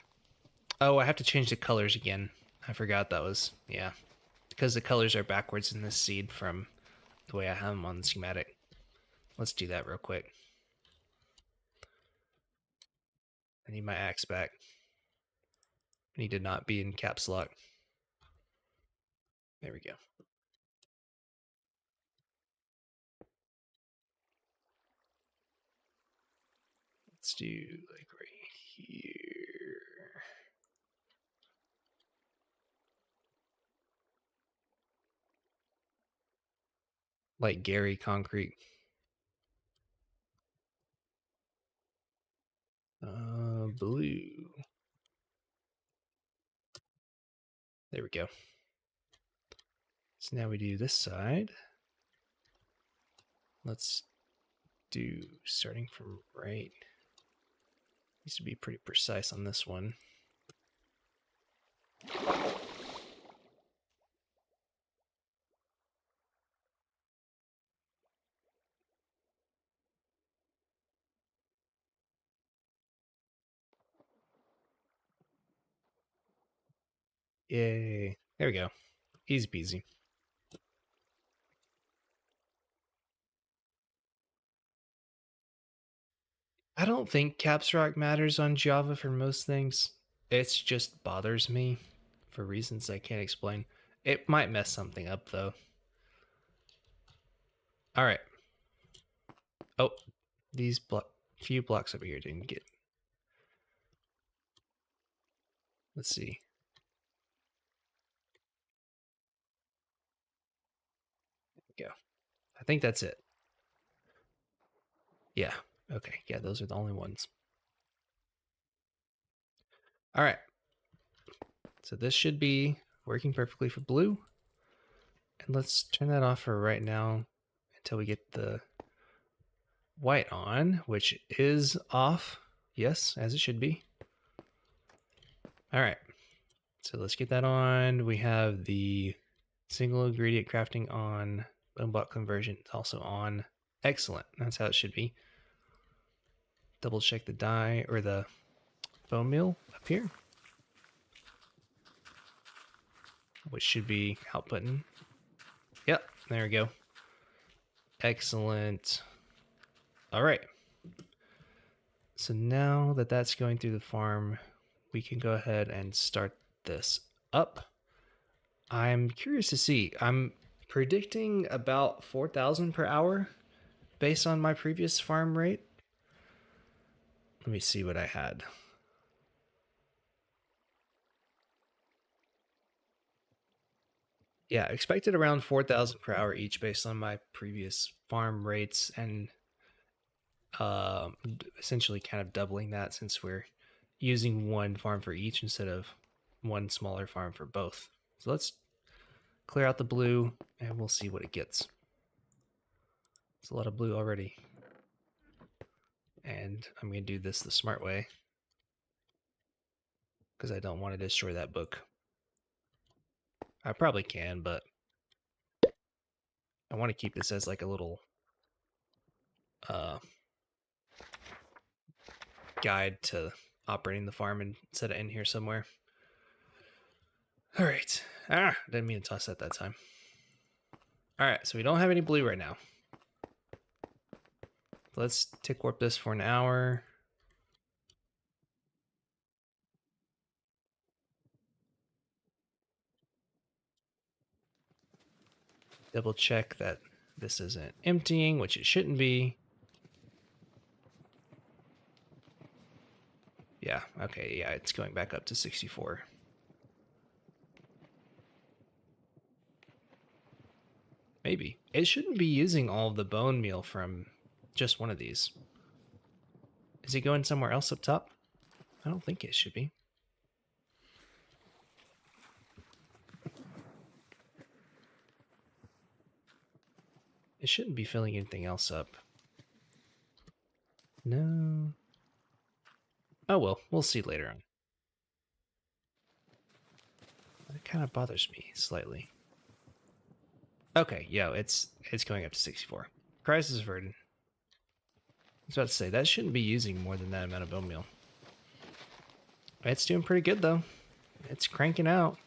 Oh, I have to change the colors again. I forgot that was, yeah, because the colors are backwards in this seed from the way I have them on the schematic. Let's do that real quick. I need my axe back. I need to not be in caps lock. There we go. Let's do like right here. Like Gary concrete. Blue. There we go. So now we do this side. Let's do starting from right. Needs to be pretty precise on this one. Yay. There we go. Easy peasy. I don't think caps lock matters on Java for most things. It just bothers me for reasons I can't explain. It might mess something up though. All right. Oh, these few blocks over here didn't get. Let's see. Go. I think that's it. Yeah. Okay. Yeah, those are the only ones. All right. So this should be working perfectly for blue. And let's turn that off for right now until we get the white on, which is off. Yes, as it should be. All right. So let's get that on. We have the single ingredient crafting on. Bone block conversion is also on. Excellent. That's how it should be. Double check the dye or the bone meal up here, which should be outputting. Yep, there we go. Excellent. All right. So now that that's going through the farm, we can go ahead and start this up. I'm curious to see. I'm predicting about 4,000 per hour based on my previous farm rate. Let me see what I had. Yeah, expected around 4,000 per hour each based on my previous farm rates, and essentially kind of doubling that since we're using one farm for each instead of one smaller farm for both. So let's clear out the blue and we'll see what it gets. It's a lot of blue already. And I'm going to do this the smart way because I don't want to destroy that book. I probably can, but I want to keep this as like a little guide to operating the farm and set it in here somewhere. All right. Didn't mean to toss that time. All right, so we don't have any blue right now. Let's tick warp this for an hour. Double check that this isn't emptying, which it shouldn't be. Yeah, okay, yeah, it's going back up to 64. Maybe. It shouldn't be using all of the bone meal from just one of these. Is it going somewhere else up top? I don't think it should be. It shouldn't be filling anything else up. No. Oh well, we'll see later on. That kind of bothers me slightly. Okay, yeah, it's going up to 64. Crisis averted. I was about to say, that shouldn't be using more than that amount of bone meal. It's doing pretty good, though. It's cranking out.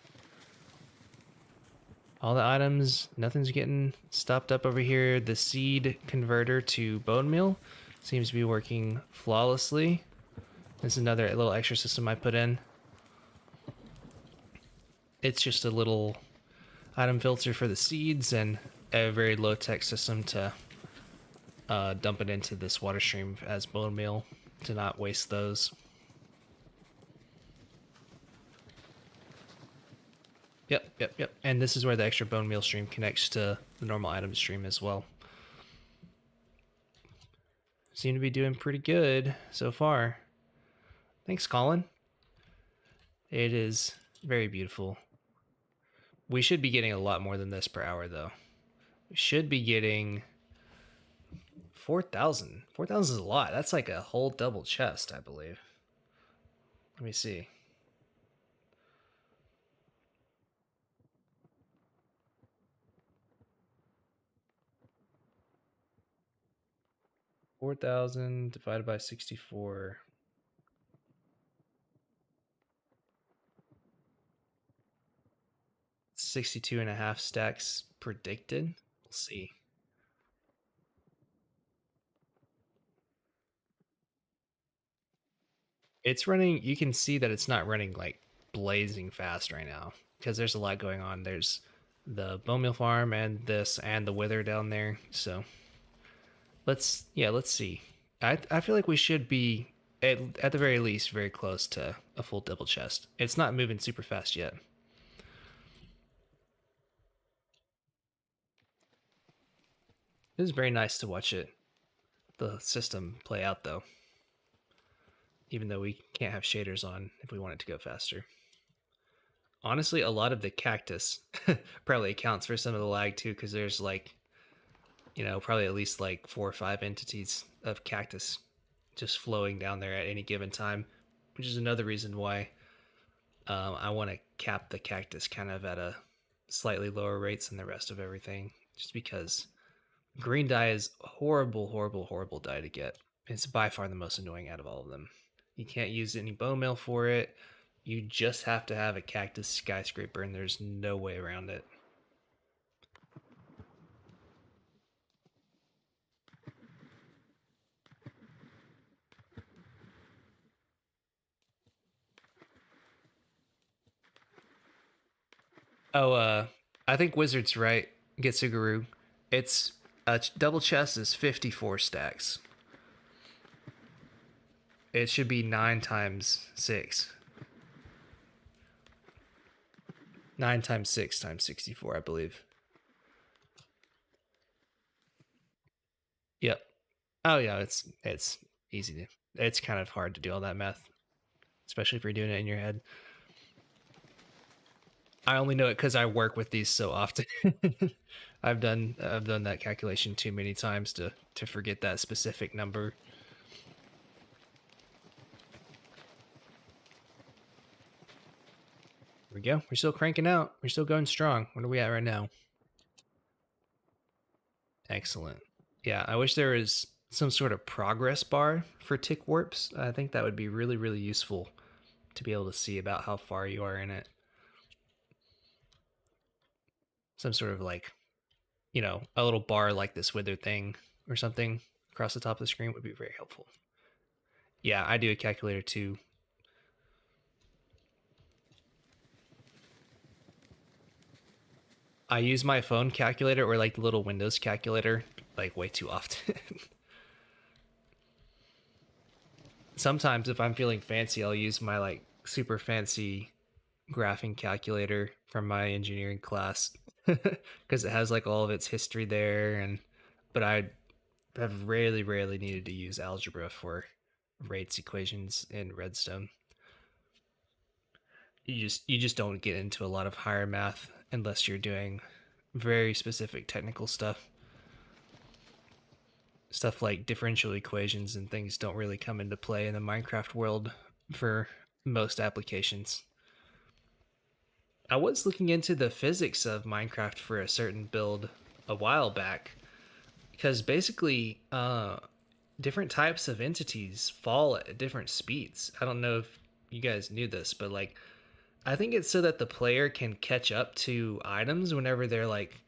All the items, nothing's getting stopped up over here. The seed converter to bone meal seems to be working flawlessly. This is another little extra system I put in. It's just a little item filter for the seeds and a very low-tech system to dump it into this water stream as bone meal to not waste those. Yep. And this is where the extra bone meal stream connects to the normal item stream as well. Seem to be doing pretty good so far. Thanks, Colin. It is very beautiful. We should be getting a lot more than this per hour, though. We should be getting 4,000. 4,000 is a lot. That's like a whole double chest, I believe. Let me see. $4,000 divided by 64. 62.5 stacks predicted. We'll see. It's running, you can see that it's not running like blazing fast right now because there's a lot going on. There's the bone meal farm and this and the wither down there. So let's see. I feel like we should be at the very least very close to a full double chest. It's not moving super fast yet. It was very nice to watch the system play out though, even though we can't have shaders on if we want it to go faster. Honestly, a lot of the cactus probably accounts for some of the lag too, because there's like, probably at least like 4 or 5 entities of cactus just flowing down there at any given time, which is another reason why I want to cap the cactus kind of at a slightly lower rates than the rest of everything, just because green dye is horrible, horrible, horrible dye to get. It's by far the most annoying out of all of them. You can't use any bone meal for it. You just have to have a cactus skyscraper, and there's no way around it. Oh, I think Wizard's right. Getsuguru. It's double chest is 54 stacks. It should be 9 times 6. 9 times 6 times 64, I believe. Yep. Oh yeah, it's easy to. It's kind of hard to do all that math, especially if you're doing it in your head. I only know it because I work with these so often. I've done that calculation too many times to forget that specific number. Here we go. We're still cranking out. We're still going strong. What are we at right now? Excellent. Yeah, I wish there was some sort of progress bar for tick warps. I think that would be really, really useful to be able to see about how far you are in it. Some sort of like, a little bar like this wither thing or something across the top of the screen would be very helpful. Yeah, I do a calculator too. I use my phone calculator or like the little Windows calculator like way too often. Sometimes if I'm feeling fancy, I'll use my like super fancy graphing calculator from my engineering class because it has like all of its history there. And but I have rarely needed to use algebra for rates equations in Redstone. You just don't get into a lot of higher math unless you're doing very specific technical stuff. Stuff like differential equations and things don't really come into play in the Minecraft world for most applications. I was looking into the physics of Minecraft for a certain build a while back because basically different types of entities fall at different speeds. I don't know if you guys knew this, but like I think it's so that the player can catch up to items whenever they're like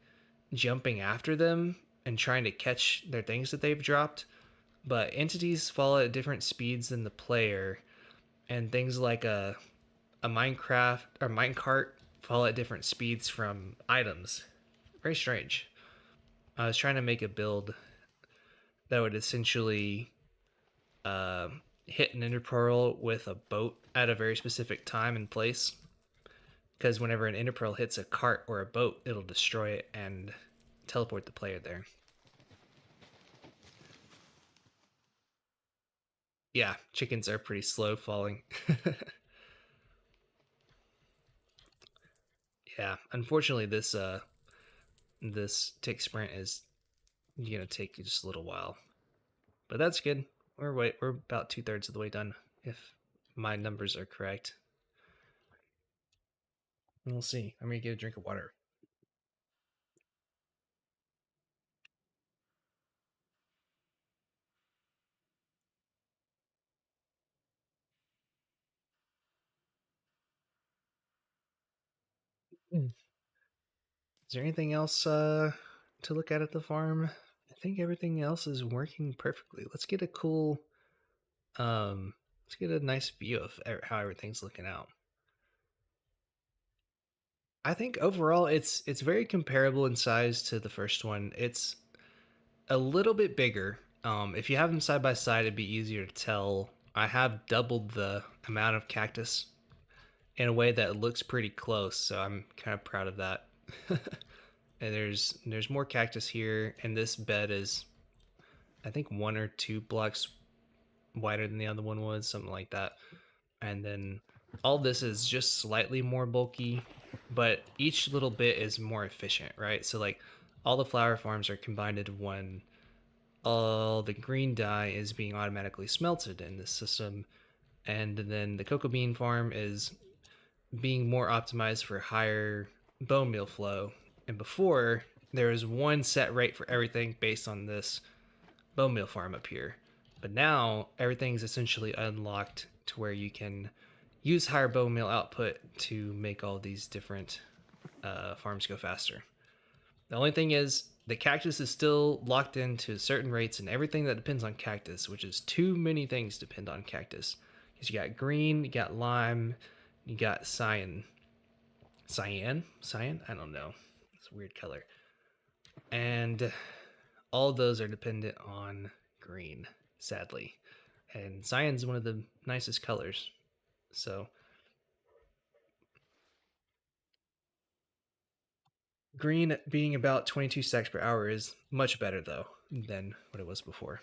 jumping after them and trying to catch their things that they've dropped. But entities fall at different speeds than the player, and things like a Minecraft or minecart fall at different speeds from items. Very strange. I was trying to make a build that would essentially uh, hit an ender pearl with a boat at a very specific time and place. Because whenever an ender pearl hits a cart or a boat, it'll destroy it and teleport the player there. Yeah, chickens are pretty slow falling. Yeah, unfortunately, this tick sprint is gonna take just a little while, but that's good. We're about 2/3 of the way done, if my numbers are correct. We'll see. I'm gonna get a drink of water. Mm. Is there anything else to look at the farm? I think everything else is working perfectly. Let's get a cool, let's get a nice view of how everything's looking out. I think overall it's very comparable in size to the first one. It's a little bit bigger. If you have them side by side, it'd be easier to tell. I have doubled the amount of cactus in a way that looks pretty close, so I'm kind of proud of that. And there's more cactus here, and this bed is I think 1 or 2 blocks wider than the other one was, something like that. And then all this is just slightly more bulky, but each little bit is more efficient, right? So like all the flower farms are combined into one. All the green dye is being automatically smelted in this system, and then the cocoa bean farm is being more optimized for higher bone meal flow. And before, there was one set rate for everything based on this bone meal farm up here. But now everything's essentially unlocked to where you can use higher bone meal output to make all these different farms go faster. The only thing is the cactus is still locked into certain rates and everything that depends on cactus, which is too many things depend on cactus. Because you got green, you got lime, you got cyan. Cyan? I don't know. It's a weird color. And all those are dependent on green, sadly. And cyan's one of the nicest colors. So green being about 22 stacks per hour is much better though than what it was before.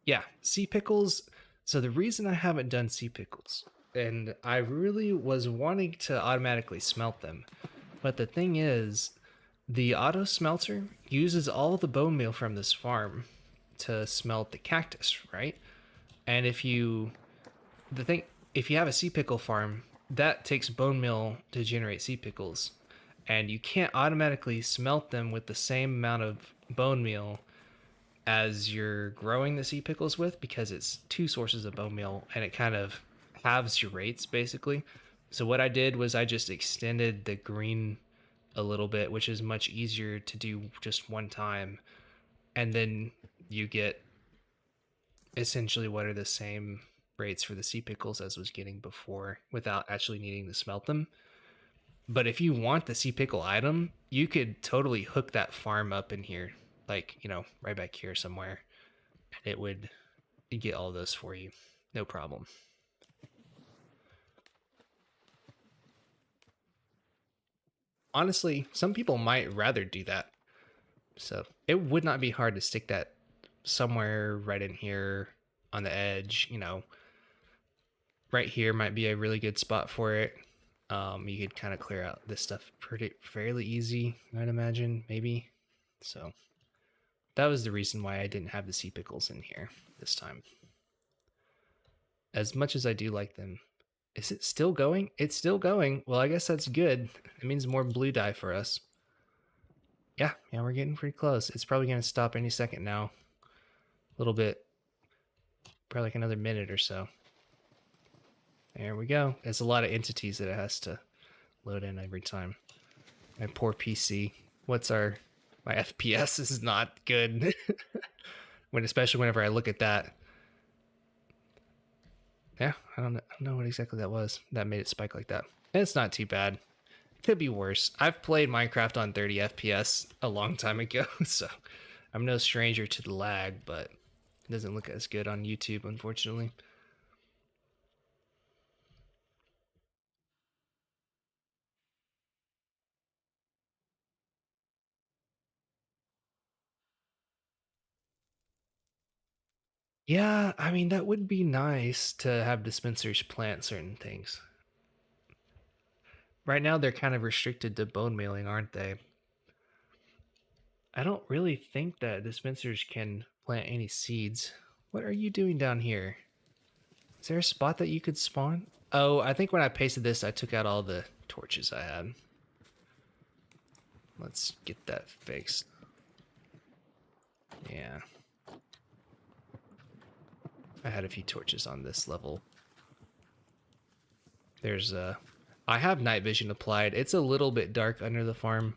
Yeah, sea pickles. So the reason I haven't done sea pickles, and I really was wanting to automatically smelt them, but the thing is, the auto smelter uses all the bone meal from this farm to smelt the cactus, right? And the thing, if you have a sea pickle farm, that takes bone meal to generate sea pickles, and you can't automatically smelt them with the same amount of bone meal as you're growing the sea pickles with because it's two sources of bone meal and it kind of halves your rates basically. So what I did was I just extended the green a little bit, which is much easier to do just one time, and then you get essentially what are the same rates for the sea pickles as was getting before without actually needing to smelt them. But if you want the sea pickle item, you could totally hook that farm up in here, like, right back here somewhere. And it would get all those for you. No problem. Honestly, some people might rather do that. So it would not be hard to stick that somewhere right in here on the edge, right here might be a really good spot for it. You could kind of clear out this stuff pretty fairly easy, I'd imagine, maybe. So that was the reason why I didn't have the sea pickles in here this time. As much as I do like them. Is it still going? It's still going. Well, I guess that's good. It means more blue dye for us. Yeah, we're getting pretty close. It's probably going to stop any second now. A little bit. Probably like another minute or so. There we go. There's a lot of entities that it has to load in every time. My poor PC. My FPS is not good. Especially whenever I look at that. Yeah, I don't know what exactly that was. That made it spike like that. And it's not too bad. Could be worse. I've played Minecraft on 30 FPS a long time ago, so I'm no stranger to the lag, but it doesn't look as good on YouTube, unfortunately. Yeah, I mean, that would be nice to have dispensers plant certain things. Right now, they're kind of restricted to bone mailing, aren't they? I don't really think that dispensers can plant any seeds. What are you doing down here? Is there a spot that you could spawn? Oh, I think when I pasted this, I took out all the torches I had. Let's get that fixed. Yeah. I had a few torches on this level. I have night vision applied. It's a little bit dark under the farm.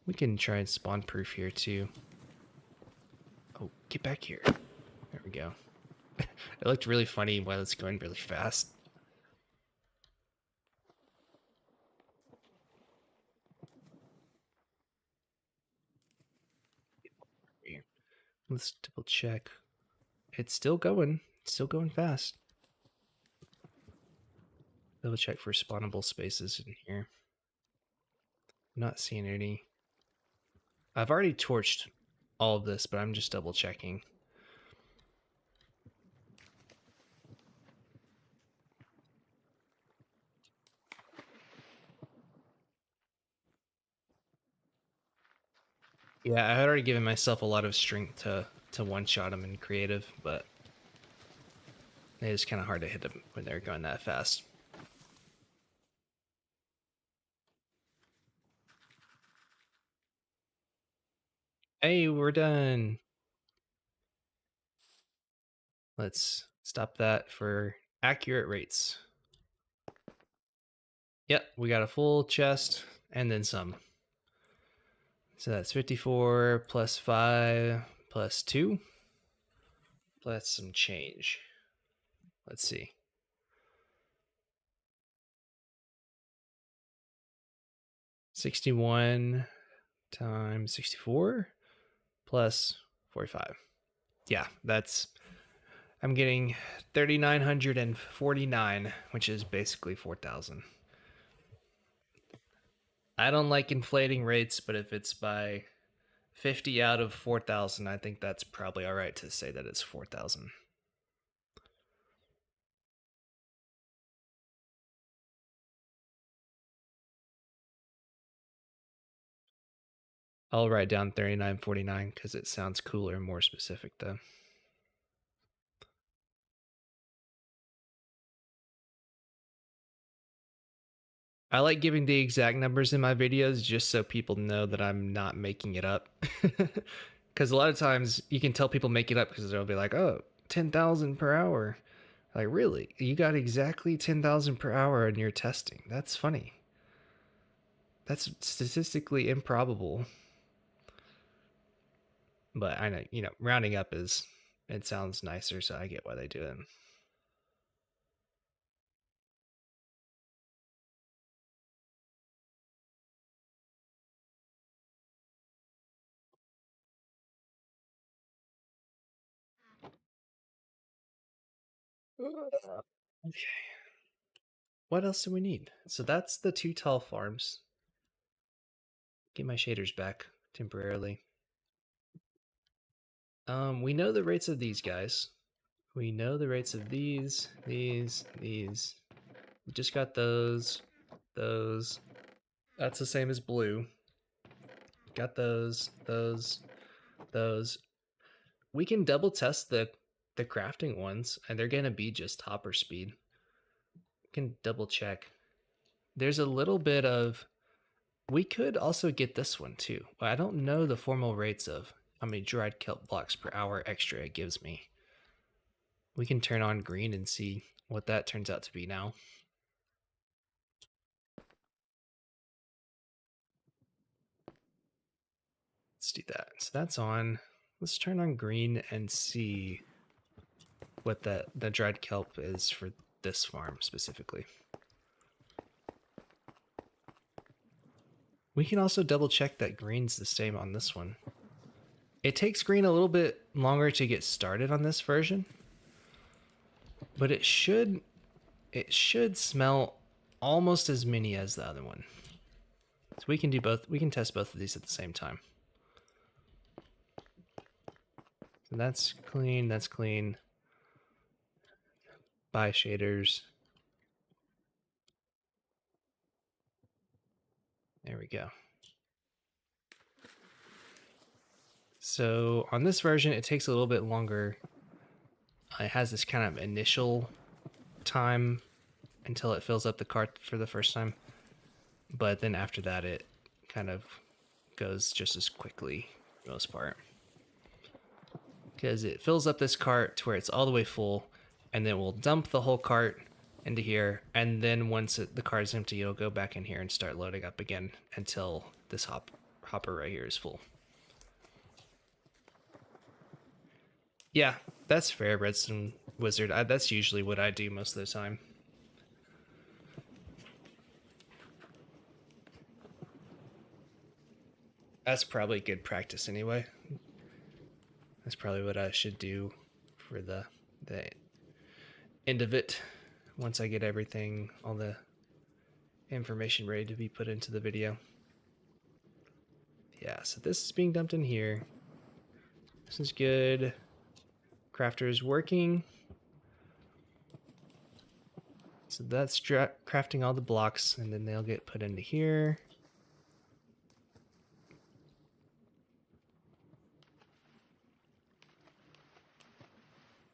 We can try and spawn proof here too. Oh, get back here. There we go. It looked really funny while it's going really fast. Let's double check. It's still going. It's still going fast. Double check for spawnable spaces in here. not seeing any. I've already torched all of this, but I'm just double checking. Yeah, I had already given myself a lot of strength to one-shot them in creative, but it is kind of hard to hit them when they're going that fast. Hey, we're done. Let's stop that for accurate rates. Yep, we got a full chest and then some. So that's 54 plus 5 plus 2 plus some change. Let's see. 61 times 64 plus 45. Yeah, I'm getting 3,949, which is basically 4,000. I don't like inflating rates, but if it's by 50 out of 4,000, I think that's probably all right to say that it's 4,000. I'll write down 3,949 because it sounds cooler and more specific though. I like giving the exact numbers in my videos just so people know that I'm not making it up. Because a lot of times you can tell people make it up because they'll be like, oh, 10,000 per hour. Like, really? You got exactly 10,000 per hour in your testing? That's funny. That's statistically improbable. But I know, rounding up it sounds nicer, so I get why they do it. Okay. What else do we need? So that's the 2 tall farms. Get my shaders back temporarily. We know the rates of these guys. We know the rates of these. We just got those. That's the same as blue. Got those. We can double test the crafting ones, and they're gonna be just hopper speed. We can double check. There's a little bit of. We could also get this one too. I don't know the formal rates of how many dried kelp blocks per hour extra it gives me. We can turn on green and see what that turns out to be now. Let's do that. So that's on. Let's turn on green and see what the dried kelp is for this farm specifically. We can also double check that green's the same on this one. It takes green a little bit longer to get started on this version, but it should smell almost as many as the other one. So we can do both. We can test both of these at the same time. So that's clean. That's clean. Buy shaders. There we go. So on this version, it takes a little bit longer. It has this kind of initial time until it fills up the cart for the first time. But then after that, it kind of goes just as quickly for the most part. Because it fills up this cart to where it's all the way full, and then we'll dump the whole cart into here, and then once the cart is empty, it'll go back in here and start loading up again until this hopper right here is full. Yeah, that's fair, Redstone Wizard. That's usually what I do most of the time. That's probably good practice anyway. That's probably what I should do for the end of it once I get everything, all the information ready to be put into the video. Yeah, so this is being dumped in here. This is good. Crafter is working. So that's crafting all the blocks, and then they'll get put into here.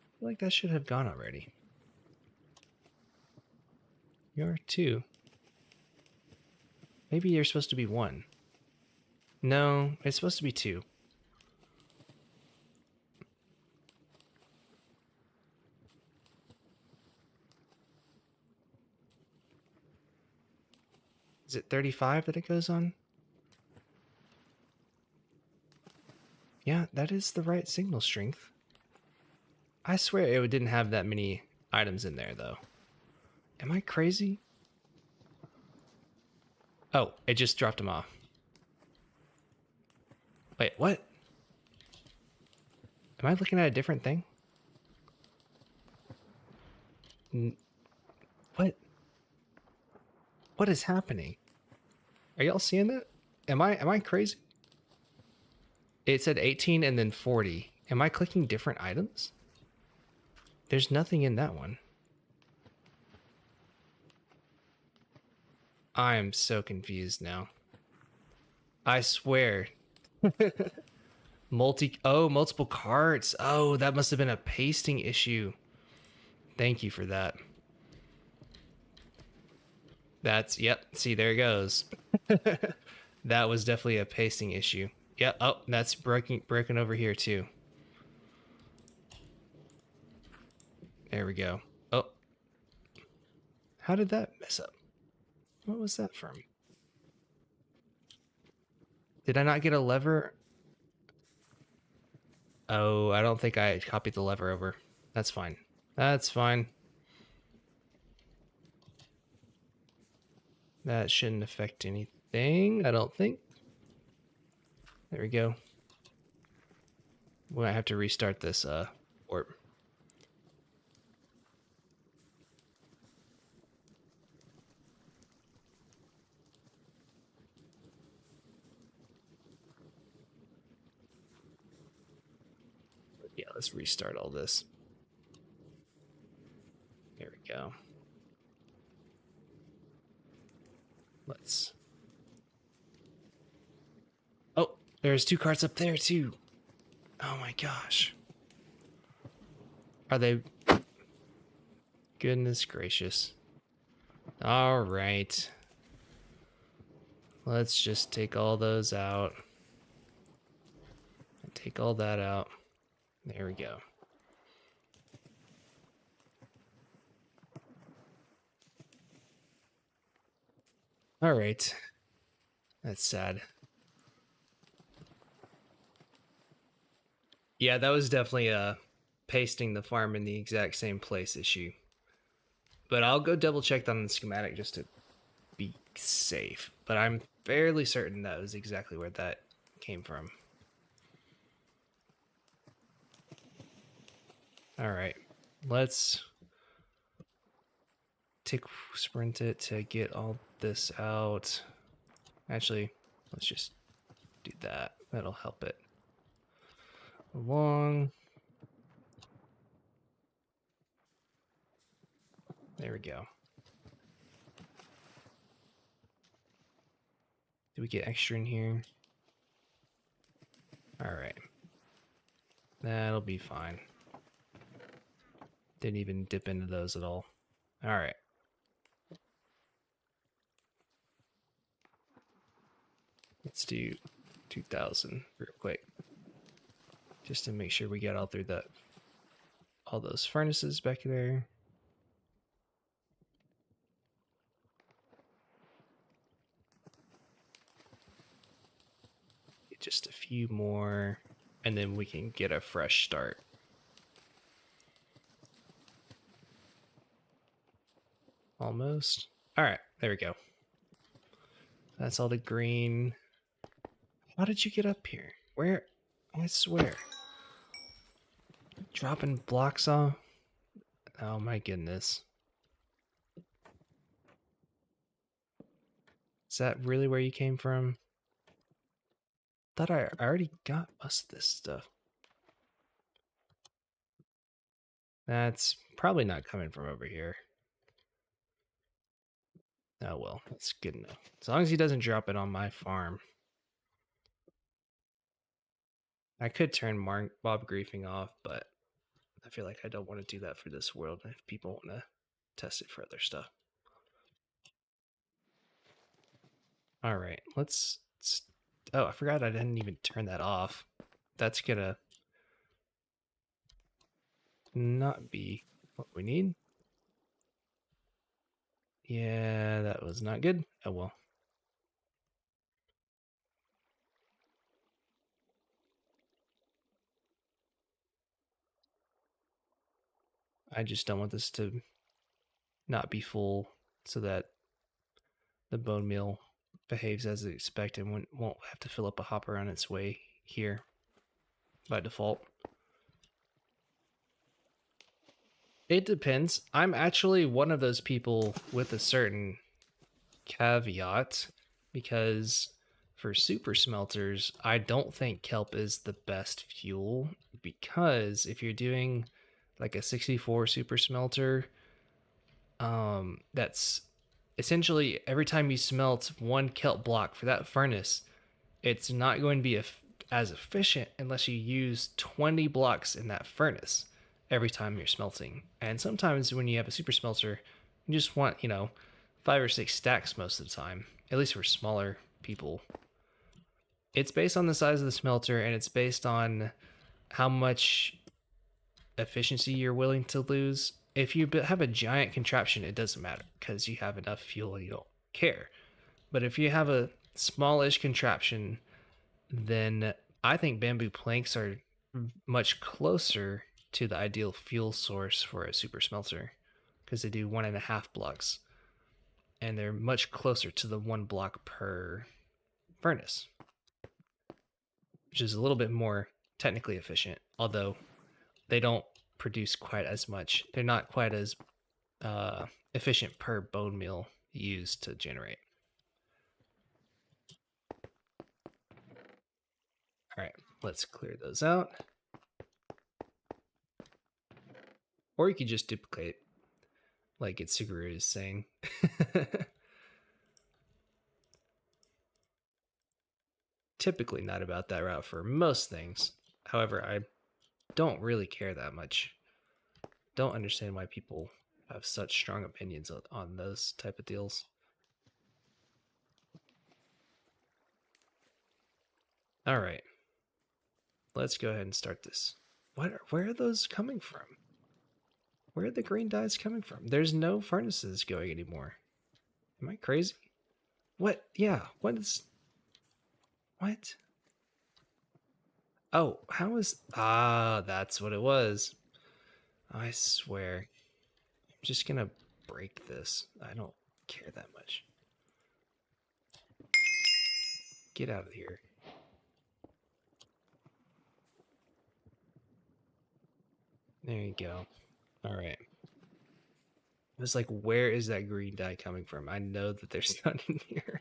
I feel like that should have gone already. You're 2. Maybe you're supposed to be 1. No, it's supposed to be 2. Is it 35 that it goes on? Yeah, that is the right signal strength. I swear it didn't have that many items in there, though. Am I crazy? Oh, it just dropped them off. Wait, what? Am I looking at a different thing? What? What is happening? Are y'all seeing that? Am I crazy? It said 18 and then 40. Am I clicking different items? There's nothing in that one. I am so confused now. I swear. Multiple carts. Oh, that must have been a pasting issue. Thank you for that. Yep, see, there it goes. That was definitely a pasting issue. Yep, oh, that's broken over here too. There we go. Oh. How did that mess up? What was that from? Did I not get a lever? Oh, I don't think I copied the lever over. That's fine. That's fine. That shouldn't affect anything, I don't think. There we go. We might have to restart this warp. Yeah, let's restart all this. There we go. Let's... Oh, there's 2 carts up there too. Oh my gosh. Are they... Goodness gracious. All right. Let's just take all those out. And take all that out. There we go. All right. That's sad. Yeah, that was definitely pasting the farm in the exact same place issue. But I'll go double check that on the schematic just to be safe. But I'm fairly certain that was exactly where that came from. All right, let's sprint it to get all this out. Actually, let's just do that. That'll help it along. There we go. Do we get extra in here? All right. That'll be fine. Didn't even dip into those at all. All right. Let's do 2,000 real quick. Just to make sure we get all through all those furnaces back there. Get just a few more, and then we can get a fresh start. Almost. All right, there we go. That's all the green. How did you get up here? Where? I swear. Dropping blocks off? Oh my goodness. Is that really where you came from? Thought I already got most of this stuff. That's probably not coming from over here. Oh well, that's good enough. As long as he doesn't drop it on my farm. I could turn Bob Griefing off, but I feel like I don't want to do that for this world if people want to test it for other stuff. All right, let's. Oh, I forgot I didn't even turn that off. That's gonna not be what we need. Yeah, that was not good. Oh well. I just don't want this to not be full so that the bone meal behaves as expected and won't have to fill up a hopper on its way here by default. It depends. I'm actually one of those people with a certain caveat because for super smelters, I don't think kelp is the best fuel because if you're doing like a 64 super smelter, that's essentially every time you smelt one kelp block for that furnace, it's not going to be as efficient unless you use 20 blocks in that furnace every time you're smelting. And sometimes when you have a super smelter, you just want, 5 or 6 stacks most of the time, at least for smaller people. It's based on the size of the smelter and it's based on how much efficiency you're willing to lose. If you have a giant contraption, it doesn't matter because you have enough fuel and you don't care. But if you have a smallish contraption, then I think bamboo planks are much closer to the ideal fuel source for a super smelter because they do 1.5 blocks and they're much closer to the 1 block per furnace, which is a little bit more technically efficient, although they don't produce quite as much. They're not quite as efficient per bone meal used to generate. All right, let's clear those out. Or you could just duplicate, like Itsuguru is saying. Typically not about that route for most things. However, I don't really care that much. Don't understand why people have such strong opinions on those type of deals. All right. Let's go ahead and start this. Where are those coming from? Where are the green dyes coming from? There's no furnaces going anymore. Am I crazy? What? Yeah. What? Oh, how is... Ah, that's what it was. I swear. I'm just gonna break this. I don't care that much. Get out of here. There you go. All right. I was like, where is that green dye coming from? I know that there's none in here.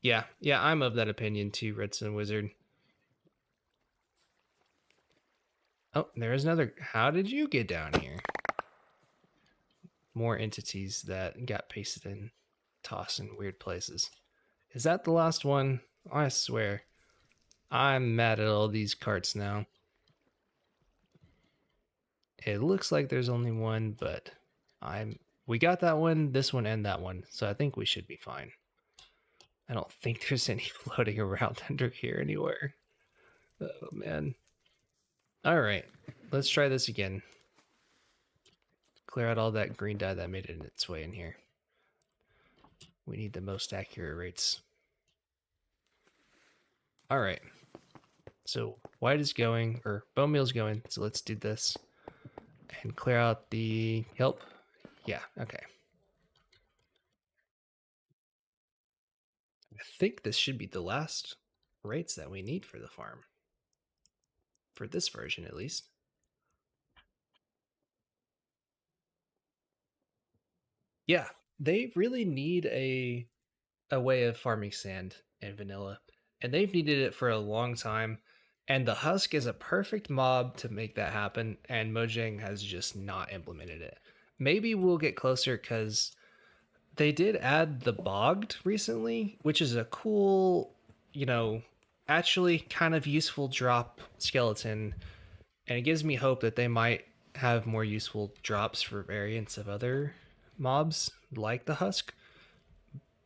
Yeah, I'm of that opinion too, Redstone Wizard. Oh, there's another. How did you get down here? More entities that got pasted in, tossed in weird places. Is that the last one? I swear. I'm mad at all these carts now. It looks like there's only one, but we got that one, this one, and that one, so I think we should be fine. I don't think there's any floating around under here anywhere. Oh man. All right, let's try this again. Clear out all that green dye that made it its way in here. We need the most accurate rates. All right. So white is going, or bone meal's going. So let's do this and clear out the kelp. Yeah, okay. I think this should be the last rates that we need for the farm. For this version, at least. Yeah, They really need a way of farming sand in vanilla, and they've needed it for a long time. And the husk is a perfect mob to make that happen, and Mojang has just not implemented it. Maybe we'll get closer because they did add the bogged recently, which is a cool, you know, actually kind of useful drop skeleton, and it gives me hope that they might have more useful drops for variants of other mobs like the husk,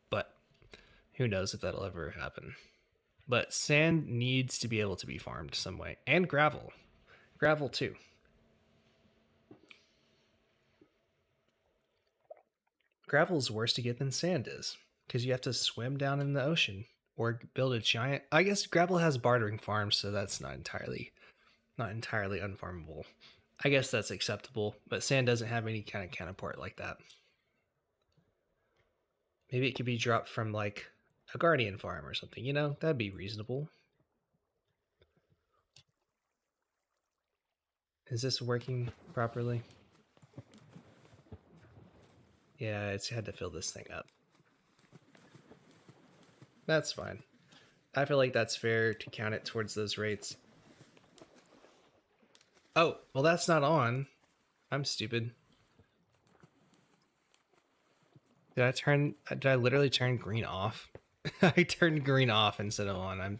but who knows if that'll ever happen. But sand needs to be able to be farmed some way, and gravel too. Gravel's worse to get than sand is because you have to swim down in the ocean or build a giant. I guess gravel has bartering farms, so that's not entirely unfarmable. I guess that's acceptable, but sand doesn't have any kind of counterpart like that. Maybe it could be dropped from like a guardian farm or something. That'd be reasonable. Is this working properly? Yeah, it's had to fill this thing up. That's fine. I feel like that's fair to count it towards those rates. Oh, well, that's not on. I'm stupid. Did I literally turn green off? I turned green off instead of on.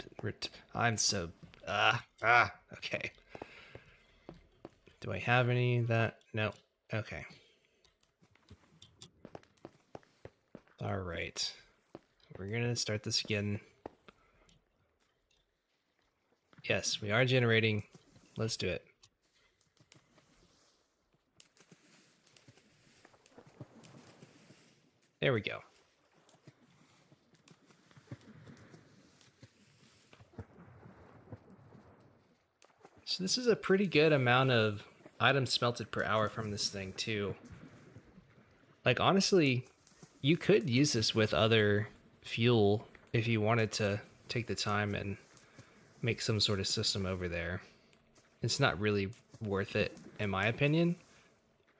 I'm so, okay. Do I have any of that? No. Okay. All right. We're gonna start this again. Yes, we are generating. Let's do it. There we go. So this is a pretty good amount of items smelted per hour from this thing too. Like honestly, you could use this with other fuel if you wanted to take the time and make some sort of system over there. It's not really worth it in my opinion.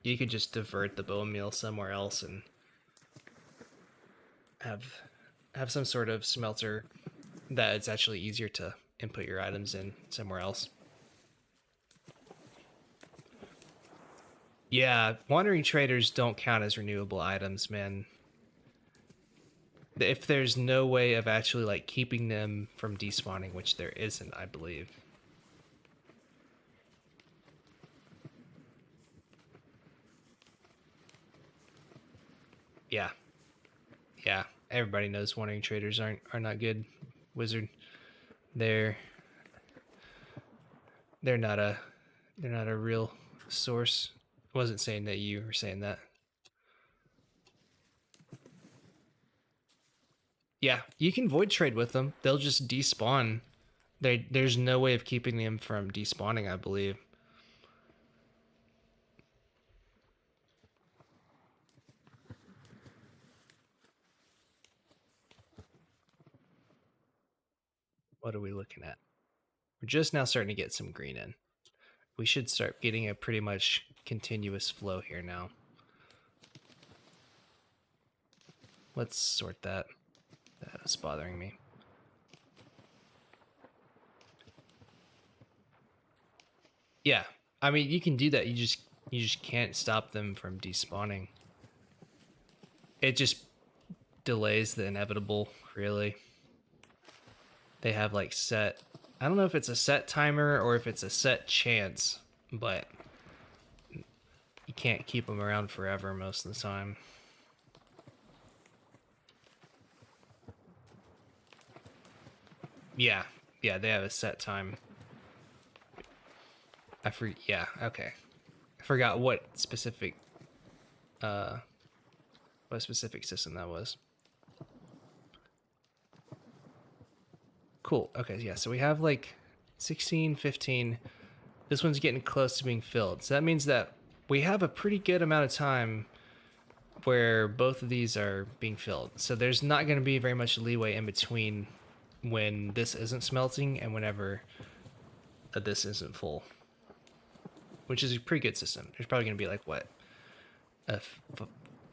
You could just divert the bone meal somewhere else and have some sort of smelter that it's actually easier to input your items in somewhere else. Yeah, wandering traders don't count as renewable items, man. If there's no way of actually like keeping them from despawning, which there isn't, I believe. Yeah. Yeah. Everybody knows wandering traders are not good. Wizard. They're they're not a they're not a real source. I wasn't saying that you were saying that. Yeah, you can void trade with them. They'll just despawn. There's no way of keeping them from despawning, I believe. What are we looking at? We're just now starting to get some green in. We should start getting a pretty much continuous flow here now. Let's sort that. That's bothering me. Yeah, I mean you can do that. You just can't stop them from despawning. It just delays the inevitable, really. They have like set. I don't know if it's a set timer or if it's a set chance, but you can't keep them around forever most of the time. Yeah, yeah, they have a set time. Yeah, okay. I forgot uh what specific system that was. Cool. Okay, yeah, so we have like 16, 15. This one's getting close to being filled. So that means that we have a pretty good amount of time where both of these are being filled. So there's not going to be very much leeway in between when this isn't smelting and whenever this isn't full, which is a pretty good system. There's probably going to be like what,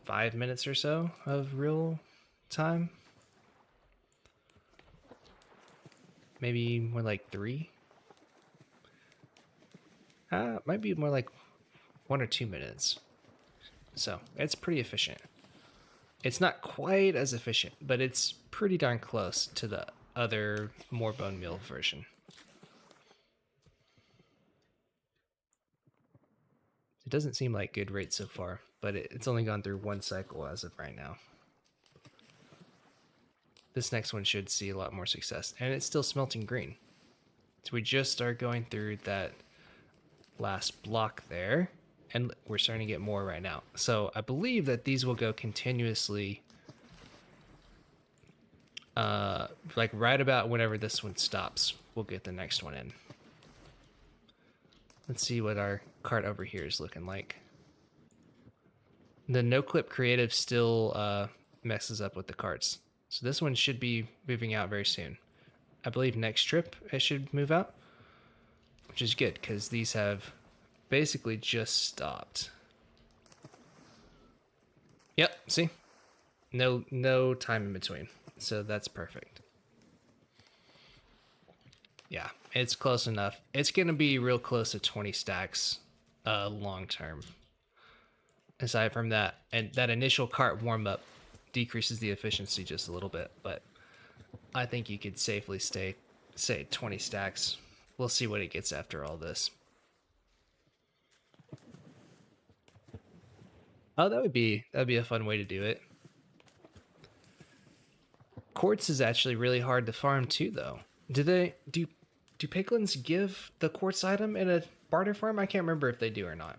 5 minutes or so of real time. Maybe more like 3. Might be more like 1 or 2 minutes. So it's pretty efficient. It's not quite as efficient, but it's pretty darn close to the other more bone meal version. It doesn't seem like good rate so far, but it's only gone through 1 cycle as of right now. This next one should see a lot more success, and it's still smelting green. So we just are going through that last block there, and we're starting to get more right now. So I believe that these will go continuously, like right about whenever this one stops, we'll get the next one in. Let's see what our cart over here is looking like. The no clip creative still messes up with the carts. So this one should be moving out very soon. I believe next trip it should move out, which is good because these have basically just stopped. Yep, see? No time in between. So that's perfect. Yeah, it's close enough. It's going to be real close to 20 stacks long term. Aside from that, and that initial cart warm up decreases the efficiency just a little bit, but I think you could safely say 20 stacks. We'll see what it gets after all this. Oh, that'd be a fun way to do it. Quartz is actually really hard to farm too, though. Do piglins give the quartz item in a barter farm? I can't remember if they do or not.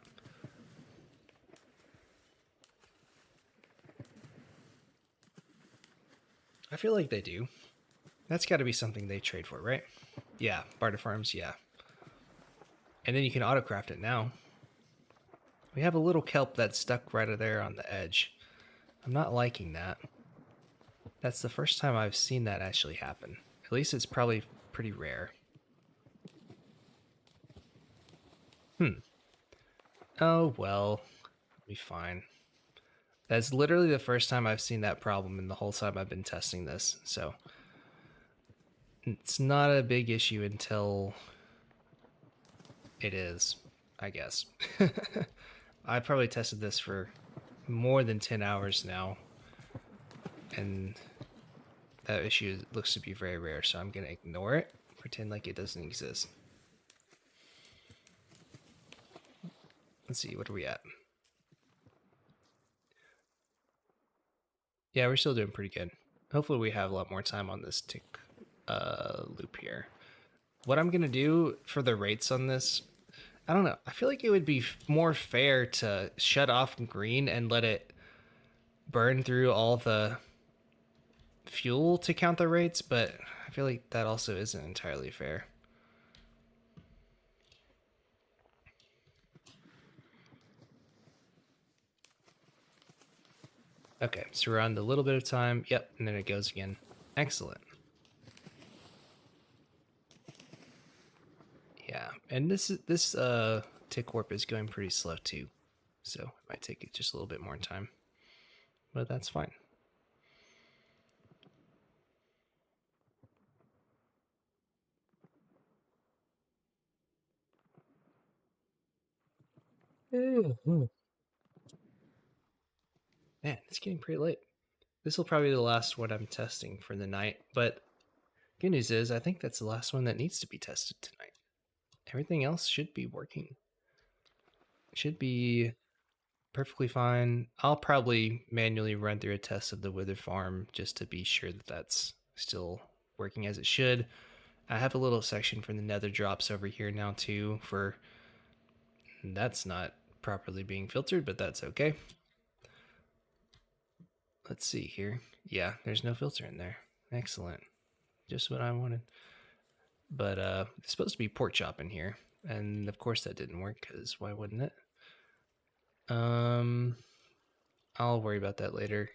I feel like they do. That's got to be something they trade for, right? Yeah, barter farms, yeah. And then you can autocraft it now. We have a little kelp that's stuck right there on the edge. I'm not liking that. That's the first time I've seen that actually happen. At least it's probably pretty rare. Oh, well. It'll be fine. That's literally the first time I've seen that problem in the whole time I've been testing this, so it's not a big issue until it is, I guess. I probably tested this for more than 10 hours now, and that issue looks to be very rare, so I'm gonna ignore it, pretend like it doesn't exist. Let's see, what are we at? Yeah, we're still doing pretty good. Hopefully we have a lot more time on this tick loop here. What I'm gonna do for the rates on this, I don't know. I feel like it would be more fair to shut off green and let it burn through all the fuel to count the rates, but I feel like that also isn't entirely fair. Okay, so we're on a little bit of time. Yep, and then it goes again. Excellent. Yeah, and this tick warp is going pretty slow too, so it might take it just a little bit more time, but that's fine. Man, it's getting pretty late. This will probably be the last one I'm testing for the night, but good news is I think that's the last one that needs to be tested tonight. Everything else should be working. Should be perfectly fine. I'll probably manually run through a test of the Wither farm just to be sure that that's still working as it should. I have a little section for the nether drops over here now too, for that's not properly being filtered, but that's okay. Let's see here. Yeah, there's no filter in there. Excellent. Just what I wanted. But it's supposed to be pork chop in here, and of course that didn't work, because why wouldn't it? I'll worry about that later.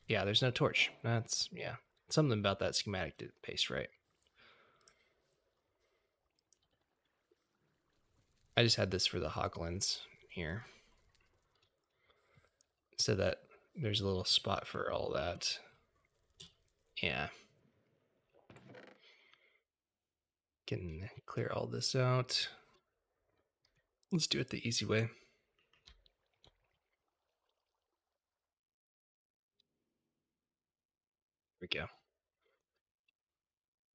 Yeah, there's no torch. That's, yeah, something about that schematic didn't paste right. I just had this for the hoglins here, so that there's a little spot for all that. Yeah. Can clear all this out. Let's do it the easy way. There we go.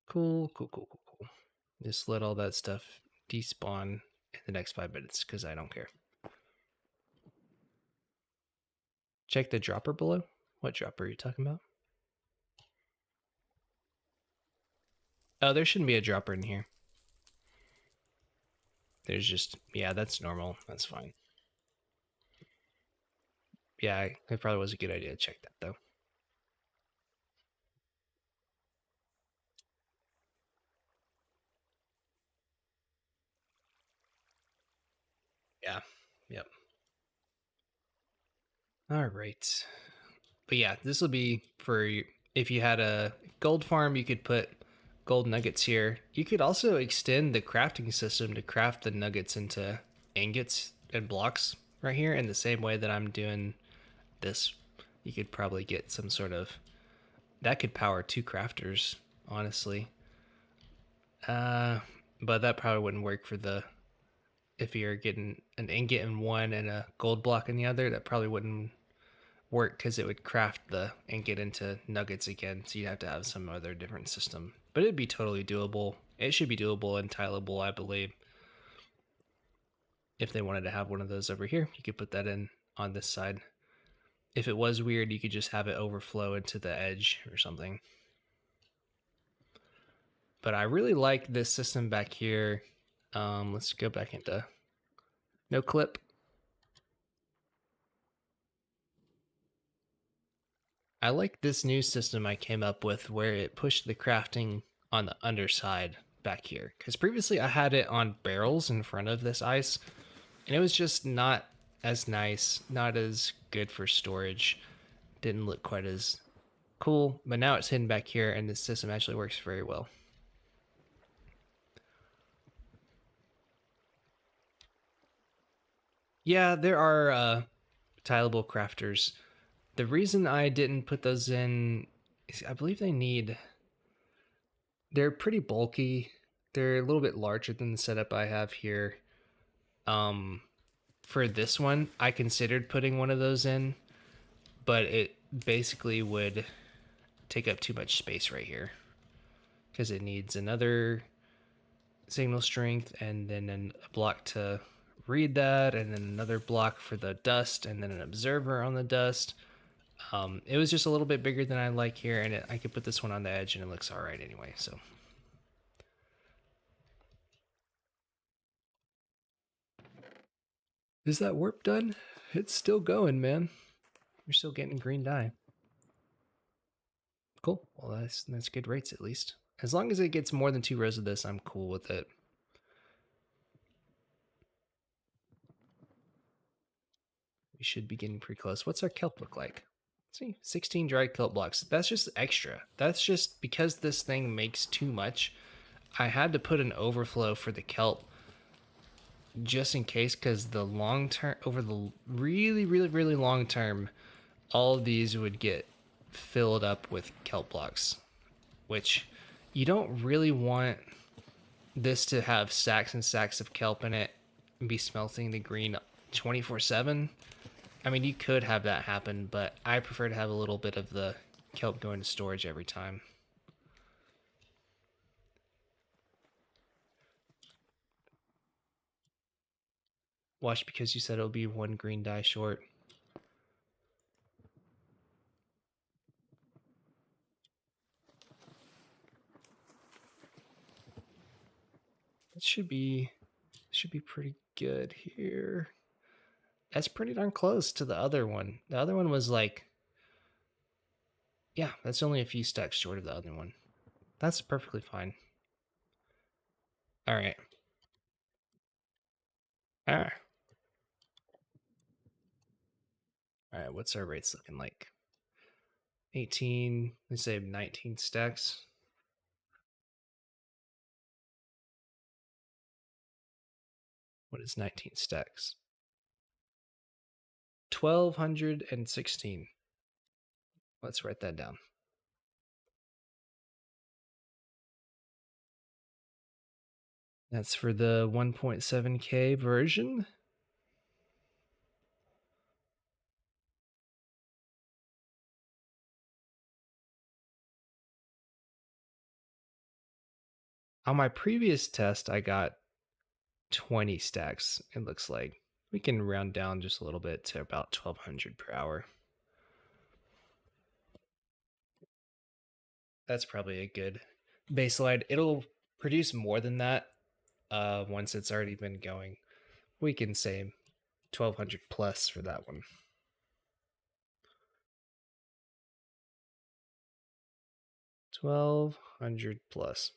Cool. Just let all that stuff despawn in the next 5 minutes because I don't care. Check the dropper below. What dropper are you talking about? Oh, there shouldn't be a dropper in here. There's just, yeah, that's normal. That's fine. Yeah, it probably was a good idea to check that though. Yeah. Yep. All right. But yeah, this will be for if you had a gold farm, you could put gold nuggets here. You could also extend the crafting system to craft the nuggets into ingots and blocks right here in the same way that I'm doing this. You could probably get some sort of that could power 2 crafters, honestly. But that probably wouldn't work for the if you're getting an ingot in one and a gold block in the other. That probably wouldn't work because it would craft the ingot into nuggets again. So you'd have to have some other different system. But it'd be totally doable. It should be doable and tileable, I believe. If they wanted to have one of those over here, you could put that in on this side. If it was weird, you could just have it overflow into the edge or something. But I really like this system back here. Let's go back into no clip. I like this new system I came up with where it pushed the crafting on the underside back here. Because previously I had it on barrels in front of this ice, and it was just not as nice, not as good for storage. Didn't look quite as cool, but now it's hidden back here, and this system actually works very well. Yeah, there are tileable crafters. The reason I didn't put those in is I believe they're pretty bulky. They're a little bit larger than the setup I have here. Um, for this one, I considered putting one of those in, but it basically would take up too much space right here because it needs another signal strength and then a block to read that, and then another block for the dust, and then an observer on the dust. It was just a little bit bigger than I like here, and I could put this one on the edge and it looks all right anyway. So is that warp done? It's still going, man. You're still getting green dye. Cool. Well, that's good rates at least. As long as it gets more than 2 rows of this, I'm cool with it. We should be getting pretty close. What's our kelp look like? See, 16 dried kelp blocks. That's just extra. That's just because this thing makes too much. I had to put an overflow for the kelp just in case, because the long term, over the really long term, all of these would get filled up with kelp blocks, which you don't really want this to have stacks and stacks of kelp in it and be smelting the green 24/7. I mean, you could have that happen, but I prefer to have a little bit of the kelp go into storage every time. Watch, because you said it'll be 1 green dye short. It should be pretty good here. That's pretty darn close to the other one. The other one was like, yeah, that's only a few stacks short of the other one. That's perfectly fine. All right. All right. All right. What's our rates looking like? 18. Let's say 19 stacks. What is 19 stacks? 1216. Let's write that down. That's for the 1.7K version. On my previous test, I got 20 stacks, it looks like. We can round down just a little bit to about 1200 per hour. That's probably a good baseline. It'll produce more than that once it's already been going. We can say 1200 plus for that one. 1200 plus.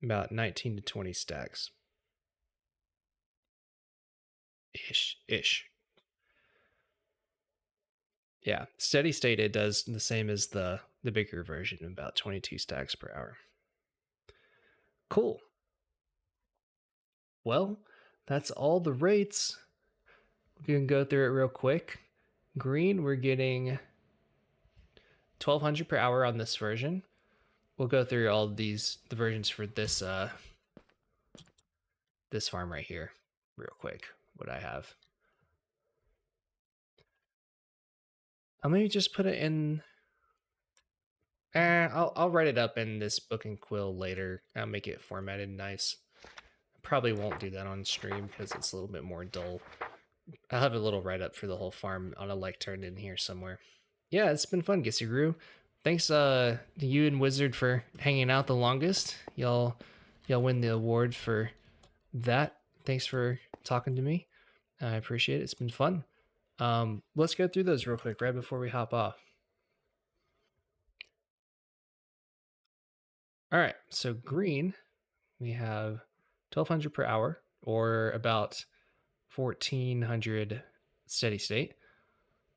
About 19 to 20 stacks. Ish. Yeah, steady state it does the same as the bigger version, about 22 stacks per hour. Cool. Well, that's all the rates. We can go through it real quick. Green, we're getting 1200 per hour on this version. We'll go through all the versions for this this farm right here real quick. What I have. I'll maybe just put it in. I'll write it up in this book and quill later. I'll make it formatted nice. Probably won't do that on stream because it's a little bit more dull. I'll have a little write up for the whole farm on a turned in here somewhere. Yeah, it's been fun, Gissiguru. Thanks to you and Wizard for hanging out the longest. Y'all win the award for that. Thanks for talking to me. I appreciate it. It's been fun. Let's go through those real quick right before we hop off. All right, so green, we have 1200 per hour, or about 1400 steady state.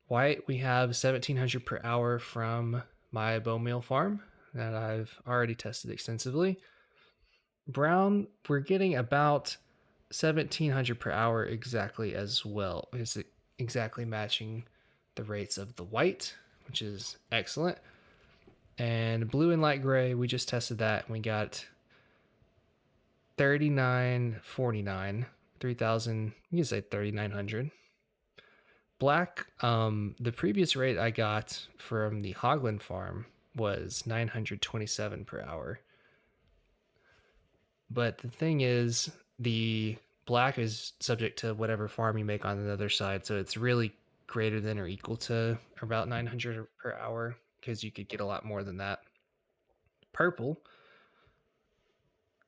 White, we have 1700 per hour from my bone meal farm that I've already tested extensively. Brown, we're getting about 1700 per hour exactly as well. It's exactly matching the rates of the white, which is excellent. And blue and light gray, we just tested that and we got 3949, 3000, you can say 3900. Black, the previous rate I got from the Hogland farm was 927 per hour. But the thing is, the black is subject to whatever farm you make on the other side, so it's really greater than or equal to about 900 per hour because you could get a lot more than that. Purple,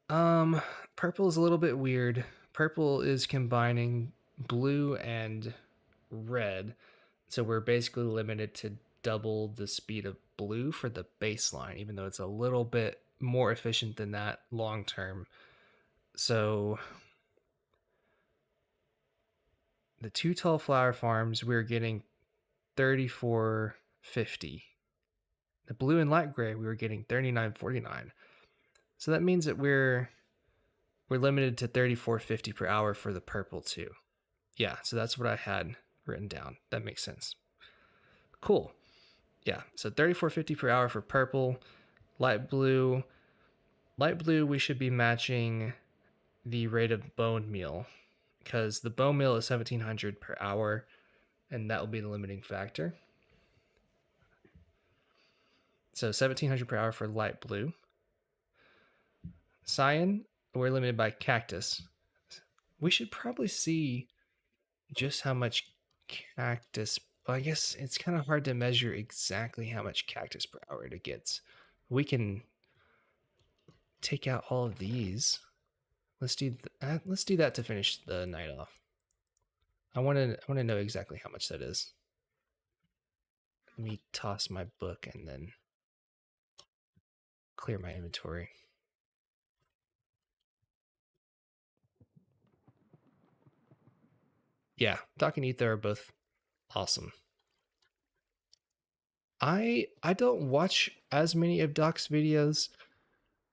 purple is a little bit weird. Purple is combining blue and red, so we're basically limited to double the speed of blue for the baseline, even though it's a little bit more efficient than that long term. So the two tall flower farms, we're getting 3450. The blue and light gray, we were getting 3949. So that means that we're limited to 3450 per hour for the purple too. Yeah, so that's what I had written down. That makes sense. Cool. Yeah, so 3450 per hour for purple. Light blue, we should be matching the rate of bone meal because the bone meal is 1700 per hour, and that will be the limiting factor. So 1700 per hour for light blue. Cyan, we're limited by cactus. We should probably see just how much cactus. Well, I guess it's kind of hard to measure exactly how much cactus per hour it gets. We can take out all of these. Let's do that to finish the night off. I want to know exactly how much that is. Let me toss my book and then clear my inventory. Yeah, Doc and Ether are both awesome. I don't watch as many of Doc's videos.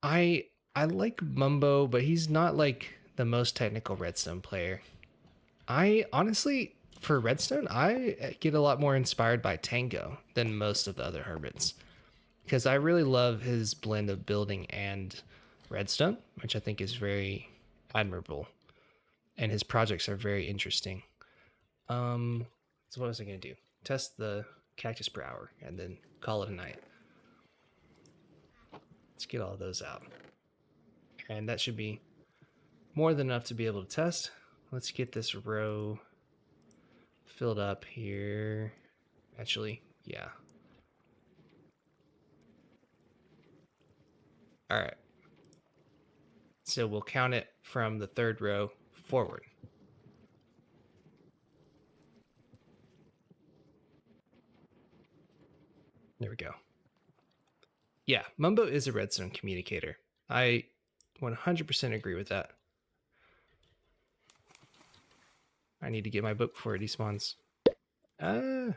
I I like Mumbo, but he's not like the most technical Redstone player. I honestly, for Redstone, I get a lot more inspired by Tango than most of the other hermits because I really love his blend of building and Redstone, which I think is very admirable, and his projects are very interesting. Um, so what was I gonna do? Test the cactus per hour and then call it a night. Let's get all those out, and that should be more than enough to be able to test. Let's get this row filled up here. Actually, yeah. All right. So we'll count it from the third row forward. There we go. Yeah, Mumbo is a redstone communicator. I 100% agree with that. I need to get my book before it despawns. There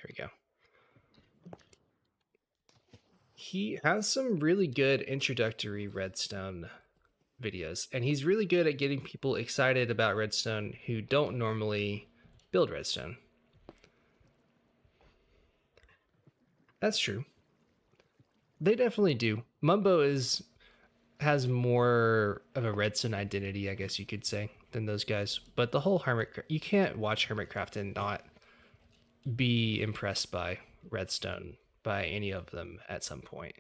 we go. He has some really good introductory redstone videos, and he's really good at getting people excited about redstone who don't normally build redstone. That's true. They definitely do. Mumbo has more of a redstone identity, I guess you could say, than those guys. But the whole hermit, you can't watch Hermitcraft and not be impressed by redstone by any of them at some point,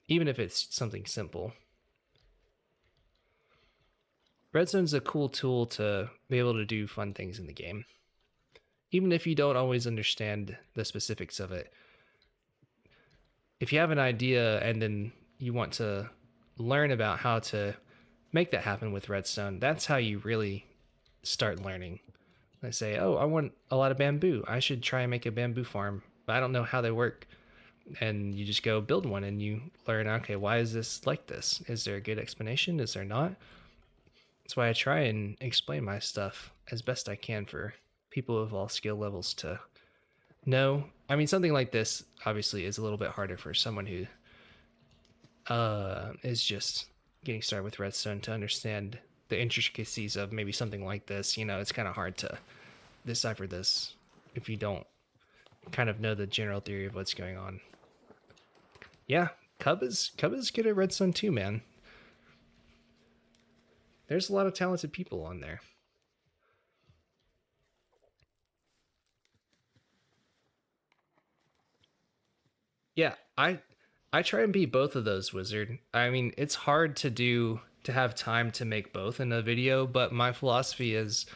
even if it's something simple. Redstone's a cool tool to be able to do fun things in the game, even if you don't always understand the specifics of it. If you have an idea and then you want to learn about how to make that happen with redstone, that's how you really start learning. They say, oh, I want a lot of bamboo. I should try and make a bamboo farm, but I don't know how they work. And you just go build one and you learn, okay, why is this like this? Is there a good explanation? Is there not? That's why I try and explain my stuff as best I can for people of all skill levels to know. I mean, something like this obviously is a little bit harder for someone who is just getting started with redstone to understand the intricacies of maybe something like this. You know, it's kind of hard to decipher this if you don't kind of know the general theory of what's going on. Yeah, Cub is good at redstone too, man. There's a lot of talented people on there. Yeah, I try and be both of those, Wizard. I mean, it's hard to have time to make both in a video, but my philosophy is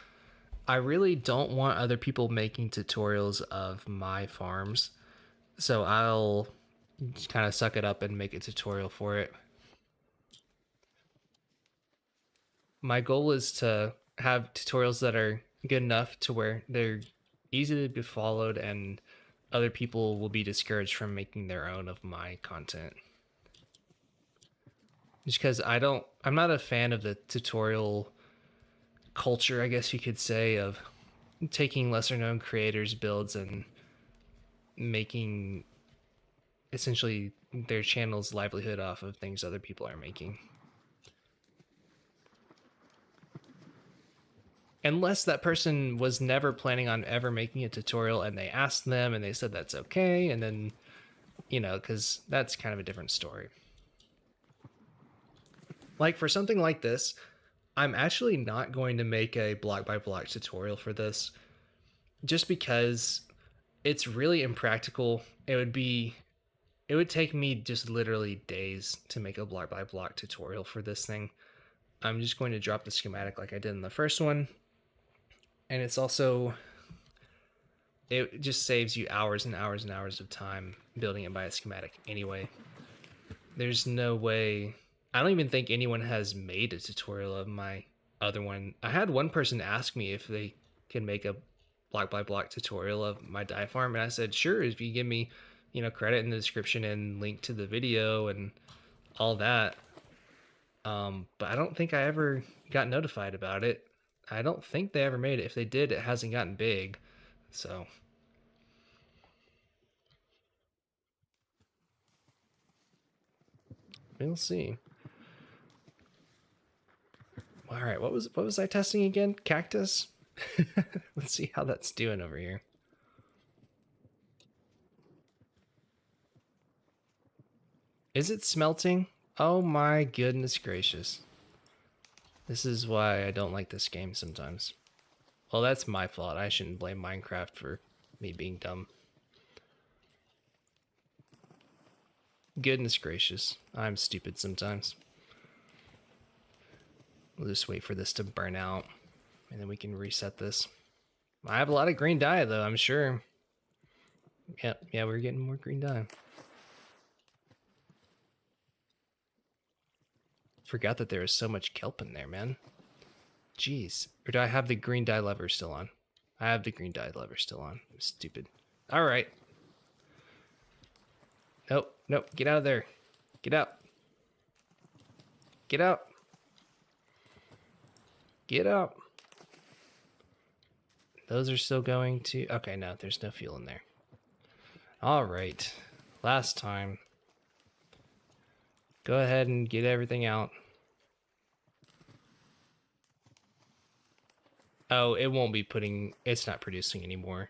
I really don't want other people making tutorials of my farms. So I'll kind of suck it up and make a tutorial for it. My goal is to have tutorials that are good enough to where they're easy to be followed and other people will be discouraged from making their own of my content. Just because I'm not a fan of the tutorial culture, I guess you could say, of taking lesser known creators' builds and making essentially their channel's livelihood off of things other people are making. Unless that person was never planning on ever making a tutorial and they asked them and they said that's okay, and then, you know, because that's kind of a different story. Like for something like this, I'm actually not going to make a block by block tutorial for this just because it's really impractical. It would take me just literally days to make a block by block tutorial for this thing. I'm just going to drop the schematic like I did in the first one. And it's also, it just saves you hours and hours and hours of time building it by a schematic anyway. There's no way, I don't even think anyone has made a tutorial of my other one. I had one person ask me if they can make a block by block tutorial of my dye farm, and I said, sure, if you give me, you know, credit in the description and link to the video and all that. But I don't think I ever got notified about it. I don't think they ever made it. If they did, it hasn't gotten big. So We'll see. All right, what was I testing again? Cactus? Let's see how that's doing over here. Is it smelting? Oh my goodness gracious. This is why I don't like this game sometimes. Well, that's my fault. I shouldn't blame Minecraft for me being dumb. Goodness gracious. I'm stupid sometimes. We'll just wait for this to burn out, and then we can reset this. I have a lot of green dye, though, I'm sure. Yeah, we're getting more green dye. Forgot that there was so much kelp in there, man. Jeez. Or do I have the green dye lever still on? I have the green dye lever still on. I'm stupid. All right. Nope. Get out of there. Get out. Get out. Get out. Those are still going to... Okay, no, there's no fuel in there. All right. Last time. Go ahead and get everything out. Oh, it won't be putting... It's not producing anymore.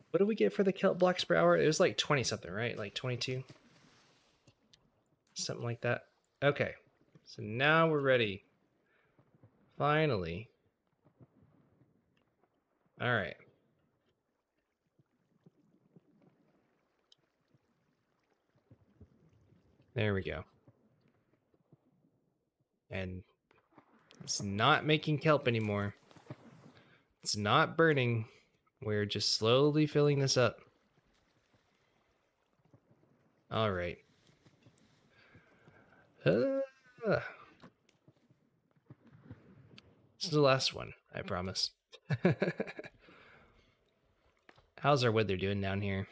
What did we get for the kelp blocks per hour? It was like 20 something, right? Like 22? Something like that. Okay. So now we're ready. Finally. All right. There we go. And it's not making kelp anymore. It's not burning. We're just slowly filling this up. All right. This is the last one, I promise. How's our weather doing down here?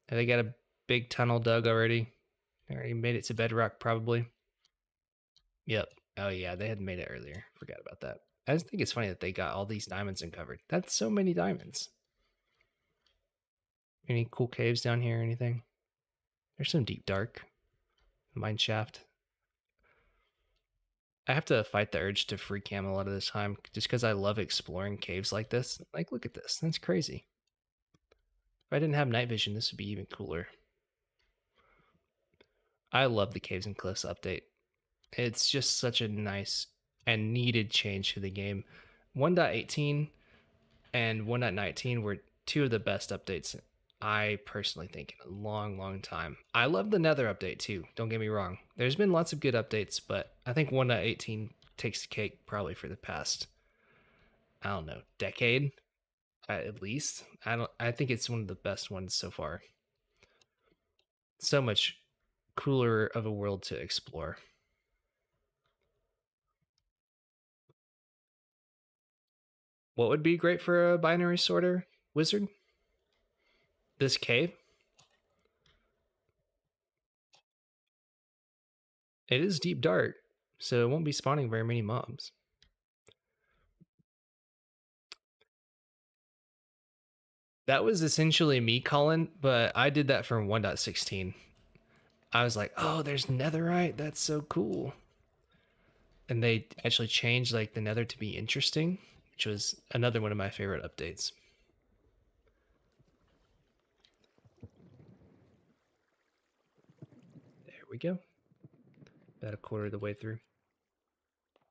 Have they got a big tunnel dug already? They already made it to bedrock, probably. Yep. Oh, yeah, they had made it earlier. Forgot about that. I just think it's funny that they got all these diamonds uncovered. That's so many diamonds. Any cool caves down here or anything? There's some deep dark. Mine shaft. I have to fight the urge to free cam a lot of the time just because I love exploring caves like this. Like, look at this. That's crazy. If I didn't have night vision, this would be even cooler. I love the Caves and Cliffs update. It's just such a nice and needed change to the game. 1.18 and 1.19 were two of the best updates I personally think in a long time. I love the Nether update too, don't get me wrong. There's been lots of good updates, but I think 1.18 takes the cake probably for the past, I don't know, decade at least. I think it's one of the best ones so far. So much cooler of a world to explore. What would be great for a binary sorter wizard? This cave? It is deep dark, so it won't be spawning very many mobs. That was essentially me, Colin, but I did that for 1.16. I was like, oh, there's netherite. That's so cool. And they actually changed like the nether to be interesting, which was another one of my favorite updates. There we go. About a quarter of the way through.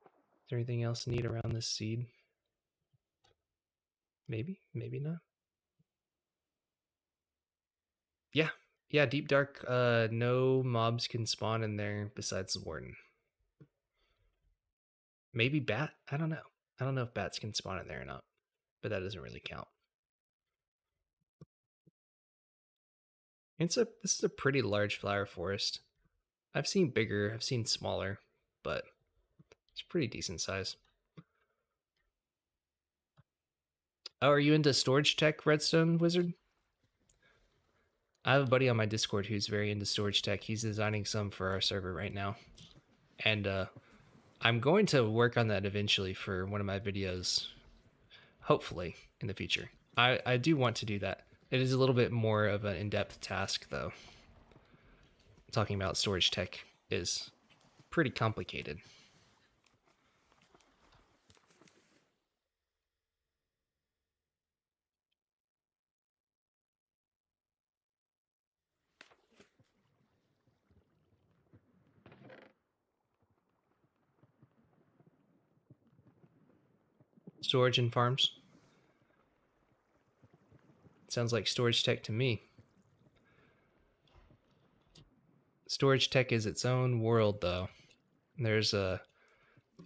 Is there anything else neat around this seed? Maybe, maybe not. Yeah, deep dark. No mobs can spawn in there besides the warden. Maybe bat. I don't know. I don't know if bats can spawn in there or not, but that doesn't really count. This is a pretty large flower forest. I've seen bigger, I've seen smaller, but it's pretty decent size. Oh, are you into storage tech, Redstone Wizard? I have a buddy on my Discord who's very into storage tech. He's designing some for our server right now. And I'm going to work on that eventually for one of my videos, hopefully in the future. I do want to do that. It is a little bit more of an in-depth task, though. Talking about storage tech is pretty complicated. Storage and farms. Sounds like storage tech to me. Storage tech is its own world, though. There's a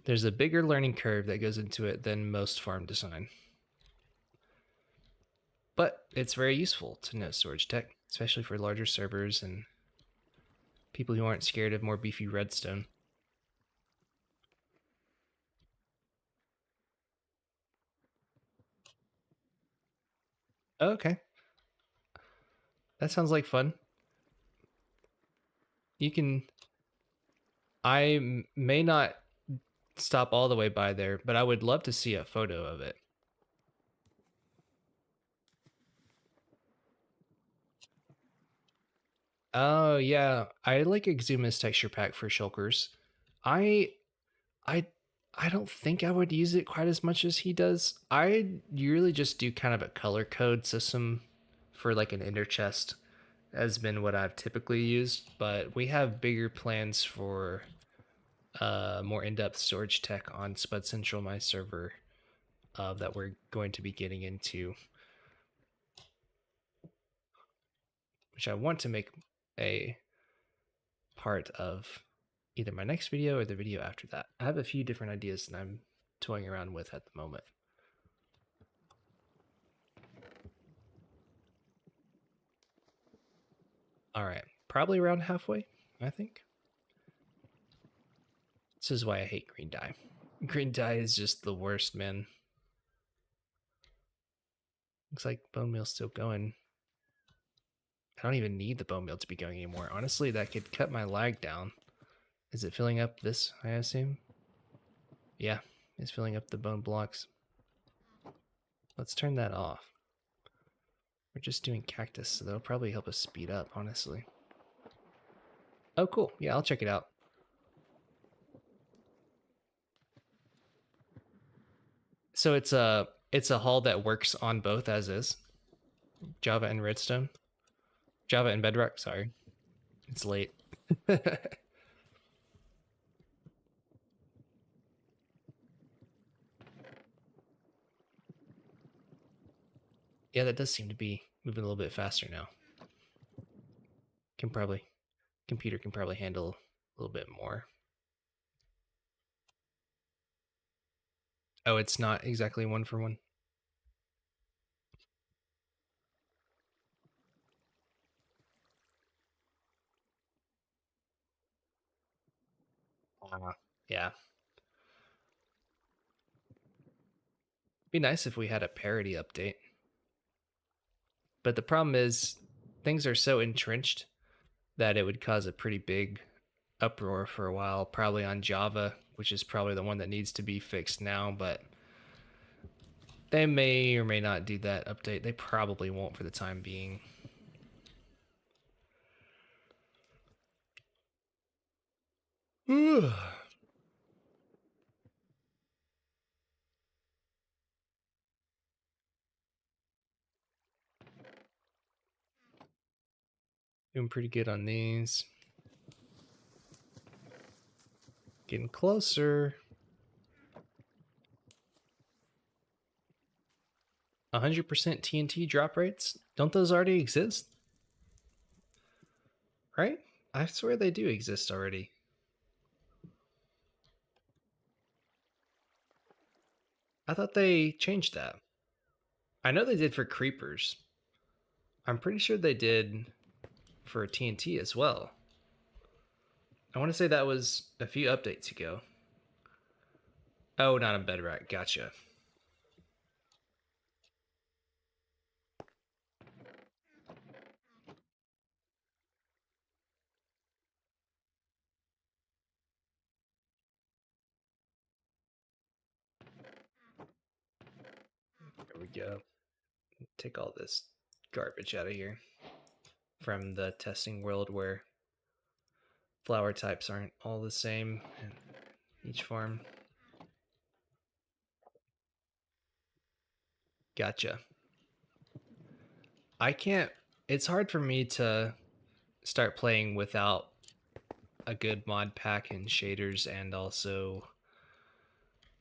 bigger learning curve that goes into it than most farm design. But it's very useful to know storage tech, especially for larger servers and people who aren't scared of more beefy redstone. Okay, that sounds like fun. You can. May not stop all the way by there, but I would love to see a photo of it. Oh yeah, I like Exuma's texture pack for shulkers. I I I don't think I would use it quite as much as he does. I usually just do kind of a color code system for like an inner chest has been what I've typically used, but we have bigger plans for more in-depth storage tech on Spud Central, my server, that we're going to be getting into, which I want to make a part of either my next video or the video after that. I have a few different ideas that I'm toying around with at the moment. All right, probably around halfway, I think. This is why I hate green dye. Green dye is just the worst, man. Looks like bone meal's still going. I don't even need the bone meal to be going anymore. Honestly, that could cut my lag down. Is it filling up this, I assume? Yeah, it's filling up the bone blocks. Let's turn that off. We're just doing cactus, so that'll probably help us speed up, honestly. Oh, cool. Yeah, I'll check it out. So it's a hull that works on both as is. Java and Redstone. Java and Bedrock, sorry. It's late. Yeah, that does seem to be moving a little bit faster now. Computer can probably handle a little bit more. Oh, it's not exactly one for one. Yeah. Be nice if we had a parity update. But the problem is things are so entrenched that it would cause a pretty big uproar for a while, probably on Java, which is probably the one that needs to be fixed now, but they may or may not do that update. They probably won't for the time being. Doing pretty good on these. Getting closer. 100% TNT drop rates? Don't those already exist? Right? I swear they do exist already. I thought they changed that. I know they did for creepers. I'm pretty sure they did for TNT as well. I want to say that was a few updates ago. Oh, not on Bedrock. Gotcha. we go. Take all this garbage out of here from the testing world where flower types aren't all the same in each farm. Gotcha. I can't. It's hard for me to start playing without a good mod pack and shaders and also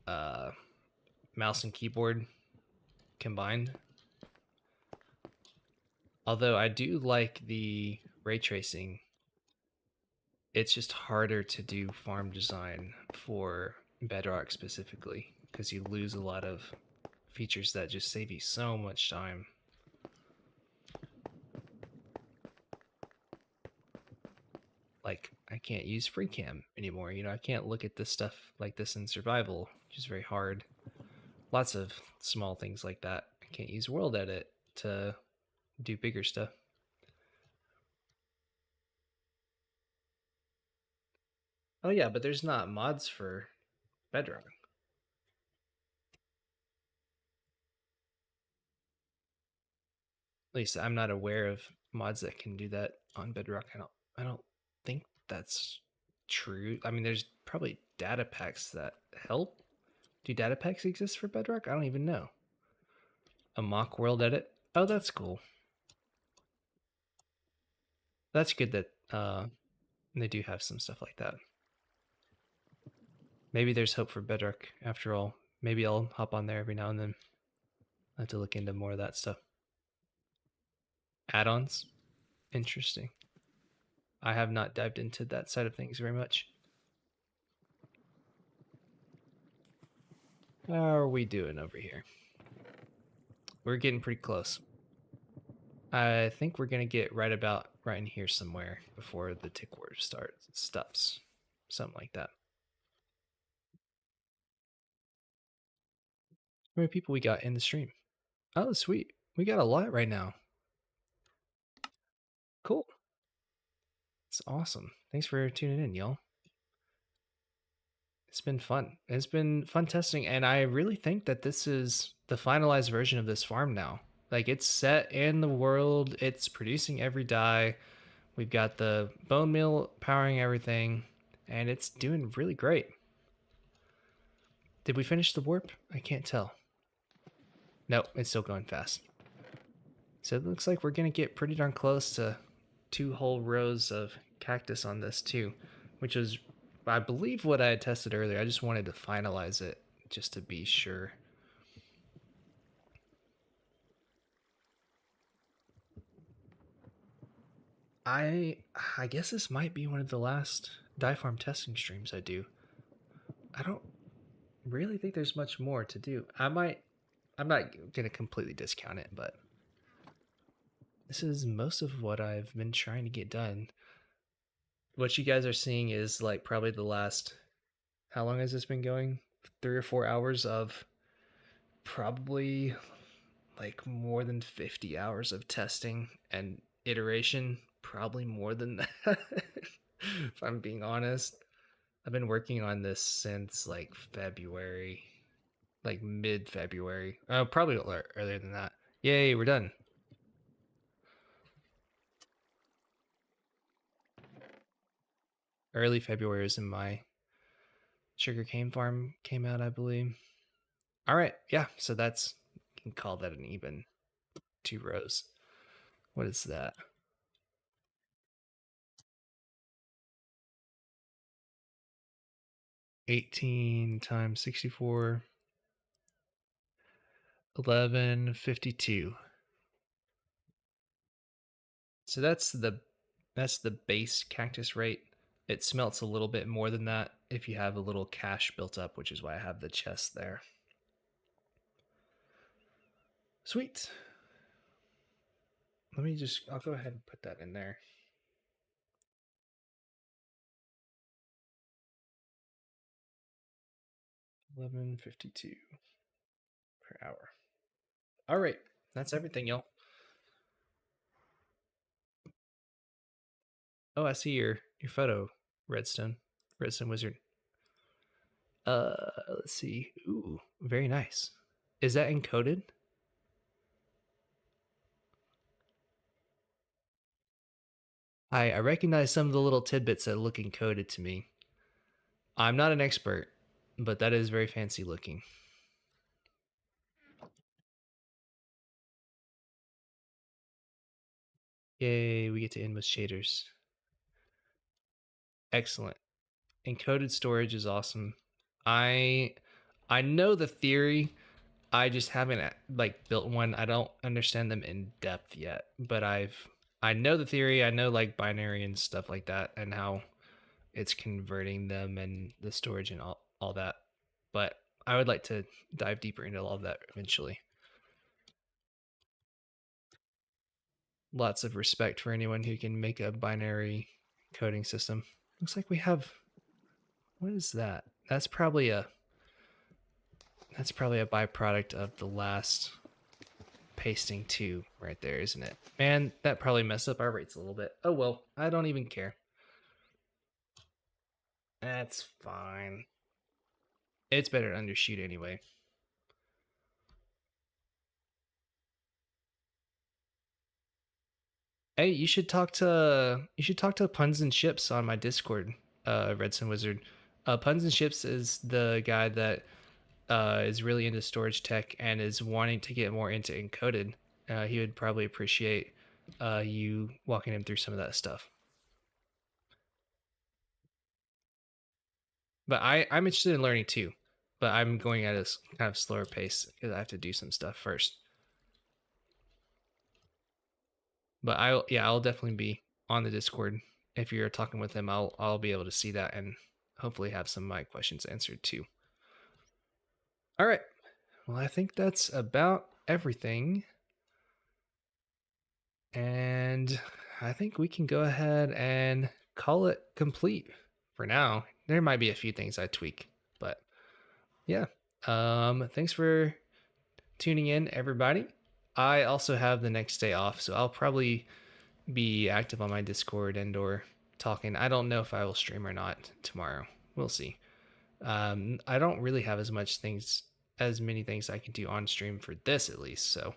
uh, mouse and keyboard combined. Although I do like the ray tracing, it's just harder to do farm design for Bedrock specifically because you lose a lot of features that just save you so much time. Like, I can't use free cam anymore. You know, I can't look at this stuff like this in survival, which is very hard. Lots of small things like that. I can't use world edit to do bigger stuff. Oh yeah, but there's not mods for Bedrock. At least I'm not aware of mods that can do that on Bedrock. I don't think that's true. I mean, there's probably data packs that help. Do data packs exist for Bedrock? I don't even know. A mock world edit. Oh, that's cool. That's good that they do have some stuff like that. Maybe there's hope for Bedrock after all. Maybe I'll hop on there every now and then. I have to look into more of that stuff. Add-ons? Interesting. I have not dived into that side of things very much. How are we doing over here? We're getting pretty close. I think we're gonna get right in here somewhere before the tick ward stops. Something like that. How many people we got in the stream? Oh, sweet. We got a lot right now. Cool. It's awesome. Thanks for tuning in, y'all. It's been fun. It's been fun testing, and I really think that this is the finalized version of this farm now. Like, it's set in the world, it's producing every dye. We've got the bone meal powering everything, and it's doing really great. Did we finish the warp? I can't tell. Nope, it's still going fast. So it looks like we're gonna get pretty darn close to 2 whole rows of cactus on this too, which is, I believe, what I had tested earlier. I just wanted to finalize it just to be sure. I guess this might be one of the last dye farm testing streams I do. I don't really think there's much more to do. I'm not gonna completely discount it, but this is most of what I've been trying to get done. What you guys are seeing is like probably the last, how long has this been going? 3 or 4 hours of probably like more than 50 hours of testing and iteration, probably more than that. If I'm being honest, I've been working on this since like February, like mid February. Probably earlier than that. Yay, we're done. Early February is when my sugarcane farm came out, I believe. All right, yeah, so that's, you can call that an even 2 rows. What is that? 18 times 64, 1152. So that's the base cactus rate. It smelts a little bit more than that if you have a little cache built up, which is why I have the chest there. Sweet. I'll go ahead and put that in there. $11.52 per hour. All right, that's everything, y'all. Oh, I see your photo, Redstone Wizard. Let's see. Ooh, very nice. Is that encoded? I recognize some of the little tidbits that look encoded to me. I'm not an expert, but that is very fancy looking. Yay, we get to end with shaders. Excellent. Encoded storage is awesome. I I know the theory. I just haven't like built one. I don't understand them in depth yet, but I know the theory. I know like binary and stuff like that and how it's converting them and the storage and all that. But I would like to dive deeper into all of that eventually. Lots of respect for anyone who can make a binary coding system. Looks like we have, what is that? That's probably a byproduct of the last pasting 2 right there, isn't it? Man, that probably messed up our rates a little bit. Oh well, I don't even care. That's fine. It's better to undershoot anyway. Hey, you should talk to Puns and Ships on my Discord, Redson Wizard. Puns and Ships is the guy that is really into storage tech and is wanting to get more into encoded. He would probably appreciate you walking him through some of that stuff. But I'm interested in learning too, but I'm going at a kind of slower pace because I have to do some stuff first. But I'll definitely be on the Discord. If you're talking with him, I'll be able to see that and hopefully have some of my questions answered too. All right. Well, I think that's about everything. And I think we can go ahead and call it complete for now. There might be a few things I tweak, but yeah. Thanks for tuning in, everybody. I also have the next day off, so I'll probably be active on my Discord and or talking. I don't know if I will stream or not tomorrow. We'll see. I don't really have as many things I can do on stream for this at least. So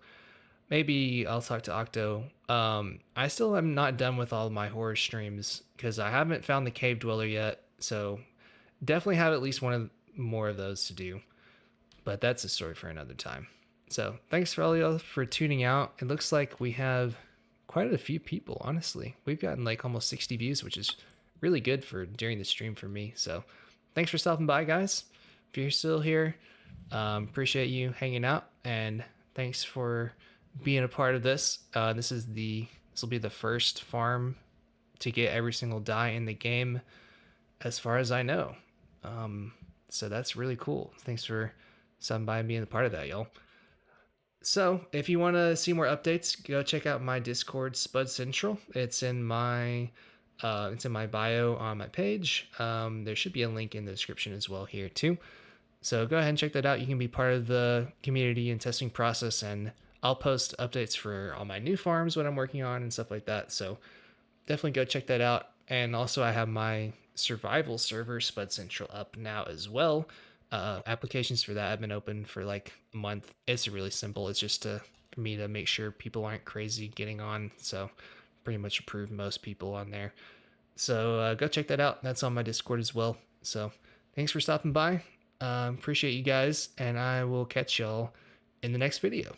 maybe I'll talk to Octo. I still am not done with all my horror streams because I haven't found the cave dweller yet. So definitely have at least one of more of those to do. But that's a story for another time. So thanks for all y'all for tuning out. It looks like we have quite a few people, honestly. We've gotten like almost 60 views, which is really good for during the stream for me. So thanks for stopping by, guys. If you're still here, appreciate you hanging out, and thanks for being a part of this. This will be the first farm to get every single die in the game, as far as I know. So that's really cool. Thanks for stopping by and being a part of that, y'all. So, if you want to see more updates, go check out my Discord, Spud Central. It's in my bio on my page. There should be a link in the description as well here too. So go ahead and check that out. You can be part of the community and testing process, and I'll post updates for all my new farms, what I'm working on, and stuff like that. So definitely go check that out. And also, I have my survival server, Spud Central, up now as well. Applications for that have been open for like a month. It's really simple. It's just for me to make sure people aren't crazy getting on. So pretty much approved most people on there. So go check that out. That's on my Discord as well. So thanks for stopping by. Appreciate you guys, and I will catch y'all in the next video.